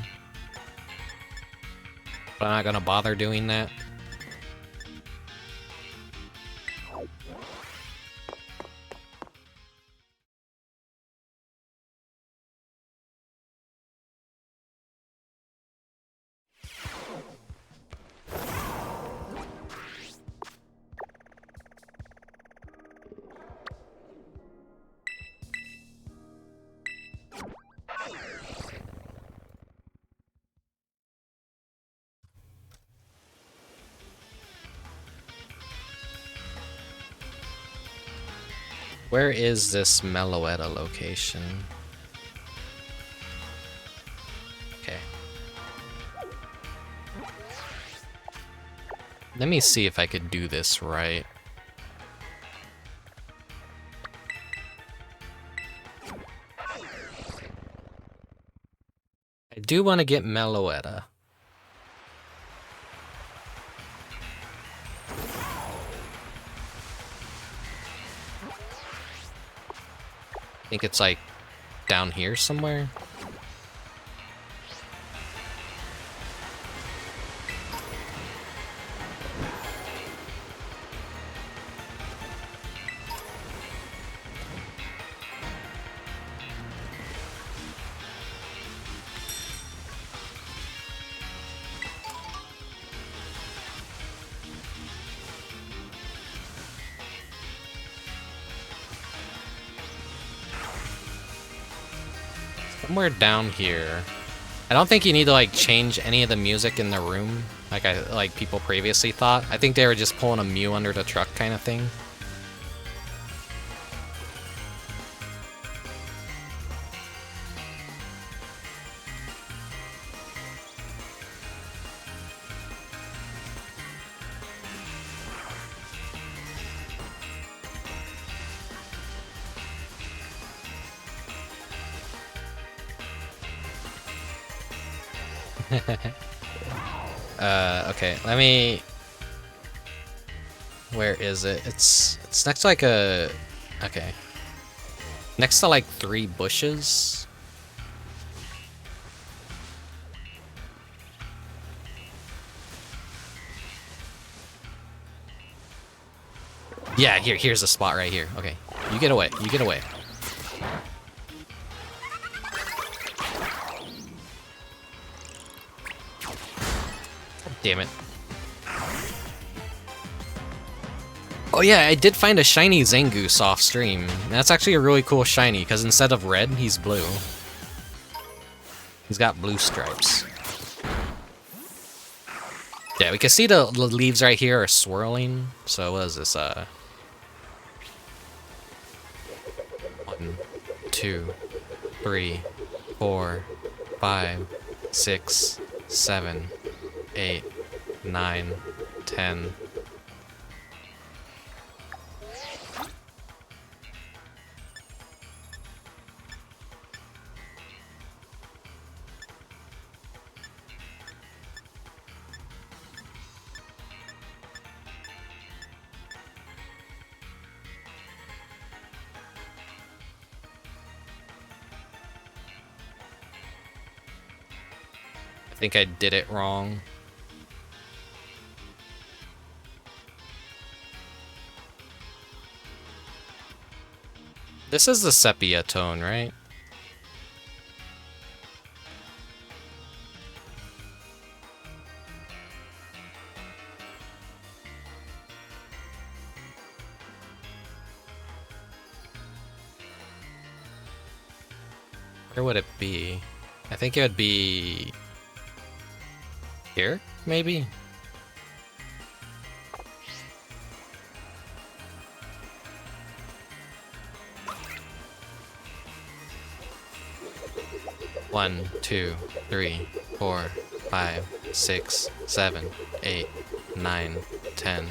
But I'm not gonna bother doing that. Where is this Meloetta location? Okay. Let me see if I could do this right. I do want to get Meloetta. I think it's like down here somewhere. Somewhere down here. I don't think you need to like change any of the music in the room like people previously thought. I think they were just pulling a Mew under the truck kind of thing. Okay, let me... Where is it? It's next to like a... Okay. Next to like 3 bushes. Yeah, here's the spot right here. Okay, you get away, you get away. Damn it. Oh yeah, I did find a shiny Zangoose off stream. That's actually a really cool shiny, because instead of red, he's blue. He's got blue stripes. Yeah, we can see the leaves right here are swirling. So what is this? 1, 2, 3, 4, 5, 6, 7, 8, 9, 10. I think I did it wrong. This is the sepia tone, right? Where would it be? I think it would be... here, maybe? One, 2, 3, 4, 5, 6, 7, 8, 9, 10.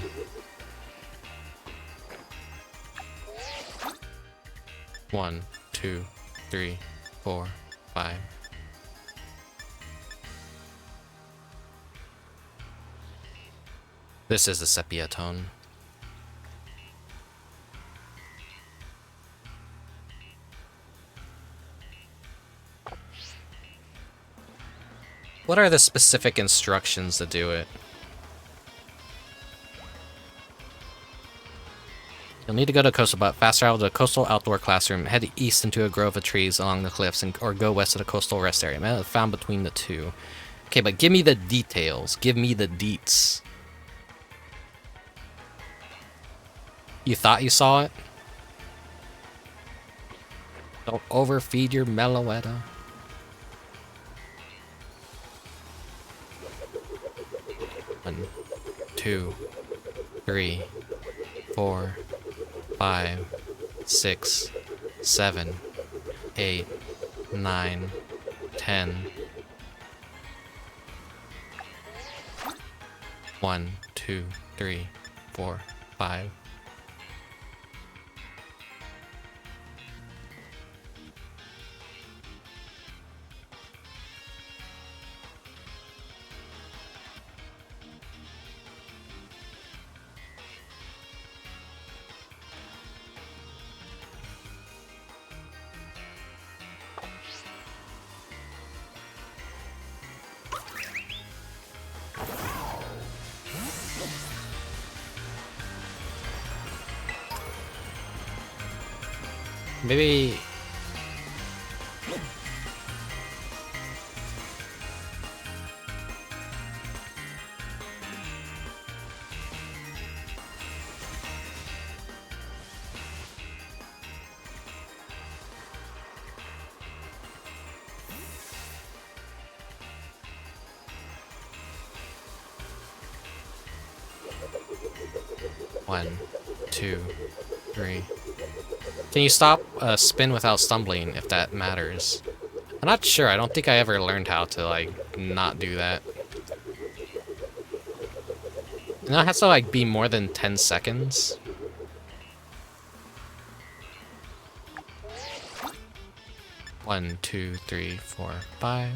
One, 2, 3, 4, 5. This is the sepia tone. What are the specific instructions to do it? You'll need to go to fast travel to a coastal outdoor classroom, head east into a grove of trees along the cliffs, or go west to the coastal rest area. Found between the two. Okay, but give me the details. Give me the deets. You thought you saw it? Don't overfeed your Meloetta. One, 2, 3, 4, 5, 6, 7, 8, 9, 10. 1, 2, 3, 4, 5. Maybe... One, 2, 3. Can you stop a spin without stumbling, if that matters? I'm not sure. I don't think I ever learned how to, like, not do that. And that has to, like, be more than 10 seconds. One, 2, 3, 4, 5.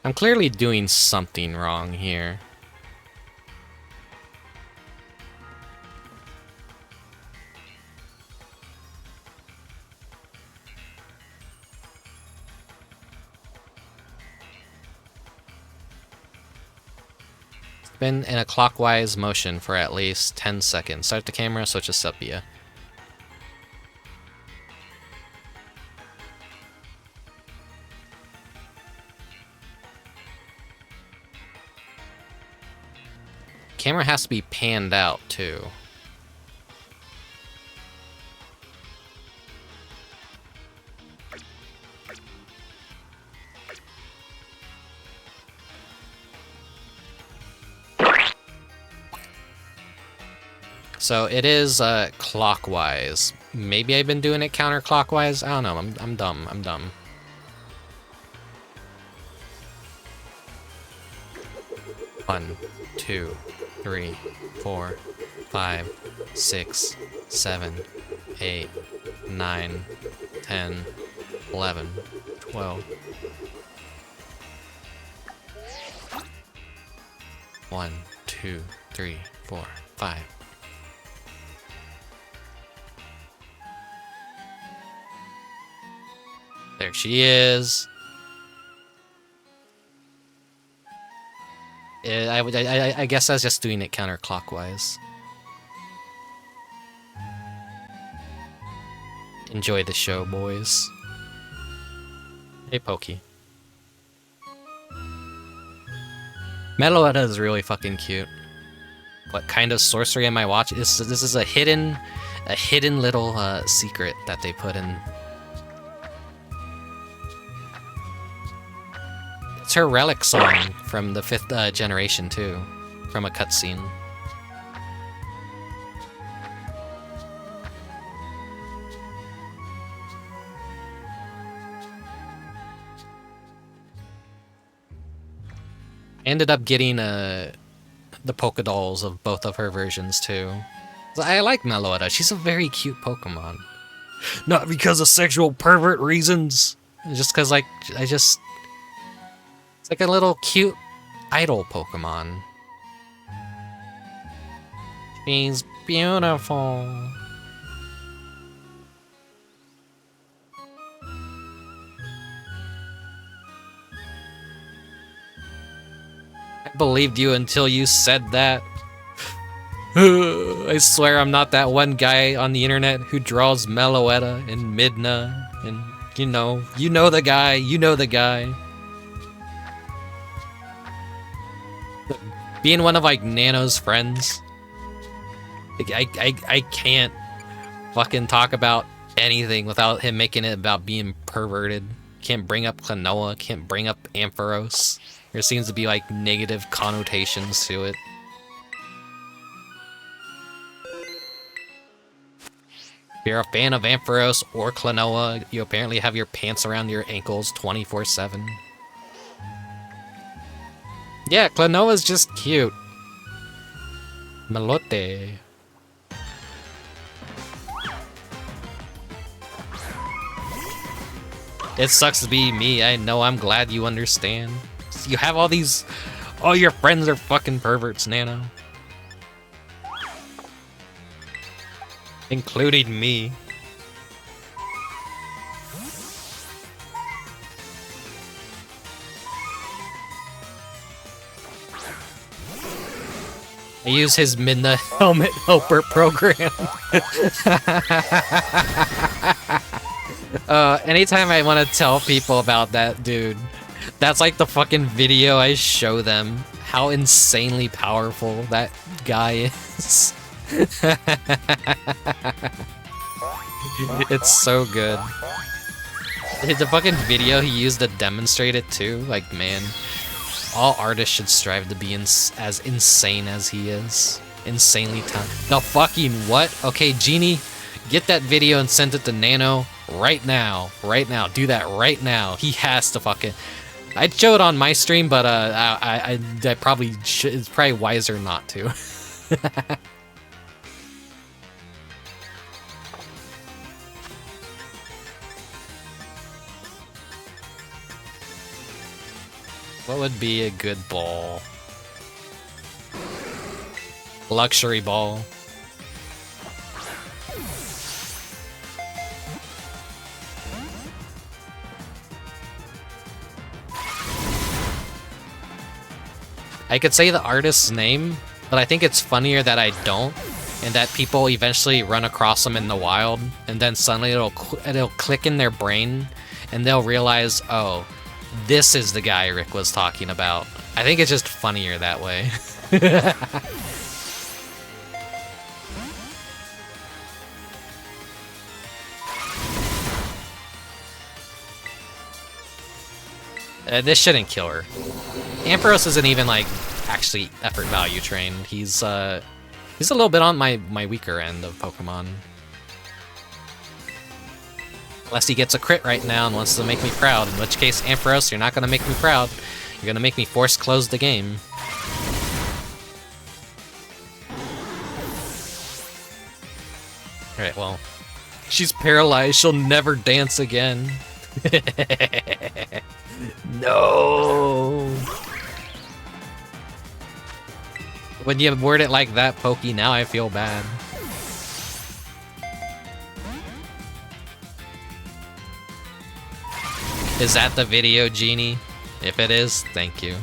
I'm clearly doing something wrong here. Spin in a clockwise motion for at least 10 seconds. Start the camera, switch to sepia. Camera has to be panned out, too. So it is clockwise. Maybe I've been doing it counterclockwise. I don't know. I'm dumb. I'm dumb. One, 2, 3, 4, 5, 6, 7, 8, 9, 10, 11, 12. 1, 2, 3, 4, 5. There she is. I guess I was just doing it counterclockwise. Enjoy the show, boys. Hey, Pokey. Meloetta is really fucking cute. What kind of sorcery am I watching? This is a hidden little secret that they put in. It's her relic song from the 5th generation too, from a cutscene. I ended up getting the Pokedolls of both of her versions too. I like Meloetta. She's a very cute Pokemon. Not because of sexual pervert reasons. Just because, like, it's like a little cute idol Pokemon. She's beautiful. I believed you until you said that. I swear I'm not that one guy on the internet who draws Meloetta and Midna and you know the guy. Being one of like Nano's friends, I can't fucking talk about anything without him making it about being perverted. Can't bring up Klonoa, can't bring up Ampharos. There seems to be like negative connotations to it. If you're a fan of Ampharos or Klonoa, you apparently have your pants around your ankles 24/7. Yeah, Klonoa's just cute. Meloetta. It sucks to be me, I know, I'm glad you understand. You have all your friends are fucking perverts, Nano. Including me. I use his Midna Helmet Helper program. Anytime I want to tell people about that dude, that's like the fucking video I show them. How insanely powerful that guy is. It's so good. The fucking video he used to demonstrate it too, like, man, all artists should strive to be as insane as he is. Insanely talented. The fucking what? Okay, Genie, get that video and send it to Nano right now. Right now. Do that right now. He has to fucking... I'd show it on my stream, but I probably should... It's probably wiser not to. What would be a good ball? Luxury ball. I could say the artist's name, but I think it's funnier that I don't, and that people eventually run across them in the wild, and then suddenly it'll click in their brain, and they'll realize, oh, this is the guy Rick was talking about. I think it's just funnier that way. This shouldn't kill her. Ampharos isn't even like actually effort value trained. He's a little bit on my weaker end of Pokemon. Unless he gets a crit right now and wants to make me proud, in which case, Ampharos, you're not going to make me proud. You're going to make me force close the game. Alright, well, she's paralyzed. She'll never dance again. No! When you word it like that, Pokey, now I feel bad. Is that the video, Genie? If it is, thank you.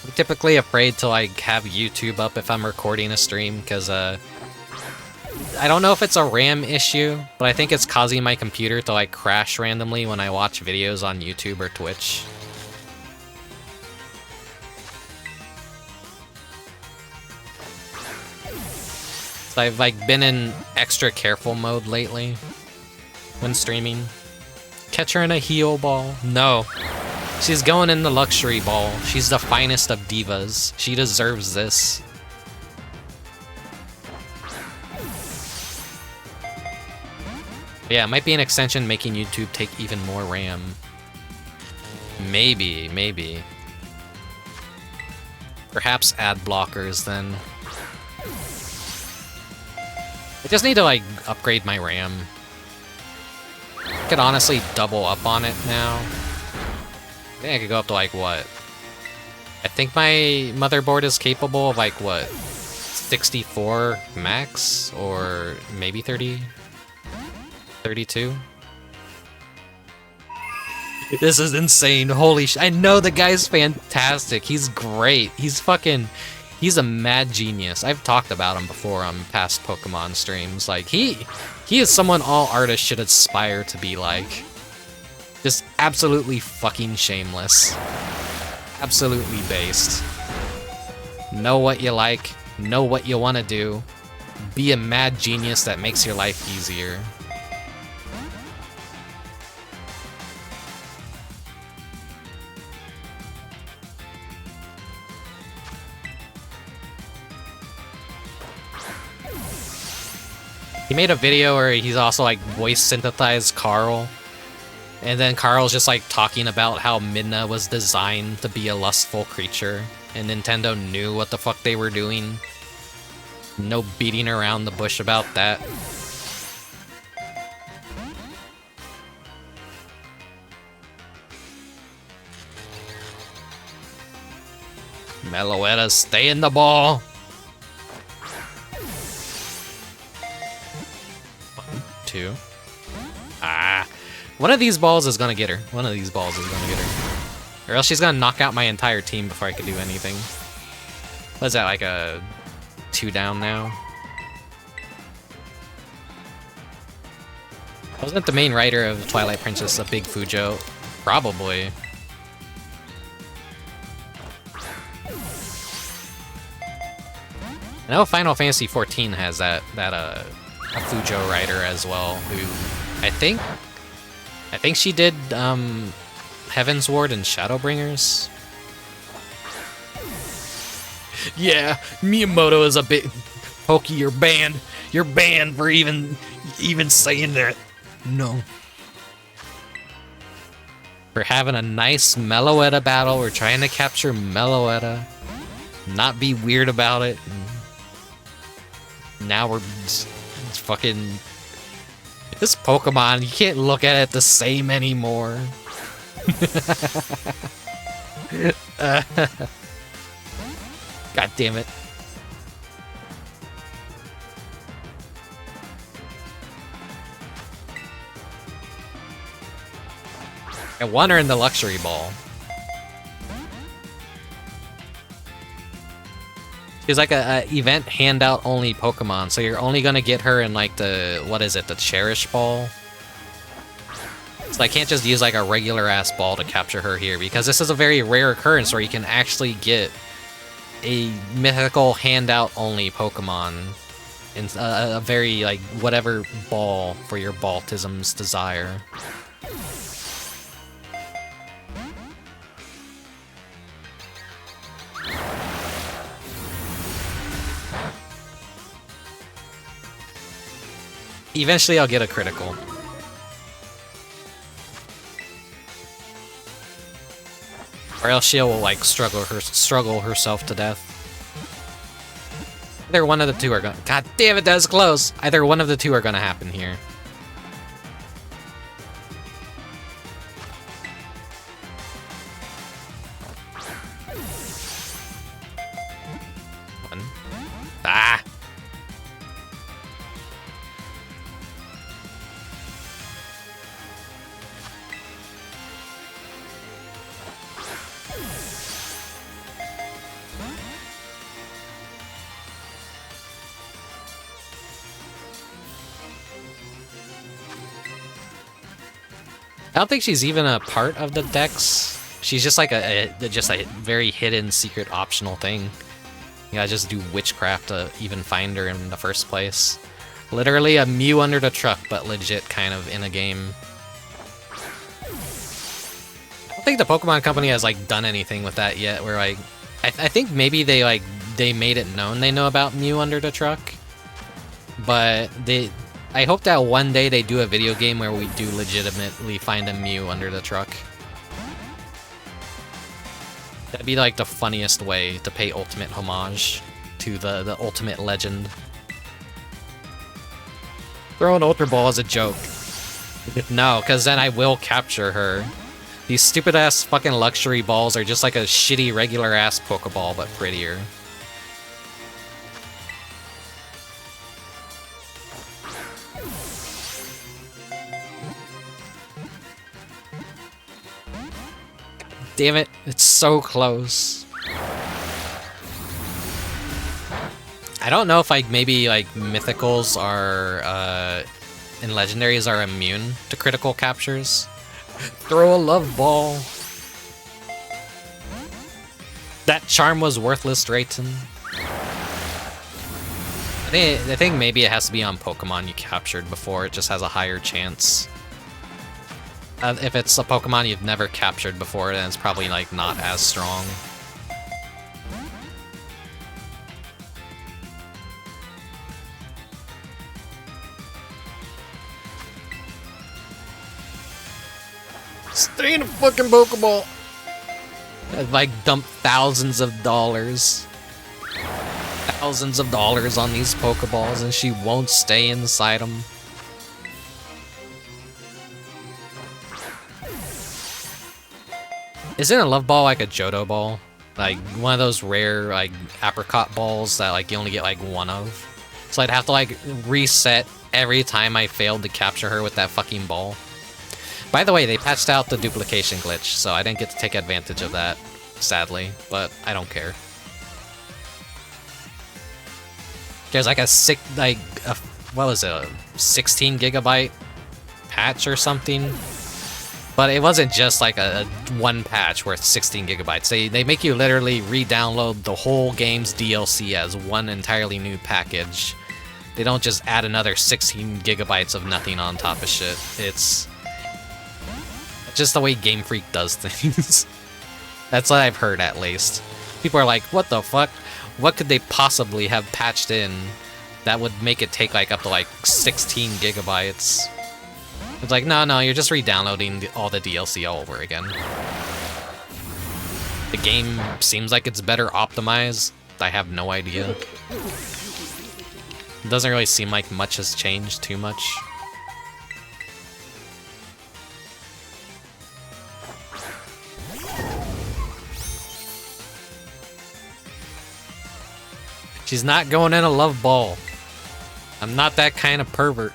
I'm typically afraid to like have YouTube up if I'm recording a stream because I don't know if it's a RAM issue, but I think it's causing my computer to like crash randomly when I watch videos on YouTube or Twitch. So I've like been in extra careful mode lately when streaming. Catch her in a heal ball. No. She's going in the luxury ball. She's the finest of divas. She deserves this. Yeah, it might be an extension making YouTube take even more RAM. Maybe. Perhaps ad blockers then. I just need to like upgrade my RAM. I could honestly double up on it now. I think I could go up to like what? I think my motherboard is capable of like what? 64 max or maybe 30? 32? This is insane. Holy sh! I know the guy's fantastic. He's great. He's a mad genius. I've talked about him before on past Pokemon streams. Like he is someone all artists should aspire to be like. Just absolutely fucking shameless. Absolutely based. Know what you like, know what you want to do, be a mad genius that makes your life easier. He made a video where he's also like voice synthesized Carl. And then Carl's just like talking about how Midna was designed to be a lustful creature, and Nintendo knew what the fuck they were doing. No beating around the bush about that. Meloetta, stay in the ball! 1, 2. Ah. One of these balls is gonna get her. One of these balls is gonna get her. Or else she's gonna knock out my entire team before I could do anything. What is that, like a 2 down now? Wasn't the main writer of Twilight Princess a big Fujo? Probably. I know Final Fantasy XIV has a Fujo writer as well, who I think she did Heaven's Ward and Shadowbringers. Yeah, Miyamoto is a bit Pokey, you're banned. You're banned for even saying that. No. We're having a nice Meloetta battle. We're trying to capture Meloetta. Not be weird about it. Now we're just fucking... This Pokemon, you can't look at it the same anymore. God damn it. I want her in the luxury ball. She's like a event handout only Pokemon, so you're only gonna get her in like the, what is it, the Cherish ball? So I can't just use like a regular ass ball to capture her here, because this is a very rare occurrence where you can actually get a mythical handout only Pokemon in a very like whatever ball for your Baltism's desire. Eventually I'll get a critical. Or else she'll like struggle herself to death. Either one of the two are gonna— God damn it, that was close! Either one of the two are gonna happen here. One. Ah! I don't think she's even a part of the dex. She's just like a very hidden, secret, optional thing. You gotta just do witchcraft to even find her in the first place. Literally a Mew under the truck, but legit kind of in a game. I don't think the Pokemon Company has like done anything with that yet. Where like, I think maybe they made it known they know about Mew under the truck, but I hope that one day they do a video game where we do legitimately find a Mew under the truck. That'd be like the funniest way to pay ultimate homage to the ultimate legend. Throw an Ultra Ball as a joke. No, because then I will capture her. These stupid ass fucking luxury balls are just like a shitty regular ass Pokeball, but prettier. Damn it, it's so close. I don't know if like maybe like mythicals are and legendaries are immune to critical captures. Throw a love ball. That charm was worthless, Drayton. I think maybe it has to be on Pokemon you captured before. It just has a higher chance. If it's a Pokemon you've never captured before, then it's probably like not as strong. Stay in a fucking Pokeball! I've like dumped thousands of dollars. Thousands of dollars on these Pokeballs and she won't stay inside them. Isn't a Love Ball like a Johto Ball? Like one of those rare like apricot balls that like you only get like one of? So I'd have to like reset every time I failed to capture her with that fucking ball. By the way, they patched out the duplication glitch, so I didn't get to take advantage of that, sadly, but I don't care. There's like what was it, a 16 gigabyte patch or something? But it wasn't just like a one patch worth 16 gigabytes. They make you literally re-download the whole game's DLC as one entirely new package. They don't just add another 16 gigabytes of nothing on top of shit. It's just the way Game Freak does things. That's what I've heard, at least. People are like, what the fuck? What could they possibly have patched in that would make it take like up to like 16 gigabytes? It's like, no, you're just re-downloading all the DLC all over again. The game seems like it's better optimized. I have no idea. It doesn't really seem like much has changed too much. She's not going in a Love Ball. I'm not that kind of pervert.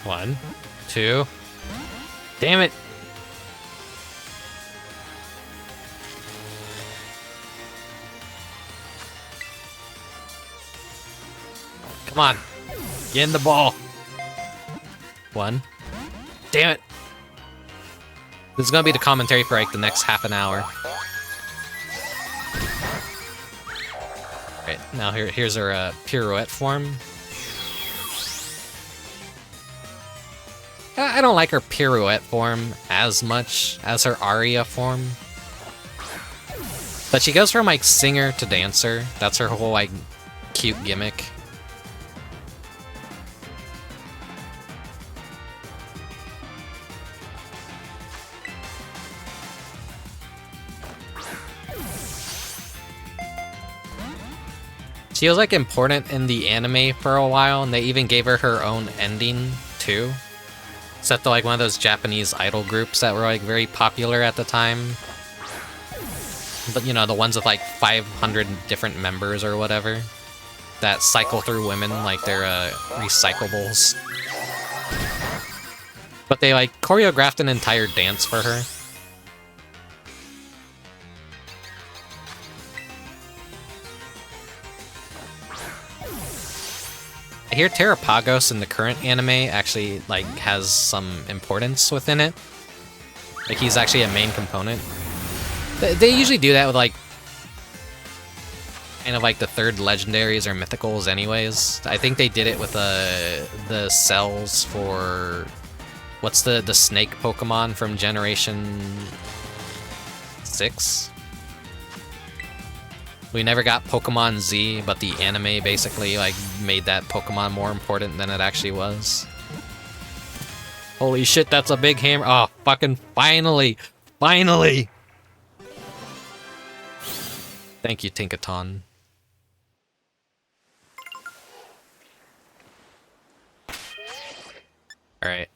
One, two. Damn it. Come on. Get in the ball. One. Damn it. This is gonna be the commentary for like the next half an hour. Alright, now here's her pirouette form. I don't like her pirouette form as much as her aria form. But she goes from like singer to dancer. That's her whole like cute gimmick. She was like important in the anime for a while, and they even gave her her own ending too. Except to like one of those Japanese idol groups that were like very popular at the time. But you know, the ones with like 500 different members or whatever. that cycle through women like they're recyclables. But they like choreographed an entire dance for her. I hear Terapagos in the current anime actually like has some importance within it. Like he's actually a main component. They usually do that with like kind of like the third legendaries or mythicals anyways. I think they did it with the cells for what's the snake Pokemon from Generation 6? We never got Pokemon Z, but the anime basically like made that Pokemon more important than it actually was. Holy shit, that's a big hammer. Oh, fucking finally! Finally! Thank you, Tinkaton. Alright.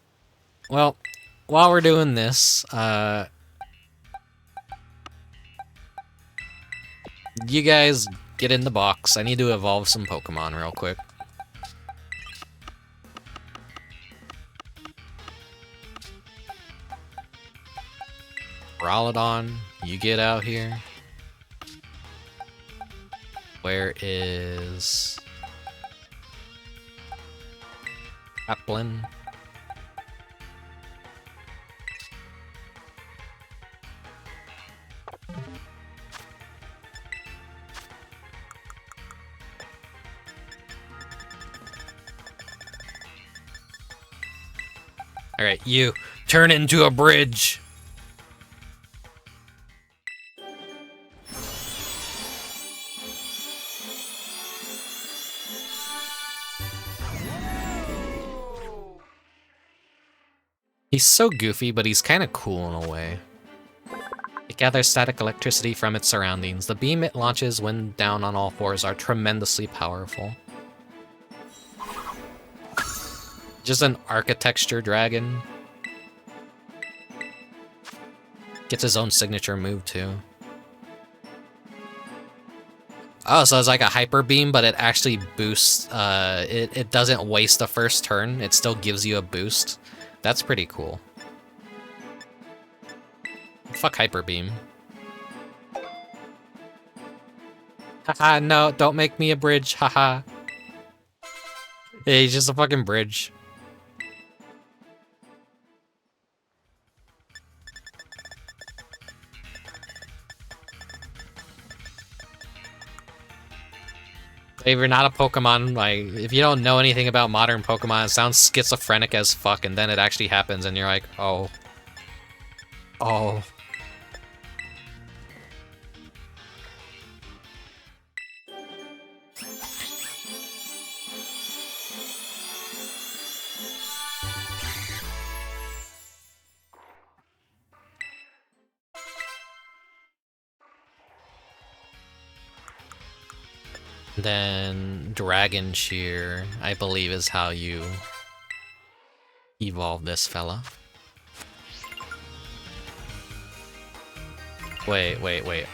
Well, while we're doing this, you guys get in the box. I need to evolve some Pokemon real quick. Archaludon, you get out here. Where is Applin? Alright, you turn into a bridge. He's so goofy, but he's kind of cool in a way. It gathers static electricity from its surroundings. The beam it launches when down on all fours are tremendously powerful. Just an architecture dragon. Gets his own signature move too. Oh, so it's like a hyper beam, but it actually boosts. It doesn't waste the first turn. It still gives you a boost. That's pretty cool. Fuck hyper beam. Haha, no, don't make me a bridge. Haha. Yeah, he's just a fucking bridge. If you're not a Pokemon, like, if you don't know anything about modern Pokemon, it sounds schizophrenic as fuck, and then it actually happens, and you're like, oh. Oh. Then Dragon Shear, I believe, is how you evolve this fella. Wait. I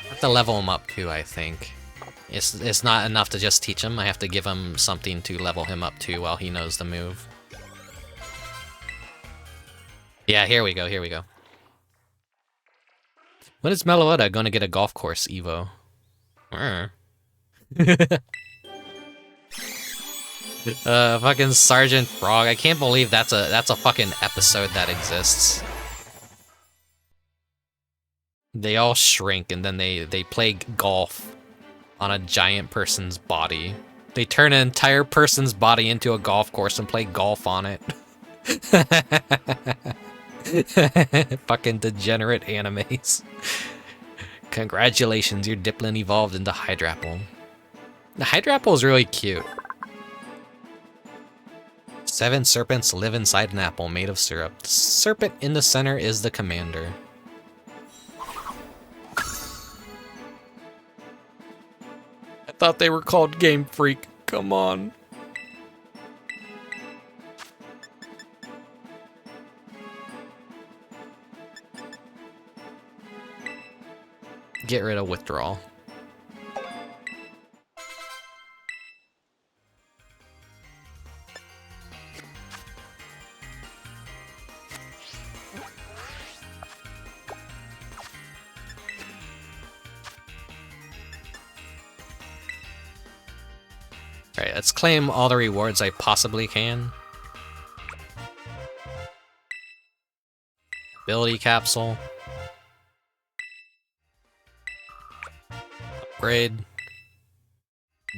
have to level him up too, I think. It's not enough to just teach him. I have to give him something to level him up to while he knows the move. Yeah, here we go. When is Meloetta going to get a golf course Evo? Fucking Sergeant Frog. I can't believe that's a fucking episode that exists. They all shrink and then they play golf on a giant person's body. They turn an entire person's body into a golf course and play golf on it. Fucking degenerate animes. Congratulations, your Diplin evolved into Hydrapple. The Hydrapple is really cute. 7 serpents live inside an apple made of syrup. The serpent in the center is the commander. I thought they were called Game Freak. Come on. Get rid of withdrawal. Alright, let's claim all the rewards I possibly can. Ability capsule. Upgrade.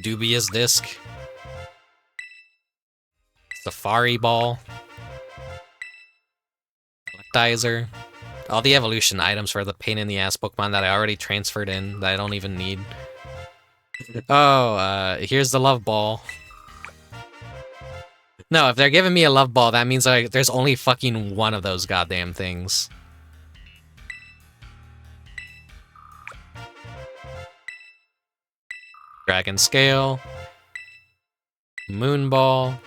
Dubious disc. Safari ball. Electizer. All the evolution items for the pain in the ass Pokemon that I already transferred in that I don't even need. Oh, here's the love ball. No, if they're giving me a love ball, that means like there's only fucking one of those goddamn things. Dragon Scale. Moon Ball.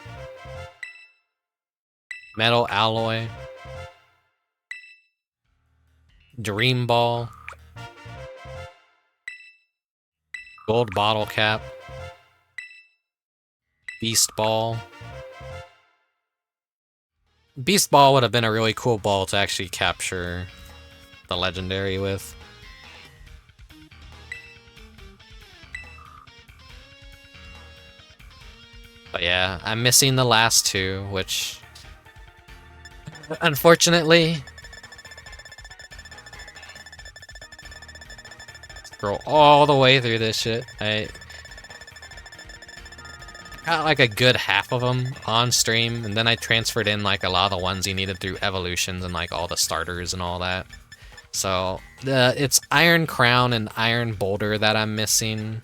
Metal Alloy. Dream Ball. Gold Bottle Cap. Beast Ball. Beast Ball would have been a really cool ball to actually capture the legendary with. But yeah, I'm missing the last two, which unfortunately, scroll all the way through this shit. I got like a good half of them on stream, and then I transferred in like a lot of the ones you needed through evolutions and like all the starters and all that. So it's Iron Crown and Iron Boulder that I'm missing.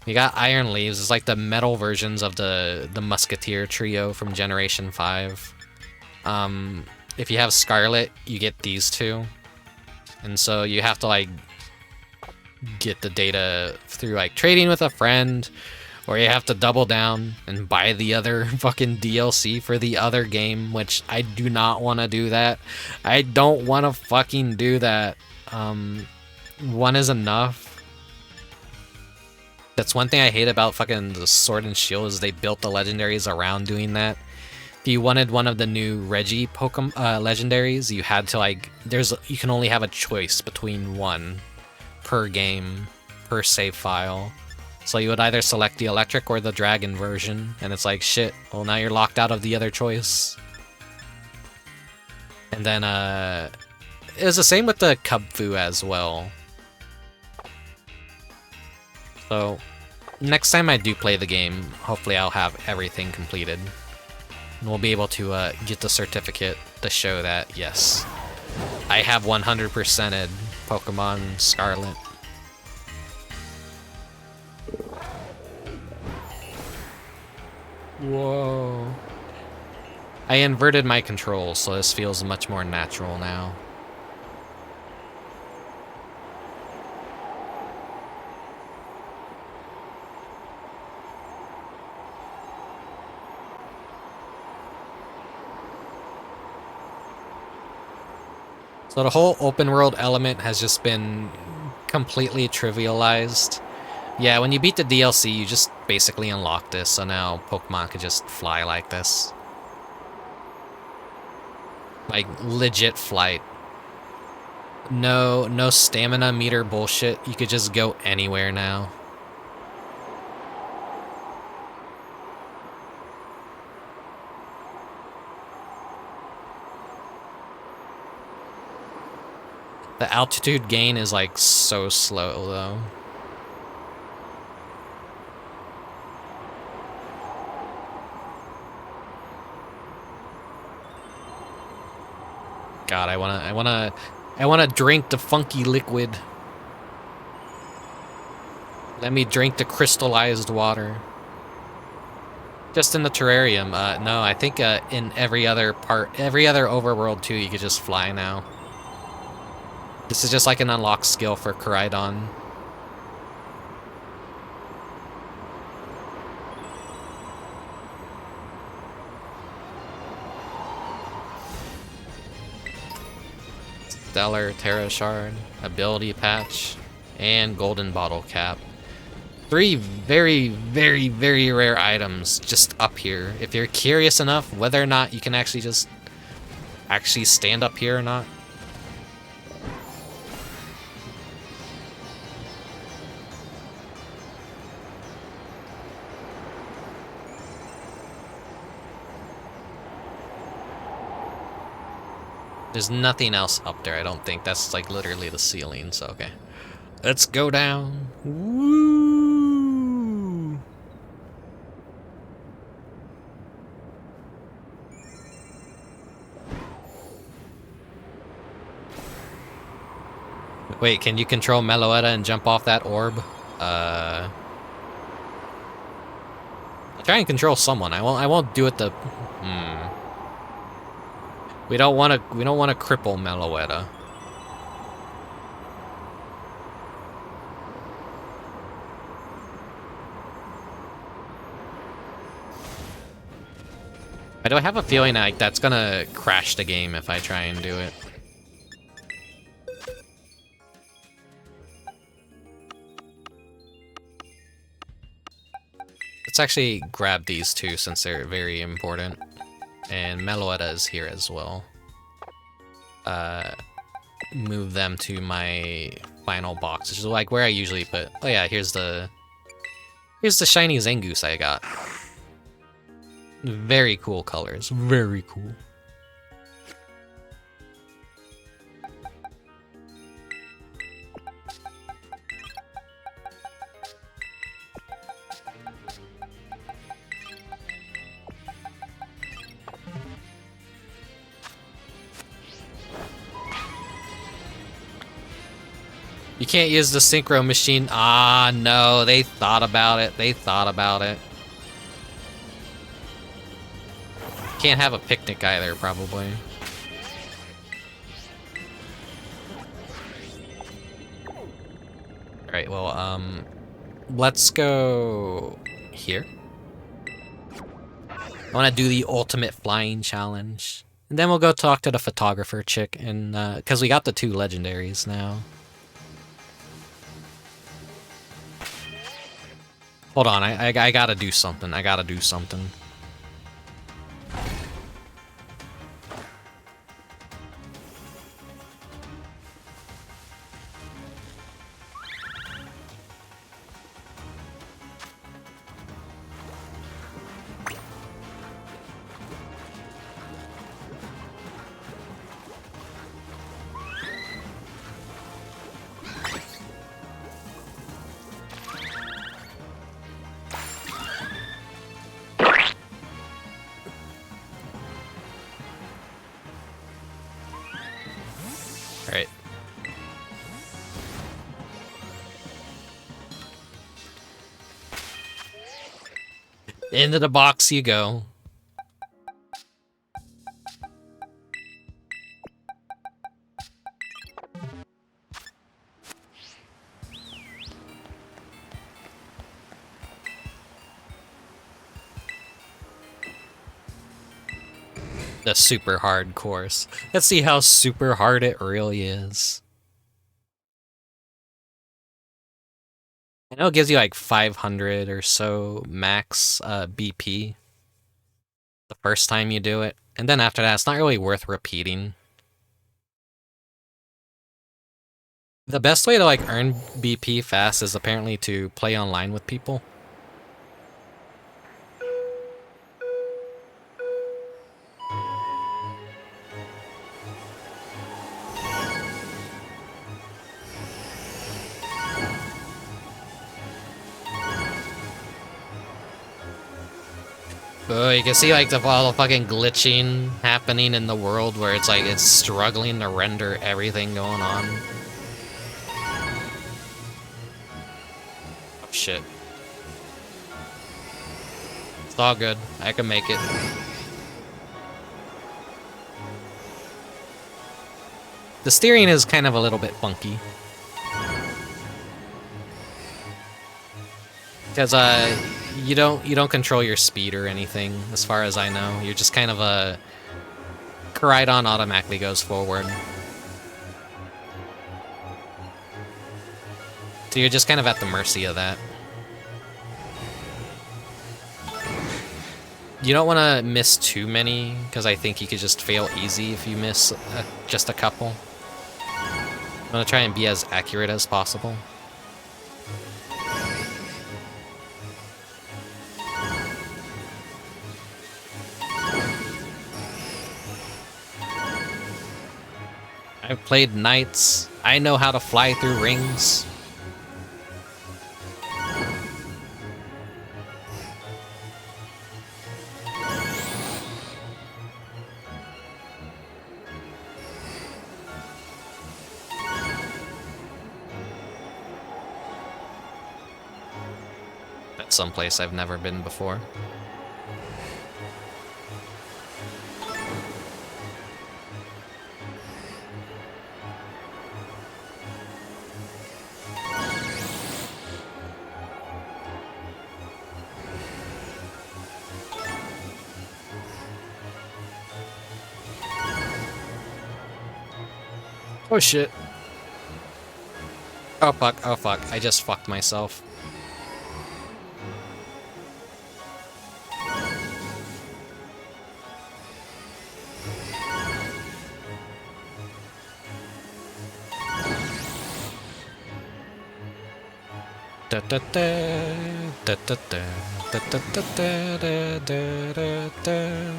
You got Iron Leaves. It's like the metal versions of the Musketeer trio from Generation 5. If you have Scarlet, you get these two. And so you have to like get the data through like trading with a friend, or you have to double down and buy the other fucking DLC for the other game, which I do not want to do that. I don't want to fucking do that. One is enough. That's one thing I hate about fucking the Sword and Shield is they built the legendaries around doing that. If you wanted one of the new Reggie Pokemon legendaries, you had to like you can only have a choice between one per game, per save file. So you would either select the electric or the dragon version, and it's like shit, well now you're locked out of the other choice. And then it was the same with the Kubfu as well. So, next time I do play the game, hopefully I'll have everything completed. And we'll be able to get the certificate to show that, yes, I have 100%ed Pokemon Scarlet. Whoa. I inverted my controls, so this feels much more natural now. So the whole open world element has just been completely trivialized. Yeah, when you beat the DLC, you just basically unlock this, so now Pokemon could just fly like this. Like, legit flight. No stamina meter bullshit. You could just go anywhere now. The altitude gain is like so slow though. God, I wanna drink the funky liquid. Let me drink the crystallized water. Just in the terrarium. No, I think in every other overworld too, you could just fly now. This is just like an unlocked skill for Koraidon. Stellar Terra Shard, Ability Patch, and Golden Bottle Cap. 3 very, very, very rare items just up here. If you're curious enough whether or not you can actually just stand up here or not. There's nothing else up there, I don't think. That's like literally the ceiling, so okay. Let's go down. Woo! Wait, can you control Meloetta and jump off that orb? I'll try and control someone. I won't do it the We don't wanna cripple Meloetta. I do have a feeling like that's gonna crash the game if I try and do it. Let's actually grab these two since they're very important. And Meloetta is here as well. Move them to my final box, which is like where I usually put. Oh yeah, here's the shiny Zangoose I got. Very cool colors. Very cool. You can't use the synchro machine. Ah, no, they thought about it. They thought about it. Can't have a picnic either, probably. Alright, well, let's go here. I want to do the ultimate flying challenge. And then we'll go talk to the photographer chick, and, because we got the 2 legendaries now. Hold on, I gotta do something. I gotta do something. Alright. Into the box you go. The super hard course. Let's see how super hard it really is. I know it gives you like 500 or so max BP the first time you do it, and then after that, it's not really worth repeating. The best way to like earn BP fast is apparently to play online with people. Oh, you can see like all the fucking glitching happening in the world where it's like it's struggling to render everything going on. Oh shit. It's all good. I can make it. The steering is kind of a little bit funky. Because you don't control your speed or anything, as far as I know. You're just kind of a Koraidon automatically goes forward. So you're just kind of at the mercy of that. You don't want to miss too many, because I think you could just fail easy if you miss just a couple. I'm gonna try and be as accurate as possible. I've played knights. I know how to fly through rings. That's someplace I've never been before. Oh shit. Oh fuck, oh fuck. I just fucked myself. Da da da da da da da da da da da da da.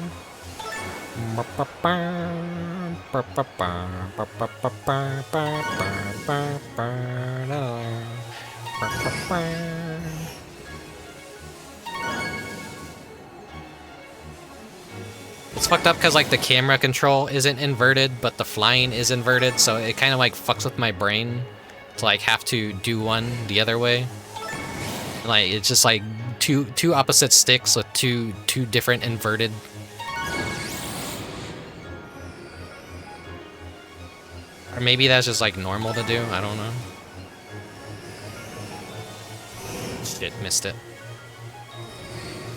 It's fucked up because like the camera control isn't inverted, but the flying is inverted, so it kind of like fucks with my brain to like have to do one the other way. Like it's just like two opposite sticks with two different inverted. Or maybe that's just like normal to do, I don't know. Shit, missed it.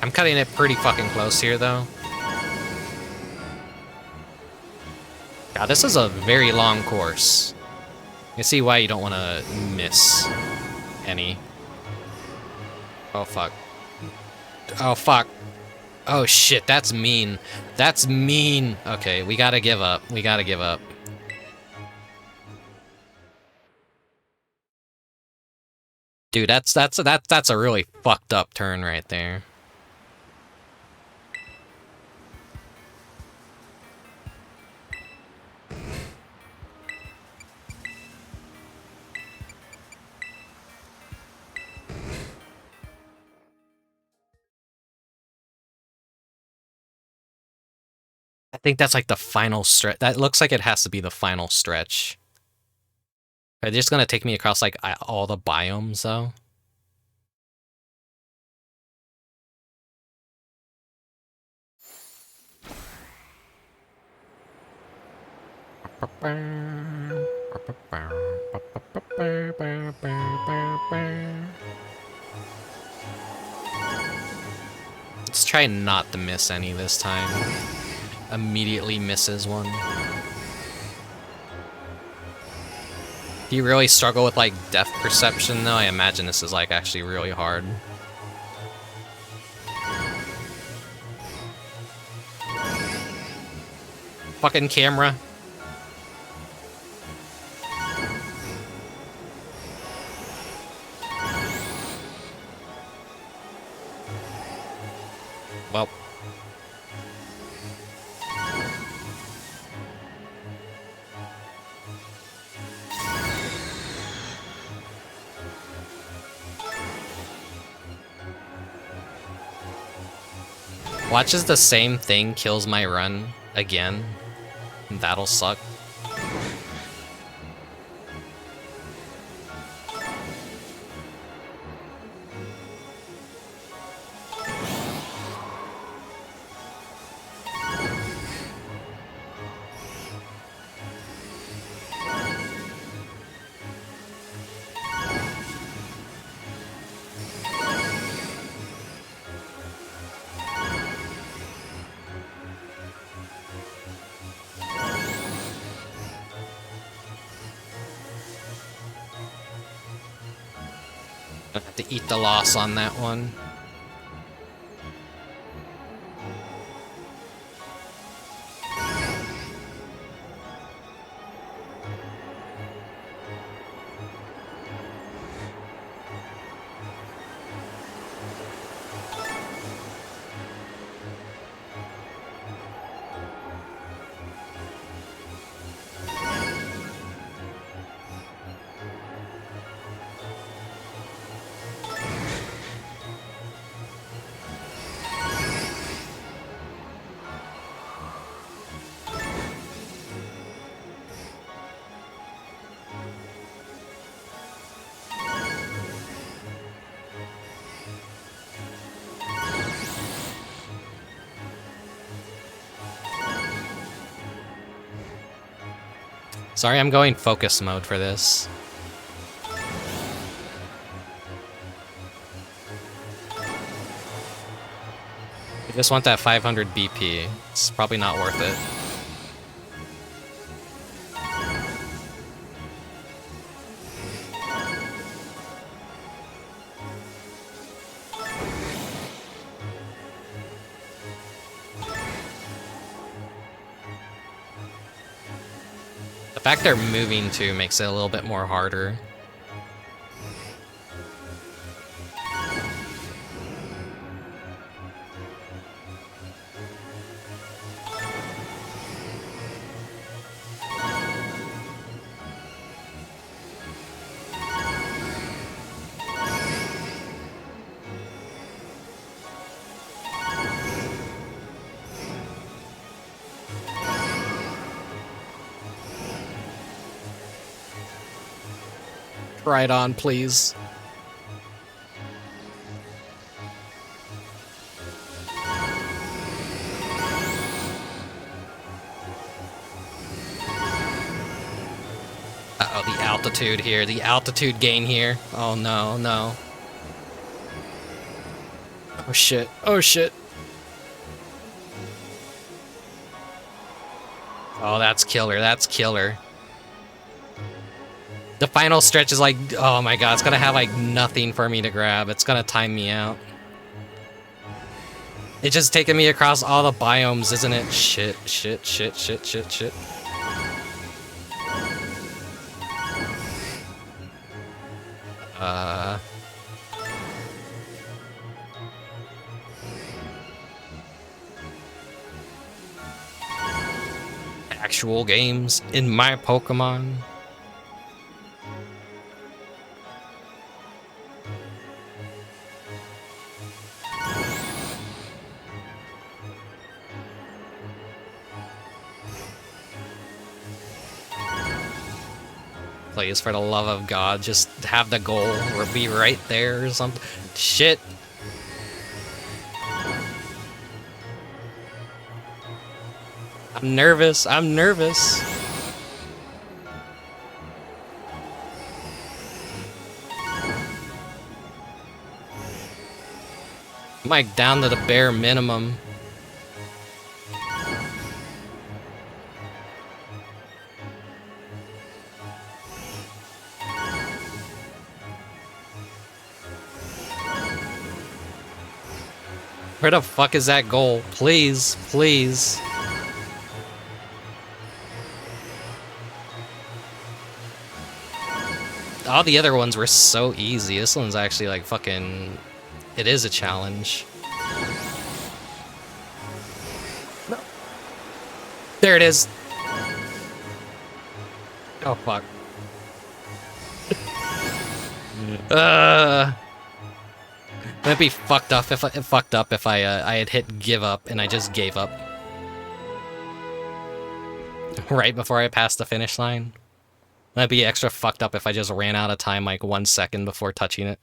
I'm cutting it pretty fucking close here though. God, this is a very long course. You can see why you don't want to miss any. Oh fuck. Oh fuck. Oh shit, that's mean. That's mean. Okay, we gotta give up. We gotta give up. Dude, that's a really fucked up turn right there. I think that's like the final stretch. That looks like it has to be the final stretch. Are they just gonna take me across like all the biomes though? Let's try not to miss any this time. Immediately misses one. Do you really struggle with like depth perception though? I imagine this is like actually really hard. Fucking camera. Well. Watch as the same thing kills my run again. That'll suck. I have to eat the loss on that one. Sorry, I'm going focus mode for this. I just want that 500 BP. It's probably not worth it. The fact they're moving too makes it a little bit more harder. Right on, please. Uh-oh, the altitude here, the altitude gain here. Oh no, no. Oh shit, oh shit. Oh, that's killer, that's killer. The final stretch is like, oh my god, it's gonna have like nothing for me to grab. It's gonna time me out. It's just taking me across all the biomes, isn't it? Shit, shit, shit, shit, shit, shit. Actual games in my Pokemon. Please, for the love of God, just have the goal or be right there or something. Shit. I'm nervous. I'm nervous. I'm like down to the bare minimum. Where the fuck is that goal? Please, please. All the other ones were so easy. This one's actually like fucking... It is a challenge. No. There it is. Oh fuck. That'd be fucked up if I had hit give up and I just gave up right before I passed the finish line. That'd be extra fucked up if I just ran out of time like 1 second before touching it.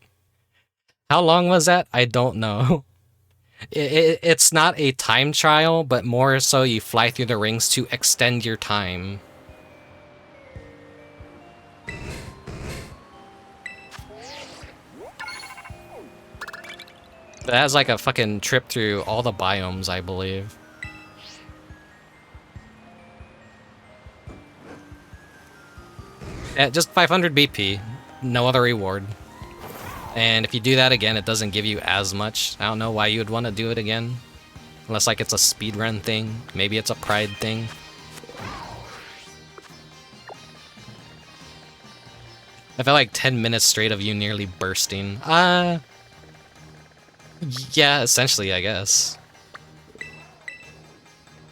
How long was that? I don't know. It's not a time trial, but more so you fly through the rings to extend your time. It has like a fucking trip through all the biomes, I believe. Yeah, just 500 BP, no other reward. And if you do that again, it doesn't give you as much. I don't know why you would want to do it again. Unless like it's a speedrun thing. Maybe it's a pride thing. I felt like 10 minutes straight of you nearly bursting. Yeah, essentially, I guess.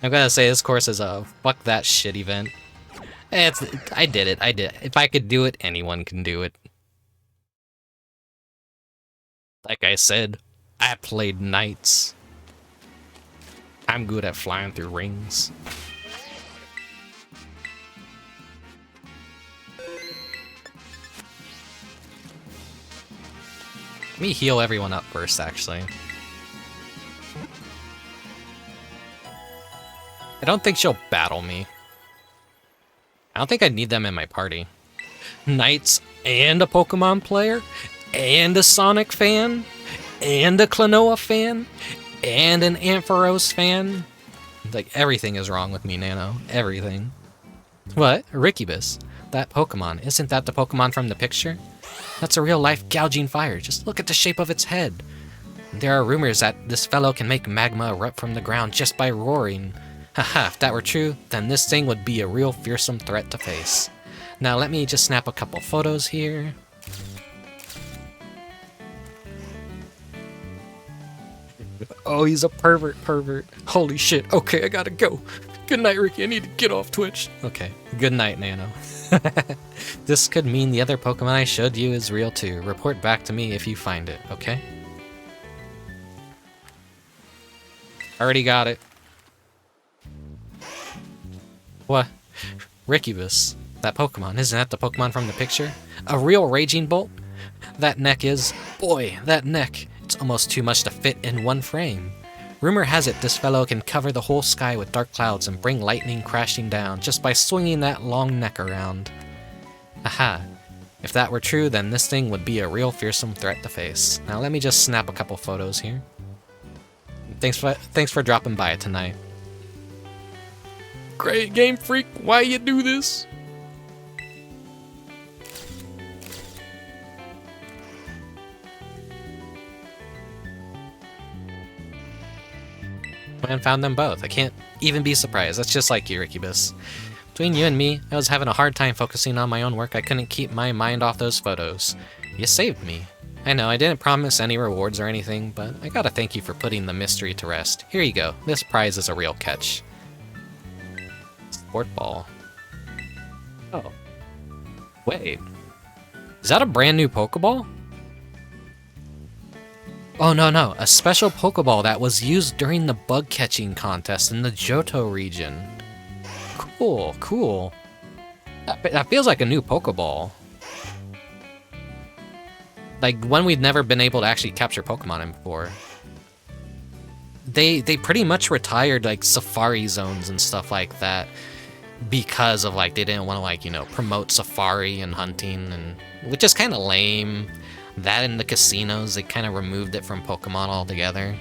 I'm gonna say this course is a fuck that shit event. I did it. If I could do it, anyone can do it. Like I said, I played Knights. I'm good at flying through rings. Let me heal everyone up first, actually. I don't think she'll battle me. I don't think I need them in my party. Knights and a Pokemon player, and a Sonic fan, and a Klonoa fan, and an Ampharos fan. Like, everything is wrong with me, Nano. Everything. What? Rickubus? That Pokemon. Isn't that the Pokemon from the picture? That's a real-life Gouging Fire. Just look at the shape of its head. There are rumors that this fellow can make magma erupt from the ground just by roaring. Haha, if that were true, then this thing would be a real fearsome threat to face. Now let me just snap a couple photos here. Oh, he's a pervert. Holy shit. Okay, I gotta go. Good night, Ricky. I need to get off Twitch. Okay. Good night, Nano. This could mean the other Pokemon I showed you is real too. Report back to me if you find it, okay? Already got it. What? Rickubus. That Pokemon. Isn't that the Pokemon from the picture? A real Raging Bolt? That neck is... Boy, that neck. It's almost too much to fit in one frame. Rumor has it this fellow can cover the whole sky with dark clouds and bring lightning crashing down just by swinging that long neck around. Aha. If that were true, then this thing would be a real fearsome threat to face. Now let me just snap a couple photos here. Thanks for dropping by tonight. Great Game Freak, why you do this? And found them both. I can't even be surprised. That's just like you, Rickubus. Between you and me, I was having a hard time focusing on my own work. I couldn't keep my mind off those photos. You saved me. I know, I didn't promise any rewards or anything, but I gotta thank you for putting the mystery to rest. Here you go. This prize is a real catch. Sport ball. Oh. Wait. Is that a brand new Pokeball? Oh, no. A special Pokeball that was used during the bug catching contest in the Johto region. Cool. That feels like a new Pokeball. Like, one we'd never been able to actually capture Pokemon in before. They pretty much retired, like, Safari zones and stuff like that because of, like, they didn't want to, like, you know, promote Safari and hunting, and which is kind of lame. That in the casinos, they kind of removed it from Pokemon altogether.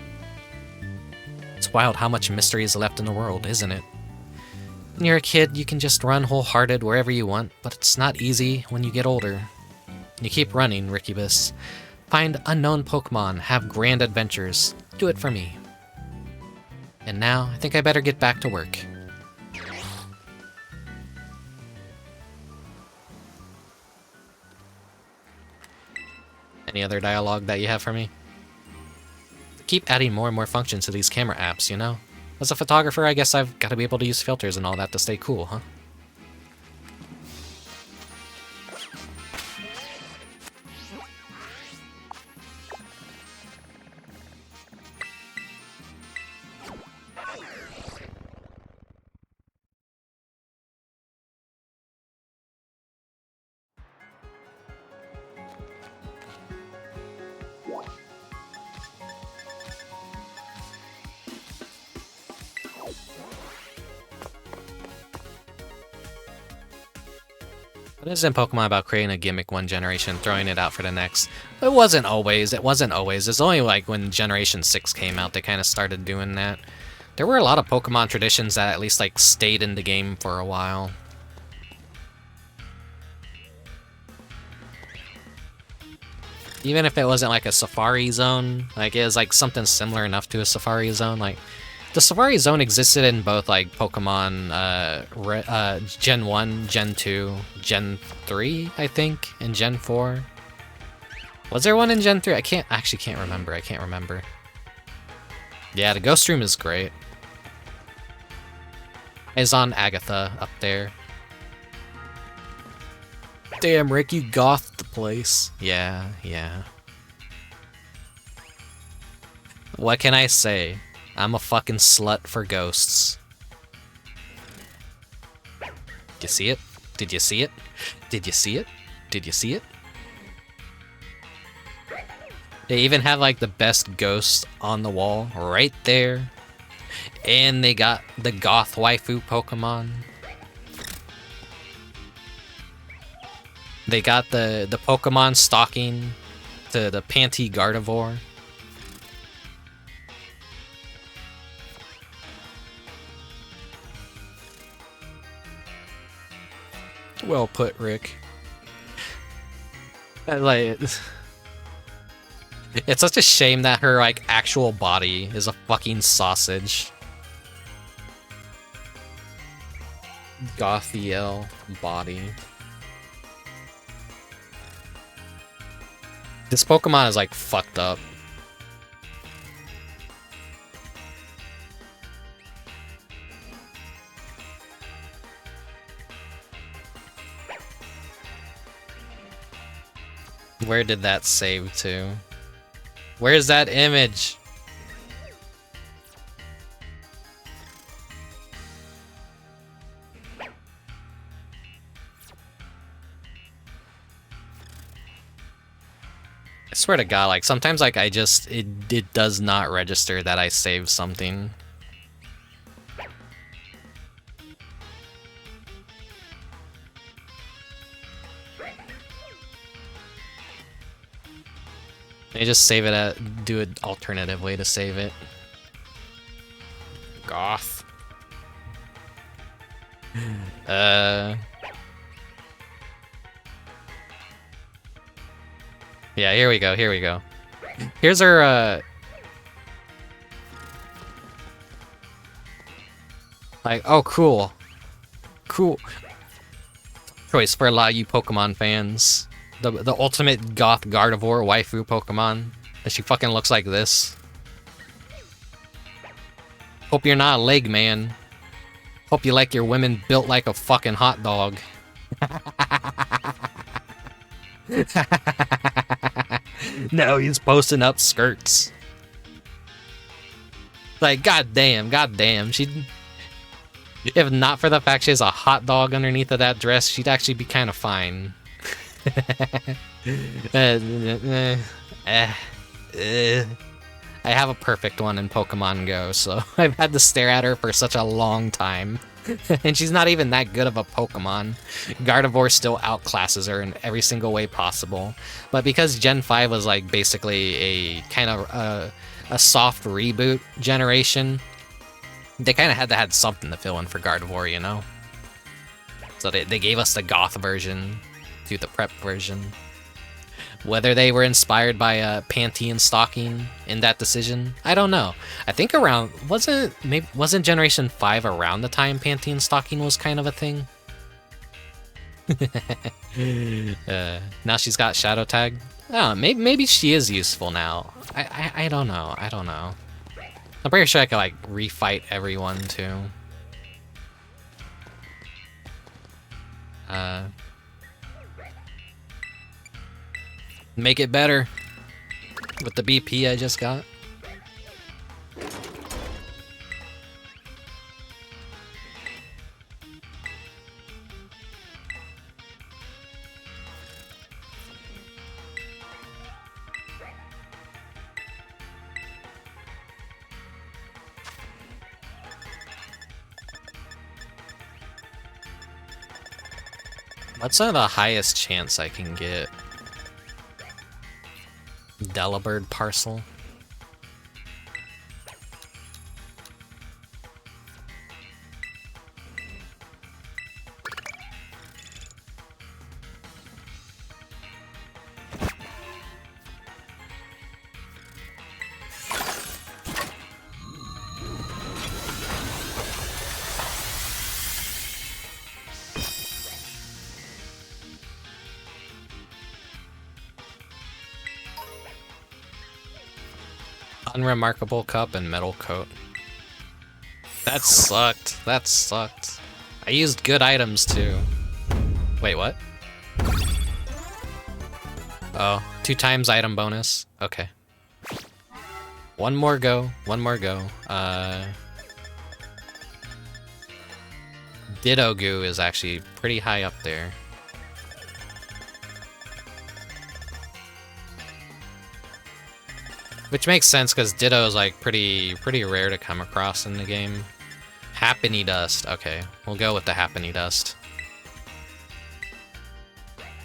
It's wild how much mystery is left in the world, isn't it? When you're a kid, you can just run wholehearted wherever you want, but it's not easy when you get older. You keep running, Rickubus. Find unknown Pokemon, have grand adventures. Do it for me. And now, I think I better get back to work. Any other dialogue that you have for me? Keep adding more and more functions to these camera apps, you know? As a photographer, I guess I've got to be able to use filters and all that to stay cool, huh? What is in Pokemon about creating a gimmick one generation, throwing it out for the next? It wasn't always. It's only like when Generation 6 came out they kind of started doing that. There were a lot of Pokemon traditions that at least like stayed in the game for a while. Even if it wasn't like a Safari Zone, like it was like something similar enough to a Safari Zone, like the Safari Zone existed in both, like, Pokemon, Gen 1, Gen 2, Gen 3, I think, and Gen 4. Was there one in Gen 3? I can't remember. Yeah, the Ghost Room is great. It's on Agatha up there. Damn, Rick, you gothed the place. Yeah. What can I say? I'm a fucking slut for ghosts. Did you see it? Did you see it? Did you see it? Did you see it? They even have like the best ghosts on the wall right there. And they got the goth waifu Pokemon. They got the Pokemon stalking to the Panty Gardevoir. Well put, Rick. Like, it's such a shame that her like actual body is a fucking sausage. Gothiel body. This Pokemon is like fucked up. Where did that save to? Where's that image? I swear to God, like sometimes like it does not register that I saved something. They just save it do an alternative way to save it. Goth. Yeah, here we go, here we go. Here's our, like, oh, cool. Cool. Choice for a lot of you Pokemon fans. The ultimate goth Gardevoir waifu Pokemon. And she fucking looks like this. Hope you're not a leg man. Hope you like your women built like a fucking hot dog. No, he's posting up skirts. Like, goddamn. She, if not for the fact she has a hot dog underneath of that dress, she'd actually be kind of fine. I have a perfect one in Pokemon Go, so I've had to stare at her for such a long time. And she's not even that good of a Pokemon. Gardevoir still outclasses her in every single way possible. But because Gen 5 was like basically a kind of a soft reboot generation, they kind of had to have something to fill in for Gardevoir, you know? So they gave us the goth version to the prep version. Whether they were inspired by Panty and Stalking in that decision, I don't know. I think around wasn't Generation 5 around the time Panty and Stalking was kind of a thing. Now she's got Shadow Tag. Oh, maybe she is useful now. I don't know. I don't know. I'm pretty sure I could like refight everyone too. Make it better with the BP I just got. What's the highest chance I can get? Delibird parcel. Unremarkable Cup and Metal Coat. That sucked. That sucked. I used good items too. Wait, what? Oh, 2 times item bonus. Okay. One more go. One more go. Ditto Goo is actually pretty high up there. Which makes sense because Ditto is like pretty rare to come across in the game. Happiny Dust. Okay, we'll go with the Happiny Dust.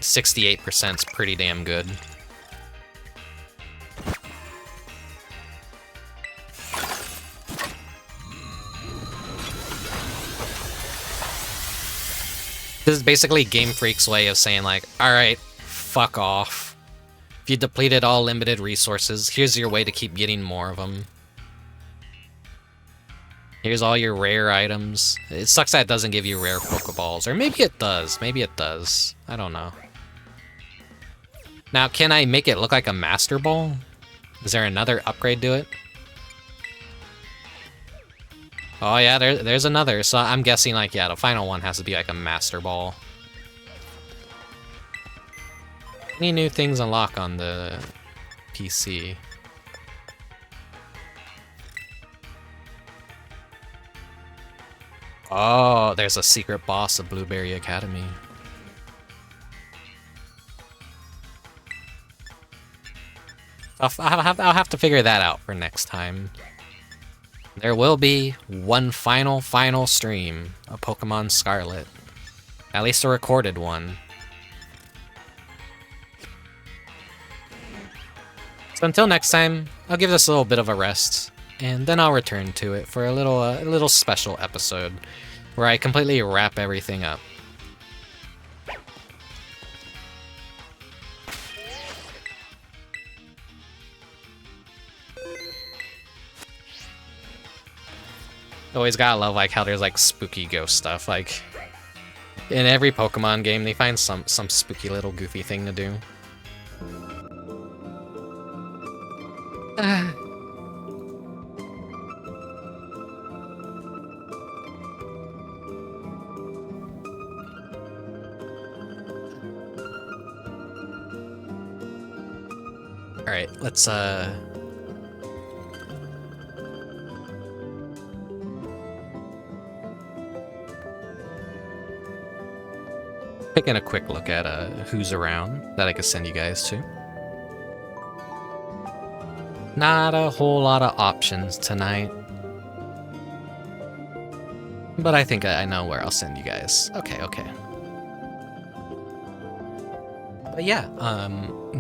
68% is pretty damn good. This is basically Game Freak's way of saying like, alright, fuck off. If you depleted all limited resources, here's your way to keep getting more of them. Here's all your rare items. It sucks that it doesn't give you rare Pokeballs. Or maybe it does. Maybe it does. I don't know. Now, can I make it look like a Master Ball? Is there another upgrade to it? Oh yeah, there's another. So I'm guessing like, yeah, the final one has to be like a Master Ball. Any new things unlock on the PC? Oh, there's a secret boss of Blueberry Academy. I'll have to figure that out for next time. There will be one final stream of Pokemon Scarlet. At least a recorded one. So until next time, I'll give this a little bit of a rest, and then I'll return to it for a little special episode where I completely wrap everything up. Always gotta love like how there's like spooky ghost stuff. Like in every Pokemon game, they find some spooky little goofy thing to do. All right, let's taking a quick look at who's around that I could send you guys to. Not a whole lot of options tonight, but I think I know where I'll send you guys. Okay. But yeah,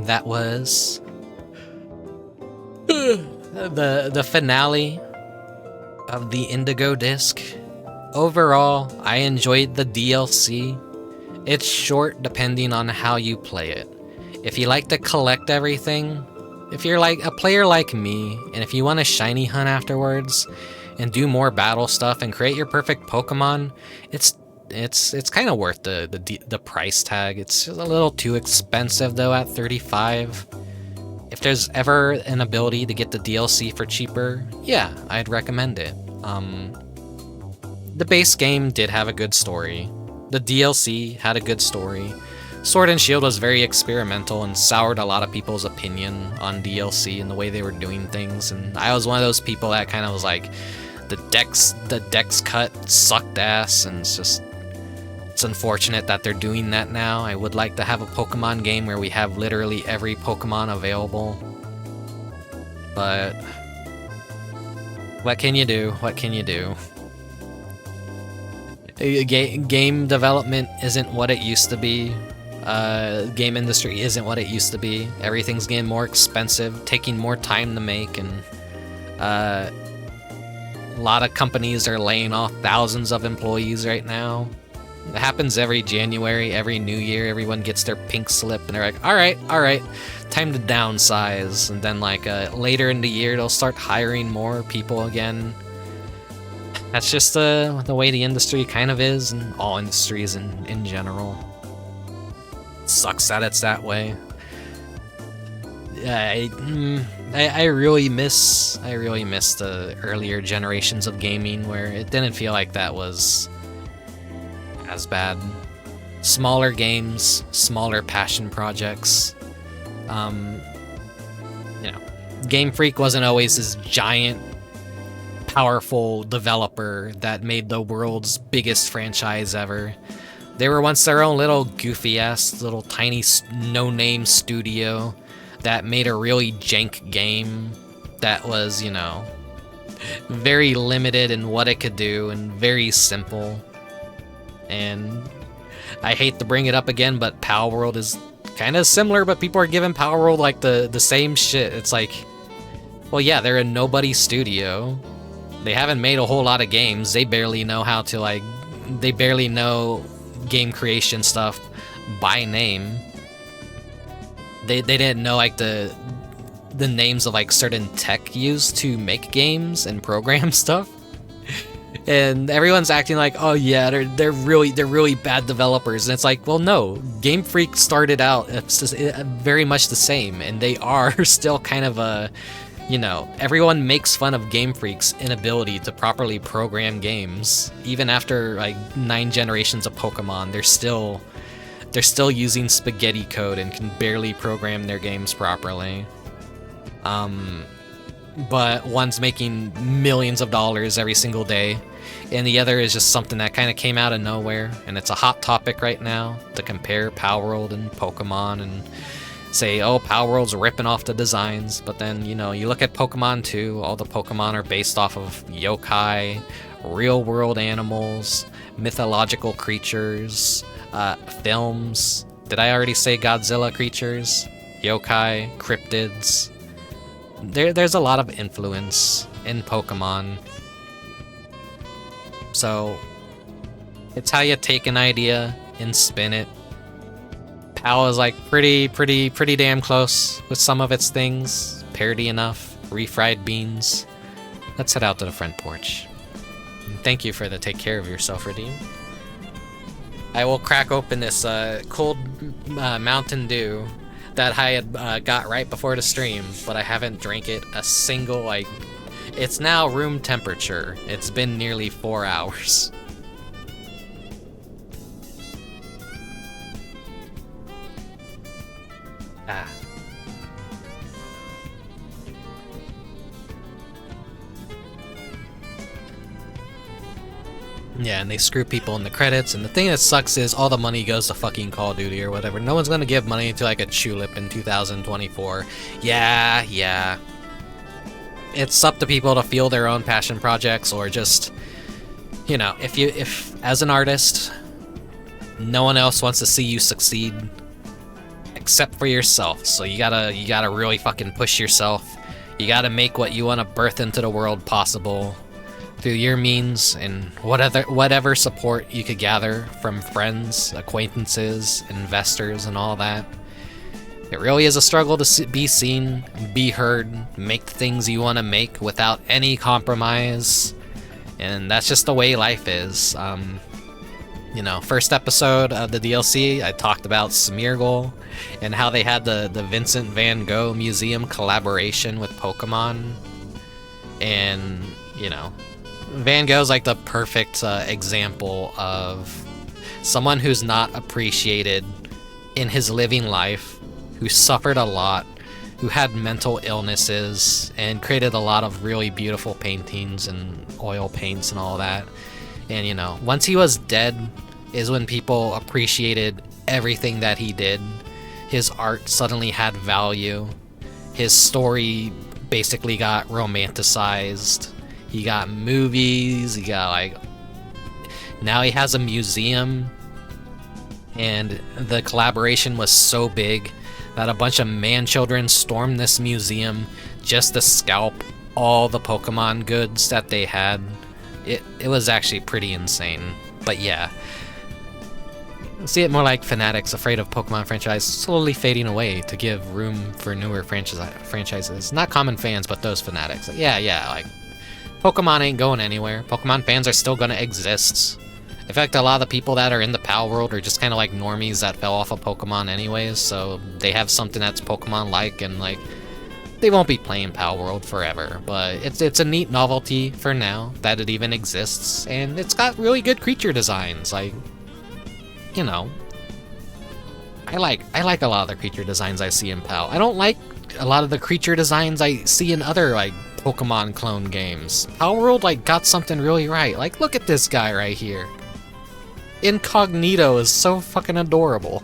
that was the finale of the Indigo disc. Overall, I enjoyed the DLC. It's short depending on how you play it. If you like to collect everything, if you're like a player like me, and if you want to shiny hunt afterwards and do more battle stuff and create your perfect Pokemon, it's kind of worth the price tag. It's just a little too expensive though at $35. If there's ever an ability to get the DLC for cheaper, yeah, I'd recommend it. The base game did have a good story. The DLC had a good story. Sword and Shield was very experimental and soured a lot of people's opinion on DLC and the way they were doing things, and I was one of those people that kind of was like, the dex cut sucked ass, and it's unfortunate that they're doing that now. I would like to have a Pokemon game where we have literally every Pokemon available, but what can you do? What can you do? Game development isn't what it used to be. Game industry isn't what it used to be. Everything's getting more expensive, taking more time to make, and a lot of companies are laying off thousands of employees right now. It happens every January, every New Year. Everyone gets their pink slip, and they're like, all right, time to downsize. And then like later in the year, they'll start hiring more people again. That's just the way the industry kind of is, and all industries in general. It sucks that it's that way. I really miss the earlier generations of gaming where it didn't feel like that was as bad. Smaller games, smaller passion projects. Game Freak wasn't always this giant, powerful developer that made the world's biggest franchise ever. They were once their own little goofy-ass, little tiny no-name studio that made a really jank game that was, very limited in what it could do and very simple. And I hate to bring it up again, but Power World is kind of similar, but people are giving Power World like the same shit. It's like, well, yeah, they're a nobody studio. They haven't made a whole lot of games. They barely know how to, like, they barely know game creation stuff by name. They didn't know, like, the names of, like, certain tech used to make games and program stuff. And everyone's acting like, oh yeah, they're really bad developers, and it's like, well, no, Game Freak started out very much the same, and they are still kind of a, you know, everyone makes fun of Game Freak's inability to properly program games. Even after like 9 generations of Pokemon, they're still using spaghetti code and can barely program their games properly. But one's making millions of dollars every single day, and the other is just something that kind of came out of nowhere, and it's a hot topic right now to compare Power World and Pokemon and say, oh, Power World's ripping off the designs, but then, you know, you look at Pokemon 2, all the Pokemon are based off of yokai, real-world animals, mythological creatures, films. Did I already say Godzilla creatures? Yokai, cryptids. There's a lot of influence in Pokemon. So, it's how you take an idea and spin it. PAL is like pretty damn close with some of its things. Parody enough. Refried beans. Let's head out to the front porch. And thank you for the take care of yourself, Redeem. I will crack open this cold Mountain Dew that I had got right before the stream, but I haven't drank it a single, like, it's now room temperature. It's been nearly 4 hours. Ah. Yeah, and they screw people in the credits, and the thing that sucks is all the money goes to fucking Call of Duty or whatever. No one's gonna give money to, like, a Tulip in 2024. Yeah. It's up to people to feel their own passion projects, or just, you know, if as an artist, no one else wants to see you succeed except for yourself. So you gotta really fucking push yourself. You gotta make what you want to birth into the world possible through your means, and whatever support you could gather from friends, acquaintances, investors, and all that. It really is a struggle to be seen, be heard, make the things you want to make without any compromise, and that's just the way life is. You know, first episode of the DLC, I talked about Smeargle and how they had the Vincent van Gogh Museum collaboration with Pokemon, and, you know, Van Gogh's like the perfect example of someone who's not appreciated in his living life, who suffered a lot, who had mental illnesses, and created a lot of really beautiful paintings and oil paints and all that. And, you know, once he was dead is when people appreciated everything that he did. His art suddenly had value. His story basically got romanticized. He got movies, he got, like, now he has a museum, and the collaboration was so big that a bunch of man-children stormed this museum just to scalp all the Pokemon goods that they had. It was actually pretty insane. But yeah, see it more like fanatics afraid of Pokemon franchise slowly fading away to give room for newer franchises. Not common fans, but those fanatics. Like, yeah, like, Pokemon ain't going anywhere. Pokemon fans are still gonna exist. In fact, a lot of the people that are in the PAL world are just kind of like normies that fell off of Pokemon anyways, so they have something that's Pokemon-like, and, like, they won't be playing PAL world forever. But it's a neat novelty for now that it even exists, and it's got really good creature designs. Like, you know, I like a lot of the creature designs I see in PAL. I don't like a lot of the creature designs I see in other, like, Pokemon clone games. PAL World, like, got something really right. Like, look at this guy right here. Incognito is so fucking adorable.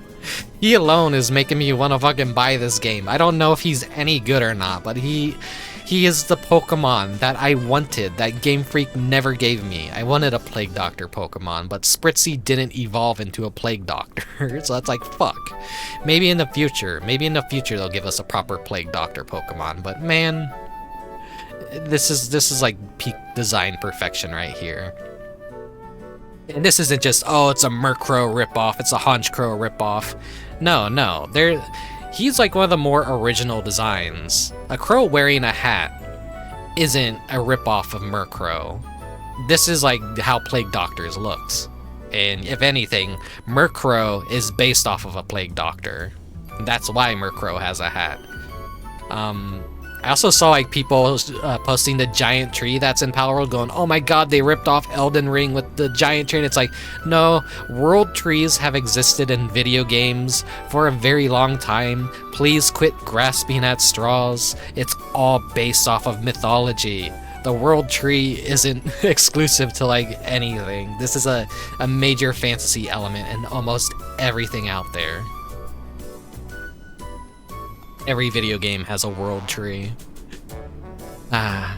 He alone is making me want to fucking buy this game. I don't know if he's any good or not, but he He is the Pokemon that I wanted, that Game Freak never gave me. I wanted a Plague Doctor Pokemon, but Spritzy didn't evolve into a Plague Doctor, so that's like, fuck. Maybe in the future they'll give us a proper Plague Doctor Pokemon, but man, this is like peak design perfection right here. And this isn't just, oh, it's a Murkrow ripoff, it's a Honchkrow ripoff. No, he's like one of the more original designs. A crow wearing a hat isn't a ripoff of Murkrow. This is like how Plague Doctors looks. And if anything, Murkrow is based off of a Plague Doctor. That's why Murkrow has a hat. I also saw like people posting the giant tree that's in Palworld going, oh my god, they ripped off Elden Ring with the giant tree. And it's like, no, world trees have existed in video games for a very long time. Please quit grasping at straws. It's all based off of mythology. The world tree isn't exclusive to like anything. This is a major fantasy element in almost everything out there. Every video game has a world tree. I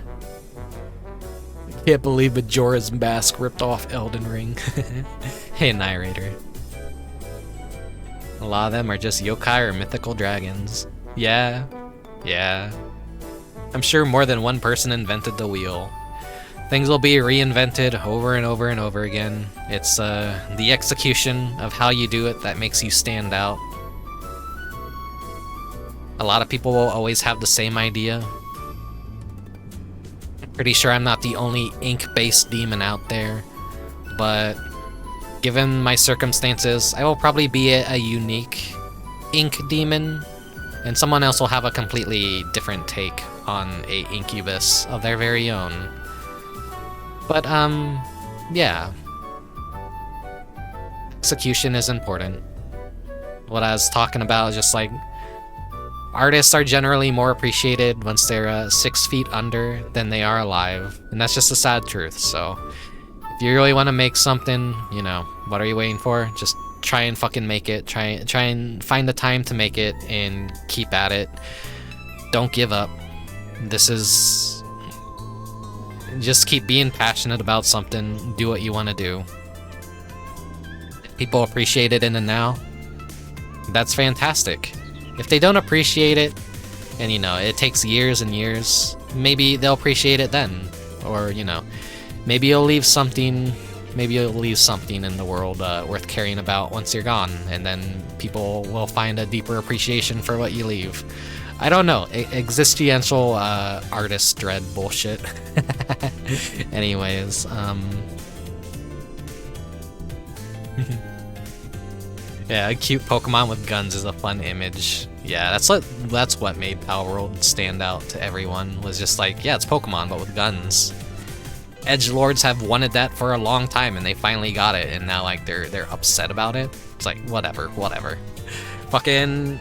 can't believe Majora's Mask ripped off Elden Ring. Hey, Narrator. A lot of them are just yokai or mythical dragons. Yeah. I'm sure more than one person invented the wheel. Things will be reinvented over and over and over again. It's the execution of how you do it that makes you stand out. A lot of people will always have the same idea. Pretty sure I'm not the only ink-based demon out there, but given my circumstances, I will probably be a unique ink demon, and someone else will have a completely different take on a Incubus of their very own. But, yeah. Execution is important. What I was talking about is just like, artists are generally more appreciated once they're 6 feet under than they are alive, and that's just a sad truth. So if you really want to make something, you know, what are you waiting for? Just try and fucking make it. Try and find the time to make it and keep at it. Don't give up. This is... just keep being passionate about something. Do what you want to do. If people appreciate it in the now, that's fantastic. If they don't appreciate it, and you know, it takes years and years, maybe they'll appreciate it then. Or, you know, maybe you'll leave something in the world worth caring about once you're gone, and then people will find a deeper appreciation for what you leave. I don't know, existential artist dread bullshit. Anyways, yeah, a cute Pokemon with guns is a fun image. Yeah, that's what made Palworld stand out to everyone, was just like, yeah, it's Pokemon, but with guns. Edgelords have wanted that for a long time, and they finally got it, and now, like, they're upset about it. It's like, whatever. Fucking...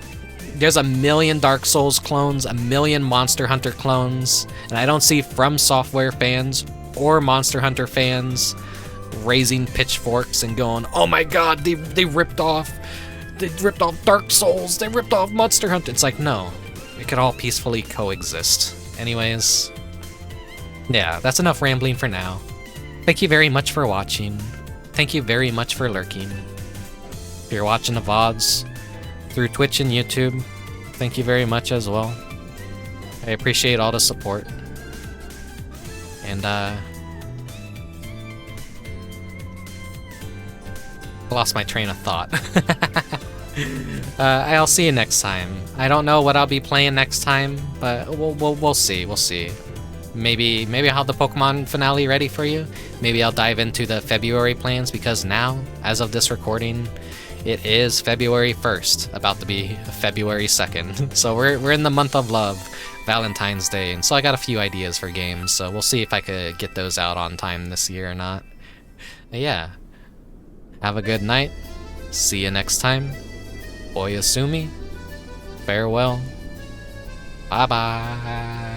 there's 1 million Dark Souls clones, 1 million Monster Hunter clones, and I don't see From Software fans or Monster Hunter fans raising pitchforks and going, oh my god, they ripped off Dark Souls, they ripped off Monster Hunter. It's like, no, it could all peacefully coexist. Anyways, yeah, that's enough rambling for now. Thank you very much for watching. Thank you very much for lurking. If you're watching the VODs through Twitch and YouTube, thank you very much as well. I appreciate all the support. And, lost my train of thought. I'll see you next time. I don't know what I'll be playing next time, but we'll see. We'll see. Maybe I'll have the Pokemon finale ready for you. Maybe I'll dive into the February plans, because now, as of this recording, it is February 1st, about to be February 2nd. So we're in the month of love, Valentine's Day, and so I got a few ideas for games, so we'll see if I could get those out on time this year or not. But yeah. Have a good night. See you next time. Oyasumi. Farewell. Bye-bye.